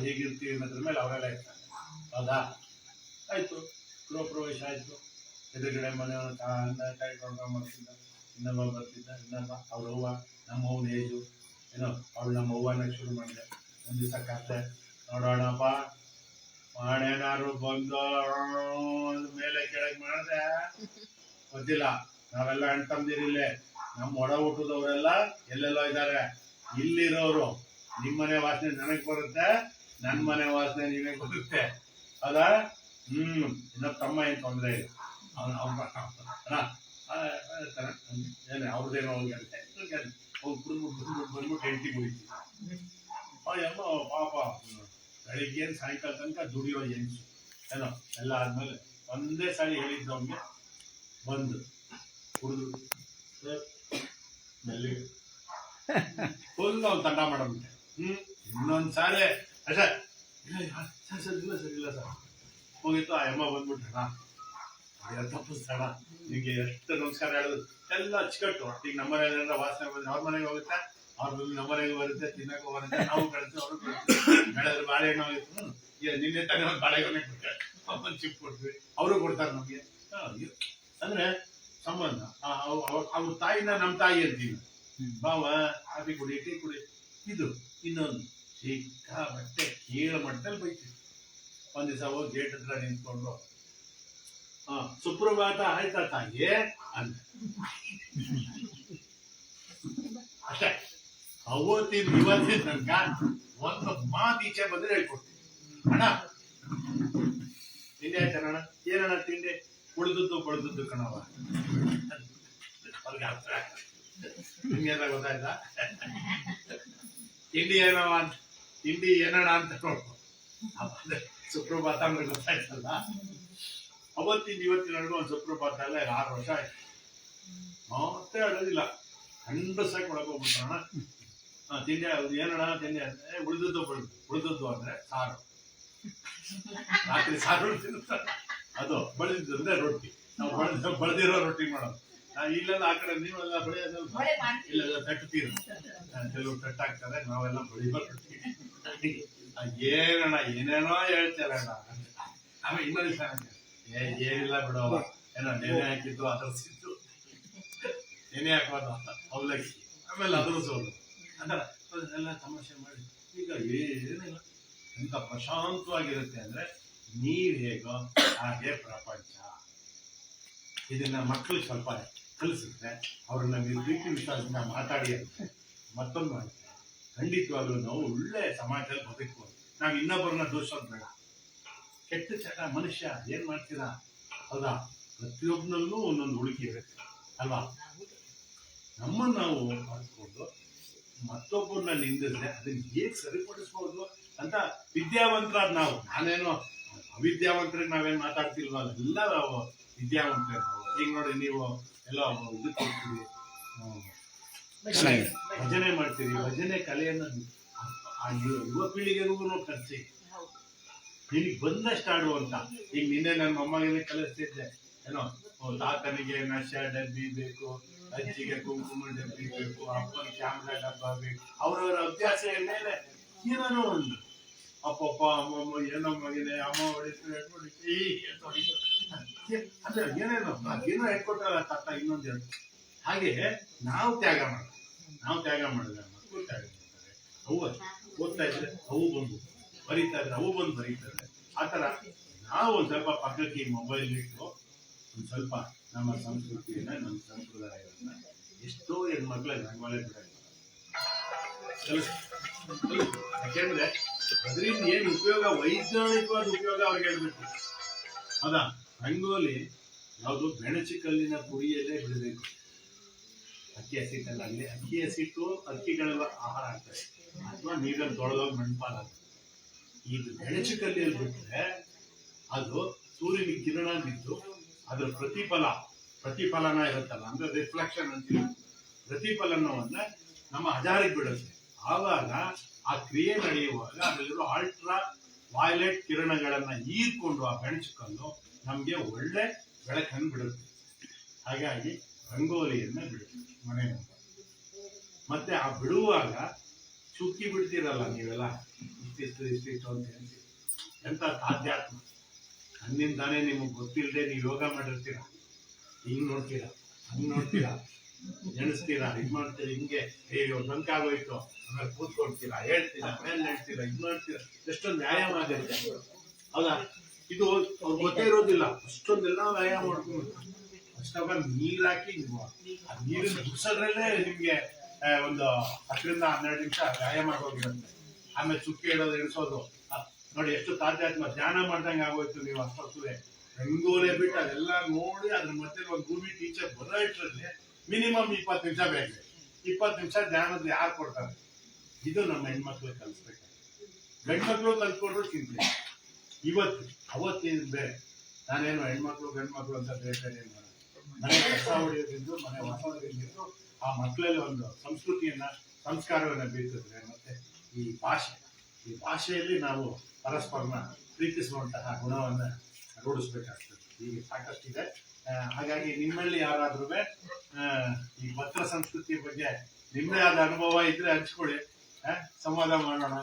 ಹೇಗಿರ್ತೀವಿ ಅನ್ನೋದ್ರ ಮೇಲೆ ಅವರೆಲ್ಲ ಇರ್ತಾರೆ, ಹೌದಾ? ಆಯ್ತು, ಗೃಹ ಪ್ರವೇಶ ಆಯ್ತು, ಎದುರುಗಡೆ ಮನೆಯವನ್ನ ಕಾಯ್ಕೊಂಡು ಮಾಡ್ತಿದ್ದ, ಇನ್ನೊಬ್ಬ ಬರ್ತಿದ್ದ, ಇನ್ನೊಬ್ಬ ಅವ್ರ ಅವ್ವ, ನಮ್ಮ ಅವ್ನ ಏಜು ಏನೋ, ಅವಳು ನಮ್ಮ ಅವ್ವನ ಶುರು ಮಾಡಿದೆ. ಒಂದು ದಿವಸ ಕತೆ ನೋಡೋಣಪ್ಪ ಮಾಡೇನಾರು ಬಂದು ಮೇಲೆ ಕೆಳಗೆ ಮಾಡಿದೆ ಗೊತ್ತಿಲ್ಲ. ನಾವೆಲ್ಲ ಅಣ್ಣ ತಮ್ಮದಿರಿಲ್ಲೇ, ನಮ್ಮ ಒಡ ಹುಟ್ಟದವರೆಲ್ಲ ಎಲ್ಲೆಲ್ಲೋ ಇದ್ದಾರೆ. ಇಲ್ಲಿರೋರು ನಿಮ್ಮ ಮನೆ ವಾಸನೆ ನನಗೆ ಬರುತ್ತೆ, ನನ್ನ ಮನೆ ವಾಸನೆ ನಿನಗೆ ಬರುತ್ತೆ, ಹೌದಾ? ಇನ್ನೊಬ್ಬ ತಮ್ಮ ಏನು ತೊಂದರೆ ಇಲ್ಲ, ಏನೇ ಅವ್ರದ್ದೇನೋ ಅವ್ರಿಗೆ ಅವ್ರು ಬಂದ್ಬಿಟ್ಟು ಹೆಂಡತಿ ಮುಗಿತೀವಿ. ಅಮ್ಮ ಪಾಪ ಬೆಳಿಗ್ಗೆ ಸಾಯಂಕಾಲ ತನಕ ದುಡಿಯೋ ಹೆಂಗಸು ಏನೋ. ಎಲ್ಲ ಆದ್ಮೇಲೆ ಒಂದೇ ಸಾರಿ ಹೇಳಿದ್ದು ಅವ್ನಿಗೆ, ಬಂದು ಕುಡಿದು ಮೆಲ್ಲಿ ಫುಲ್ ಅವ್ನು ತಂಡ ಮಾಡಬಿಟ್ಟೆ. ಇನ್ನೊಂದು ಸಾರಿ ಅಷ್ಟೇ, ಇಲ್ಲ ಸರ್ ಹೋಗಿತ್ತು. ಆ ಅಮ್ಮ ಬಂದ್ಬಿಟ್ರಣ, ತಪ್ಪಿಸ್ತಾಣ, ನಿಮಗೆ ಎಷ್ಟು ನಮಸ್ಕಾರ ಹೇಳೋದು ಎಲ್ಲ ಅಚ್ಚುಕಟ್ಟು. ಈಗ ನಮ್ಮ ಮನೆಯಿಂದ ವಾಸನೆ ಬಂದ್ರೆ ಅವ್ರ ಮನೆಗೆ ಹೋಗುತ್ತೆ, ಅವ್ರ ನಮ್ಮ ಮನೆಗೆ ಬರುತ್ತೆ, ತಿನ್ನಕ್ಕೆ ಬರುತ್ತೆ, ನಾವು ಕಳಿಸ್ತೀವಿ, ಅವರು ಬೆಳೆದ್ರೆ ಬಾಳೆಹಣ್ಣು ಆಗಿತ್ತು. ನಿನ್ನೆ ತಾನೇ ಒಂದು ಬಾಳೆಗೊನೆ ಕೊಡ್ತಾರೆ, ಒಂದು ಚಿಪ್ ಕೊಡ್ತೀವಿ, ಅವರು ಕೊಡ್ತಾರೆ ನಮಗೆ. ಅಂದ್ರೆ ಸಂಬಂಧ. ಅವ್ರ ತಾಯಿನ ನಮ್ಮ ತಾಯಿ ಅಂತೀವಿ. ಬಾವ ಕಾಫಿ ಕುಡಿ, ಟೀ ಕುಡಿ. ಇದು ಇನ್ನೊಂದು ಸಿಕ್ಕಾಬಟ್ಟೆ ಕೀಳ ಮಟ್ಟದಲ್ಲಿ ಬೈತೀವಿ. ಒಂದ್ ದಿವಸ ಹೋಗಿ ಗೇಟ್ ಹತ್ರ ನಿಂತ್ಕೊಂಡು, ಸುಪ್ರಭಾತ ಆಯ್ತಾ ತಾಯಿ ಅಂತ ಅಷ್ಟೇ. ಅವತ್ತಿನ ಇವತ್ತಿನ ತನಕ ಒಂದು ಮಾತು ಈಚೆ ಬಂದ್ರೆ ಹೇಳ್ಕೊಡ್ತೀನಿ. ಅಣ್ಣ ತಿಂಡಿ ಆಯ್ತಾನ? ಏನಣ್ಣ ತಿಂಡಿ? ಉಳಿದದ್ದು ಕಣವ. ಅವ್ರಿಗೆ ಅರ್ಥ ನಿಮ್ಗೆ ಗೊತ್ತಾಯ್ತಾ? ತಿಂಡಿ ಏನವ ಅಂತ, ತಿಂಡಿ ಏನಣ್ಣ ಅಂತ ನೋಡ್ಕೊ. ಸುಪ್ರಭಾತ ಅಂದ್ರೆ ಗೊತ್ತಾಯ್ತಲ್ಲ. ಅವತ್ತಿನ ಇವತ್ತಿನವರೆಗೂ ಒಂದು ಸುಪ್ರಭಾತ ಅಲ್ಲ 6 ವರ್ಷ ಆಯ್ತು. ಮತ್ತೆ ಹೇಳೋದಿಲ್ಲ, ಗಂಡಸಾಗಿ ಒಳಗೋಗ್ಬಿಟ್ಟಣ. ತಿಂಡಿ ಏನಣ್ಣ ತಿಂಡಿ ಅಂದ್ರೆ ಉಳಿದದ್ದು ಅಂದ್ರೆ ಸಾರು. ರಾತ್ರಿ ಸಾರು ತಿನ್ನುತ್ತಾರೆ, ಅದು ಬಳದಿದ್ದು ಅಂದ್ರೆ ರೊಟ್ಟಿ. ನಾವು ಬಳದಿರೋ ರೊಟ್ಟಿ ಮಾಡೋದು. ಇಲ್ಲೆಲ್ಲ ಆ ಕಡೆ ನೀವೆಲ್ಲ ಬೆಳೆಯೋದಲ್ಲ, ಇಲ್ಲೆಲ್ಲ ತಟ್ಟುತ್ತೀರ, ಕೆಲವು ತಟ್ಟಾಗ್ತಾರೆ, ನಾವೆಲ್ಲ ಬಳಿಬ ರೊಟ್ಟಿ. ಏನಣ್ಣ ಏನೇನೋ ಹೇಳ್ತಾರಣ್ಣ. ಆಮೇಲೆ ಇನ್ನೊಂದು ಏನಿಲ್ಲ ಬಿಡವ, ಏನೋ ನೆನೆ ಹಾಕಿದ್ದು ಅದರ್ಸಿದ್ದು, ನೆನೆ ಹಾಕೋದು ಅವಲಕ್ಕಿ, ಆಮೇಲೆ ಅದರ್ಸೋದು, ಅದೆಲ್ಲ ತಮಾಷೆ ಮಾಡಿ. ಈಗ ಏನಿಲ್ಲ, ಎಂತ ಪ್ರಶಾಂತವಾಗಿರುತ್ತೆ ಅಂದ್ರೆ ನೀವ್ ಹೇಗೋ ಹಾಗೆ ಪ್ರಪಂಚ. ಇದನ್ನ ಮಕ್ಕಳು ಸ್ವಲ್ಪ ಕಲಿಸಿದ್ರೆ, ಅವ್ರನ್ನ ಪ್ರೀತಿ ವಿಶ್ವಾಸದಿಂದ ಮಾತಾಡಿ ಅಂತ ಮತ್ತೊಂದು ಮಾಡುತ್ತೆ. ಖಂಡಿತವಾಗ್ಲೂ ನಾವು ಒಳ್ಳೆ ಸಮಾಜದಲ್ಲಿ ಬದುಕಬಹುದು. ನಾವ್ ಇನ್ನೊಬ್ಬರನ್ನ ದೋಷೋದು ಬೇಡ. ಕೆಟ್ಟ ಚಟ ಮನುಷ್ಯ ಏನ್ ಮಾಡ್ತೀರಾ, ಹೌದಾ? ಪ್ರತಿಯೊಬ್ಬನಲ್ಲೂ ಒಂದೊಂದು ಹುಡುಕಿ ಇರುತ್ತೆ ಅಲ್ವಾ? ನಮ್ಮನ್ನು ನಾವು ಮಾಡ್ಕೊಂಡು ಮತ್ತೊಬ್ಬರನ್ನ ನಿಂದಿದ್ರೆ ಅದನ್ನ ಹೇಗೆ ಸರಿಪಡಿಸ್ಬೋದು ಅಂತ ವಿದ್ಯಾವಂತರಾದ ನಾವು. ನಾನೇನೋ ಅವಿದ್ಯಾವಂತರಿಗೆ ನಾವೇನ್ ಮಾತಾಡ್ತಿಲ್ವ, ಎಲ್ಲ ವಿದ್ಯಾವಂತರೇ ನಾವು. ಈಗ ನೋಡಿ, ನೀವು ಎಲ್ಲ ಇದಕ್ಕೆ ಹೋಗ್ತೀವಿ, ಭಜನೆ ಮಾಡ್ತೀರಿ, ಭಜನೆ ಕಲೆಯನ್ನು ಯುವ ಪೀಳಿಗೆಗೂ ಕಲಿಸಿ ನಿನಗೆ ಬಂದಷ್ಟು ಆಡುವಂತ. ಈಗ ನಿನ್ನೆ ನನ್ನ ಮೊಮ್ಮಗನೇ ಕಲಿಸ್ತಿದ್ದೆ, ಏನೋ ತಾತನಿಗೆ ನಶ ಡಬ್ಬಿ ಬೇಕು, ಅಜ್ಜಿಗೆ ಕುಂಕುಮ ಡಬ್ಬಿ ಬೇಕು, ಅಪ್ಪನ ಕ್ಯಾಮ್ರಾ ಡಬ್ಬ ಬೇಕು. ಅವರವರ ಅಭ್ಯಾಸ ಮೇಲೆ ಏನೋ ಒಂದು ಅಪ್ಪಪ್ಪ ಅಮ್ಮಮ್ಮ ಏನೋ ಮಗನೇ ಅಮ್ಮ ಹೊಡಿತು ಅಂದ್ರೆ ಏನೇನೋ ಏನೋ ಹೇಳ್ಕೊಟ್ರಲ್ಲ ತಾತ ಇನ್ನೊಂದು ಹೇಳಿ. ಹಾಗೆ ನಾವು ತ್ಯಾಗ ಮಾಡಿದ್ರೆ ಮಕ್ಕಳು ತ್ಯಾಗ ಮಾಡ್ತಾರೆ. ಅವು ಓದ್ತಾ ಇದ್ರೆ ಅವು ಬಂದು ಬರೀತಾ ಇದ್ರೆ ಅವು ಬಂದು ಬರೀತಾರೆ. ಆತರ ನಾವು ಒಂದ್ ಸ್ವಲ್ಪ ಪಕ್ಕಕ್ಕೆ ಈ ಮೊಬೈಲ್ ಇಟ್ಟು ಒಂದ್ ಸ್ವಲ್ಪ ನಮ್ಮ ಸಂಸ್ಕೃತಿಯನ್ನ ನಮ್ಮ ಸಂಪ್ರದಾಯವನ್ನ ಎಷ್ಟೋ ಹೆಣ್ಮಕ್ಳಿಗೆ ರಂಗೋಲಿ ಬಿಡಲ್ಲ. ಯಾಕೆಂದ್ರೆ ಅದರಿಂದ ಏನ್ ಉಪಯೋಗ, ವೈಜ್ಞಾನಿಕವಾದ ಉಪಯೋಗ ಅವ್ರಿಗೆ ಹೇಳ್ಬೇಕು. ಹೌದಾ? ರಂಗೋಲಿ ಯಾವುದು ಬೆಣಚಿ ಕಲ್ಲಿನ ಪುಡಿಯಲ್ಲೇ ಬಿಡಬೇಕು. ಅಕ್ಕಿ ಹಸಿಟ್ಟಲ್ಲಿ ಅಕ್ಕಿ ಹಸಿಟ್ಟು ಅಕ್ಕಿಗಳೆಲ್ಲ ಆಹಾರ ಆಗ್ತದೆ, ಅಥವಾ ನೀರಲ್ಲಿ ತೊಳೆದೋಗಿ ಮಣ್ಪಾಲಾಗುತ್ತೆ. ಇದು ಬೆಣಚಿ ಕಲ್ಲಿಯಲ್ಲಿ ಬಿಟ್ಟರೆ ಅದು ಸೂರ್ಯನ ಕಿರಣ ಬಿದ್ದು ಅದ್ರ ಪ್ರತಿಫಲನ ಇರುತ್ತಲ್ಲ, ಅಂದ್ರೆ ರಿಫ್ಲೆಕ್ಷನ್ ಅಂತೀವಿ. ಪ್ರತಿಫಲನವನ್ನ ನಮ್ಮ ಹಜಾರಿಗೆ ಬಿಡುತ್ತೆ. ಆವಾಗ ಆ ಕ್ರಿಯೆ ನಡೆಯುವಾಗ ಅದರಲ್ಲಿರೋ ಅಲ್ಟ್ರಾ ವೈಲೆಟ್ ಕಿರಣಗಳನ್ನ ಹೀರ್ಕೊಂಡು ಆ ಬೆಣಚು ಕಲ್ಲು ನಮ್ಗೆ ಒಳ್ಳೆ ಬೆಳಕನ್ನು ಬಿಡುತ್ತೆ. ಹಾಗಾಗಿ ರಂಗೋಲಿಯನ್ನ ಬಿಡುತ್ತೆ ಮನೆ ಮುಂದೆ. ಮತ್ತೆ ಆ ಬಿಡುವಾಗ ಚುಕ್ಕಿ ಬಿಡ್ತೀರಲ್ಲ ನೀವೆಲ್ಲ, ಇಷ್ಟಿಷ್ಟು ಅಂತ ಹೇಳ್ತೀವಿ. ಎಂತ ಆಧ್ಯಾತ್ಮ! ನನ್ನಿಂದಾನೇ ನಿಮಗೆ ಗೊತ್ತಿಲ್ಲದೆ ನೀವು ಯೋಗ ಮಾಡಿರ್ತೀರ, ಹಿಂಗ್ ನೋಡ್ತೀರಾ, ಹಂಗ್ ನೋಡ್ತೀರಾ, ಎಣಿಸ್ತೀರಾ, ಇದ್ ಮಾಡ್ತೀರಾ, ಹಿಂಗೆ ಬಂಕಾಗೋಯ್ತು ಆಮೇಲೆ ಕೂತ್ಕೊಳ್ತೀರಾ, ಹೇಳ್ತೀರಾ, ಮೇಲೆ ಹೇಳ್ತೀರಾ, ಇದ್ ಮಾಡ್ತೀರಾ. ಎಷ್ಟೊಂದು ವ್ಯಾಯಾಮ ಆಗುತ್ತೆ. ಹೌದಾ? ಇದು ಗೊತ್ತೇ ಇರೋದಿಲ್ಲ. ಅಷ್ಟೊಂದೆಲ್ಲ ವ್ಯಾಯಾಮ ಮಾಡ್ಕೊಂಡು ಅಷ್ಟಾಗ ನೀರ್ ಹಾಕಿ ಆ ನೀರಿನ ದುಡ್ಸೋದ್ರಲ್ಲೇ ನಿಮ್ಗೆ ಒಂದು 10ರಿಂದ 12 ನಿಮಿಷ ವ್ಯಾಯಾಮ ಹೋಗಿರುತ್ತೆ. ಆಮೇಲೆ ಚುಕ್ಕೆ ಇಡೋದು, ಇಳಿಸೋದು ನೋಡಿ ಎಷ್ಟು ತಾಧ್ಯಾತ್ಮ ಧ್ಯಾನ ಮಾಡ್ದಂಗೆ ಆಗೋಯ್ತು. ನೀವು ಅಷ್ಟೊತ್ತುವೆ ರಂಗೋಲೆ ಬಿಟ್ಟು ಅದೆಲ್ಲ ನೋಡಿ ಅದ್ರ ಮಧ್ಯೆ ಒಂದು ಭೂಮಿ ಟೀಚರ್ ಬರೋ ಇಟ್ಟರಲ್ಲಿ ಮಿನಿಮಮ್ 20 ನಿಮಿಷ ಬೇಕು. 20 ನಿಮಿಷ ಧ್ಯಾನದ ಯಾರು ಕೊಡ್ತಾರೆ? ಇದು ನಮ್ಮ ಹೆಣ್ಮಕ್ಳು ಕಲಿಸ್ಬೇಕು. ಗಂಡ್ಮಕ್ಳು ಕಲ್ತ್ಕೊಂಡ್ರು ಚಿಂತೆ. ಅವತ್ತೇನು ಬೇರೆ. ನಾನೇನು ಹೆಣ್ಮಕ್ಳು ಗಂಡ್ಮಕ್ಳು ಅಂತ ಬೇರೆ ಮನೆ ಕಸ ಹೊಡೆಯೋದ್ರಿಂದ, ಮನೆ ಹೊಸೋದ್ರಿಂದ ಆ ಮಕ್ಕಳಲ್ಲಿ ಒಂದು ಸಂಸ್ಕೃತಿಯನ್ನ, ಸಂಸ್ಕಾರವನ್ನ ಬೀರ್ತಿದ್ರೆ. ಮತ್ತೆ ಈ ಭಾಷೆಯಲ್ಲಿ ನಾವು ಪರಸ್ಪರನ ಪ್ರೀತಿಸುವಂತಹ ಗುಣವನ್ನ ರೂಢಿಸ್ಬೇಕಾಗ್ತದೆ. ಹೀಗೆ ಸಾಕಷ್ಟಿದೆ. ಹಾಗಾಗಿ ನಿಮ್ಮಲ್ಲಿ ಯಾರಾದ್ರೂ ಈ ಪತ್ರ ಸಂಸ್ಕೃತಿ ಬಗ್ಗೆ ನಿಮ್ಮದೇ ಆದ ಅನುಭವ ಇದ್ರೆ ಹಂಚ್ಕೊಳ್ಳಿ, ಸಂವಾದ ಮಾಡೋಣ.